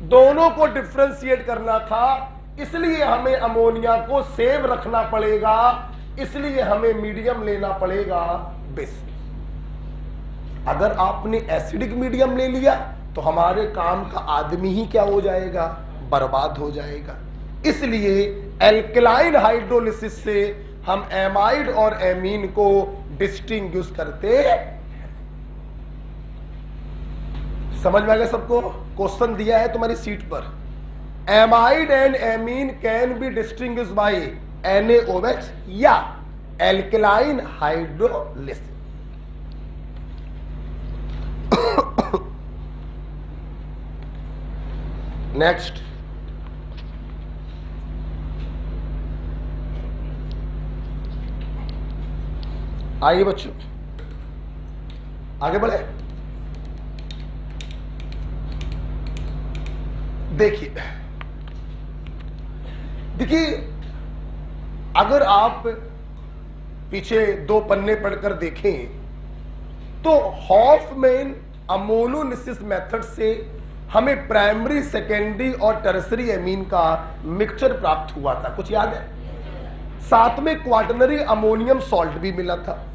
दोनों को डिफ्रेंशिएट करना था, इसलिए हमें अमोनिया को सेव रखना पड़ेगा, इसलिए हमें मीडियम लेना पड़ेगा बेसिक। अगर आपने एसिडिक मीडियम ले लिया तो हमारे काम का आदमी ही क्या हो जाएगा? बर्बाद हो जाएगा। इसलिए एल्केलाइन हाइड्रोलिसिस से हम एमाइड और एमीन को डिस्टिंग्विश करते हैं। समझ में आ गया सबको? क्वेश्चन दिया है तुम्हारी सीट पर, amide and amine can be distinguished by NaOH या एल्केलाइन हाइड्रोलिसिस। नेक्स्ट, आइए बच्चों आगे बढ़े। देखिए अगर आप पीछे 2 पन्ने पढ़कर देखें तो हॉफमैन अमोनोलिसिस मेथड से हमें प्राइमरी, सेकेंडरी और टर्सरी एमीन का मिक्सचर प्राप्त हुआ था, कुछ याद है? साथ में क्वाटरनरी अमोनियम सॉल्ट भी मिला था।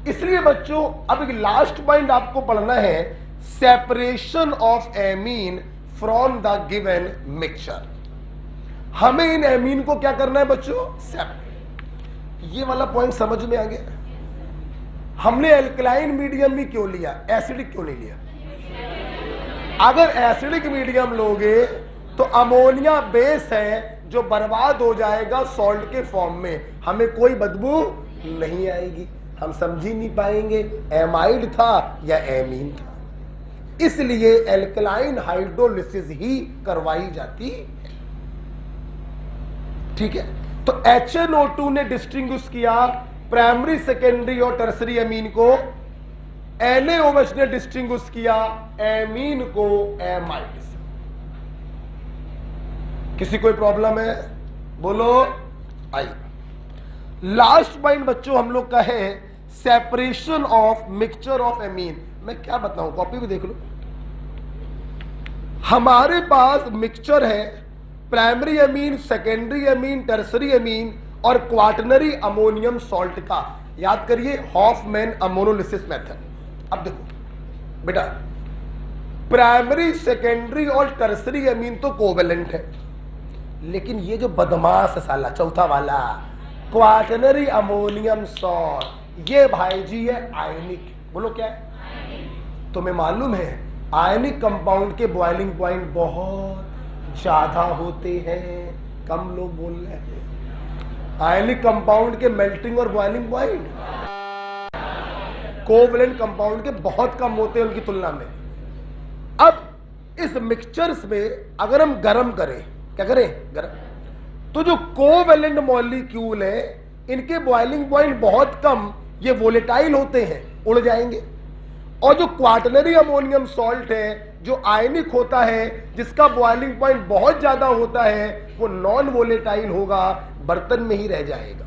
इसलिए बच्चों अब एक लास्ट पॉइंट आपको पढ़ना है, separation of amine from the given mixture. हमें इन एमीन को क्या करना है बच्चों? सेपरेट। ये वाला पॉइंट समझ में आ गया? हमने एल्कलाइन मीडियम भी क्यों लिया, एसिडिक क्यों नहीं लिया? अगर एसिडिक मीडियम लोगे तो अमोनिया बेस है जो बर्बाद हो जाएगा सॉल्ट के फॉर्म में, हमें कोई बदबू नहीं आएगी, हम समझ ही नहीं पाएंगे एमाइड था या एमीन था। इसलिए एल्कलाइन हाइड्रोलिसिस ही करवाई जाती है। ठीक है, तो HNO2 ने डिस्टिंग्विश किया प्राइमरी, सेकेंडरी और टर्सरी एमीन को, NaOH ने डिस्टिंग्विश किया एमीन को एमाइड से। किसी कोई प्रॉब्लम है? बोलो। आइए लास्ट पॉइंट बच्चों हम लोग का है separation of mixture of amine. मैं क्या बताऊं, कॉपी भी देख लो। हमारे पास मिक्सचर है primary amine, secondary amine, tertiary amine और क्वाटरनरी अमोनियम सॉल्ट का। याद करिए हॉफमैन अमोनोलिसिस मेथड। अब देखो बेटा, प्राइमरी, सेकेंडरी और टर्सरी एमीन तो कोवेलेंट है, लेकिन ये जो बदमाश है साला चौथा वाला क्वाटरनरी अमोनियम सॉल्ट, ये भाई जी है आयनिक। बोलो क्या है? तुम्हें मालूम है आयनिक कंपाउंड के बॉइलिंग पॉइंट बहुत ज्यादा होते हैं, कम लोग बोल रहे हैं। आयनिक कंपाउंड के मेल्टिंग और बॉइलिंग पॉइंट कोवलेंट कंपाउंड के बहुत कम होते हैं उनकी तुलना में। अब इस मिक्सचर्स में अगर हम गर्म करें, क्या करें? गर्म, तो जो कोवेलेंट मॉलिक्यूल है इनके बॉइलिंग पॉइंट बहुत कम, ये वोलेटाइल होते हैं, उड़ जाएंगे। और जो क्वाटरनरी अमोनियम सॉल्ट है जो आयनिक होता है, जिसका बॉइलिंग पॉइंट बहुत ज्यादा होता है, वो नॉन वोलेटाइल होगा, बर्तन में ही रह जाएगा।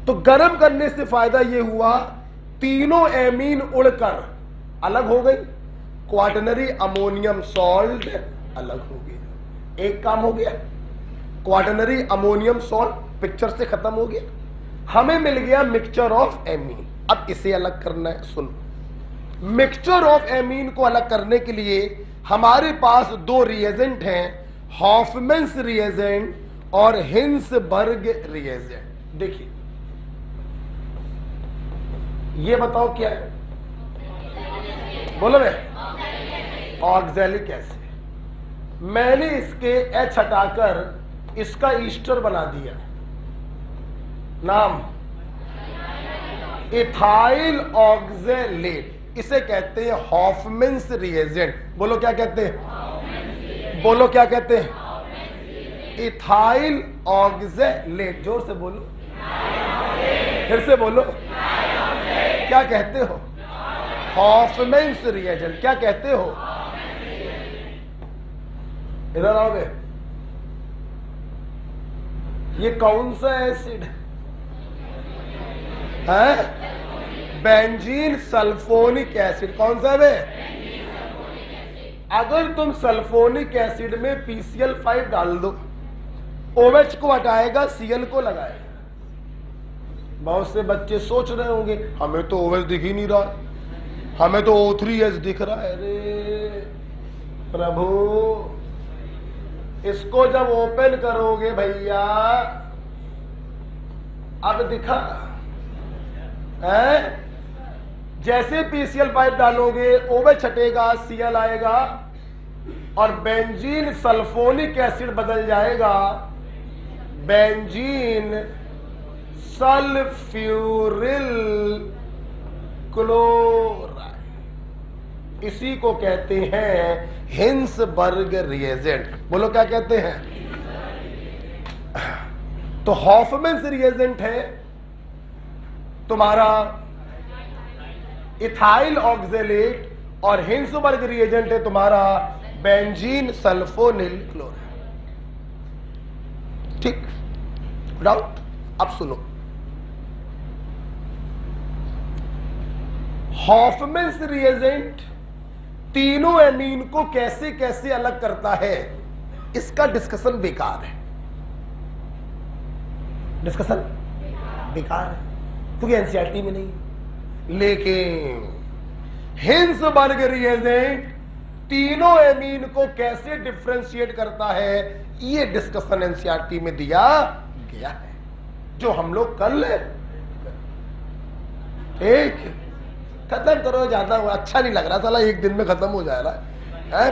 तो गर्म करने से फायदा ये हुआ तीनों एमीन उड़कर अलग हो गई, क्वाटरनरी अमोनियम सॉल्ट अलग हो गया। एक काम हो गया, क्वाटरनरी अमोनियम सॉल्ट पिक्चर से खत्म हो गया, हमें मिल गया मिक्सचर ऑफ एमीन। अब इसे अलग करना है। सुनो, मिक्सचर ऑफ एमीन को अलग करने के लिए हमारे पास दो रिएजेंट हैं, हॉफमैन्स रिएजेंट और हिंसबर्ग रिएजेंट। देखिए ये बताओ क्या है? बोलो मैं ऑक्सैलिक एसिड। मैंने इसके एच हटाकर इसका ईस्टर बना दिया, नाम इथाइल ऑक्सैलेट। इसे कहते हैं हॉफमैन्स रिएजेंट। बोलो क्या कहते हैं? बोलो क्या कहते हैं? Ethyl oxalate. जोर से बोलो, फिर से बोलो, क्या कहते हो? हॉफमैन्स रिएजेंट। क्या कहते हो? इधर आओगे, ये कौन सा एसिड है? Benzene sulphonic acid. कौन सा है? अगर तुम सल्फोनिक एसिड में PCl5 डाल दो, OH को हटाएगा, Cl को लगाएगा। बहुत से बच्चे सोच रहे होंगे हमें तो OH दिख ही नहीं रहा, हमें तो O3H दिख रहा है। अरे प्रभु, इसको जब ओपन करोगे भैया, अब दिखा है? जैसे PCl5 डालोगे OH हटेगा, Cl आएगा और बेंजीन सल्फोनिक एसिड बदल जाएगा बेंजीन सल्फ्यूरिल क्लोराइड। इसी को कहते हैं हिंसबर्ग रिएजेंट। बोलो क्या कहते हैं? तो हॉफमैन्स रिएजेंट है तुम्हारा इथाइल ऑक्सैलेट और हिंसबर्ग रिएजेंट है तुम्हारा बेंजीन सल्फोनिल क्लोराइड। ठीक, डाउट? अब सुनो, हॉफमैन्स रिएजेंट तीनों एमीन को कैसे कैसे अलग करता है, इसका डिस्कशन बेकार है। डिस्कशन बेकार है क्योंकि एनसीईआरटी में नहीं है। लेकिन हिंसबर्ग रिएजेंट तीनों एमीन को कैसे डिफरेंशिएट करता है, ये डिस्कशन एनसीईआरटी में दिया गया है, जो हम लोग कल एक खत्म करो। ज्यादा अच्छा नहीं लग रहा, साला एक दिन में खत्म हो जा रहा है।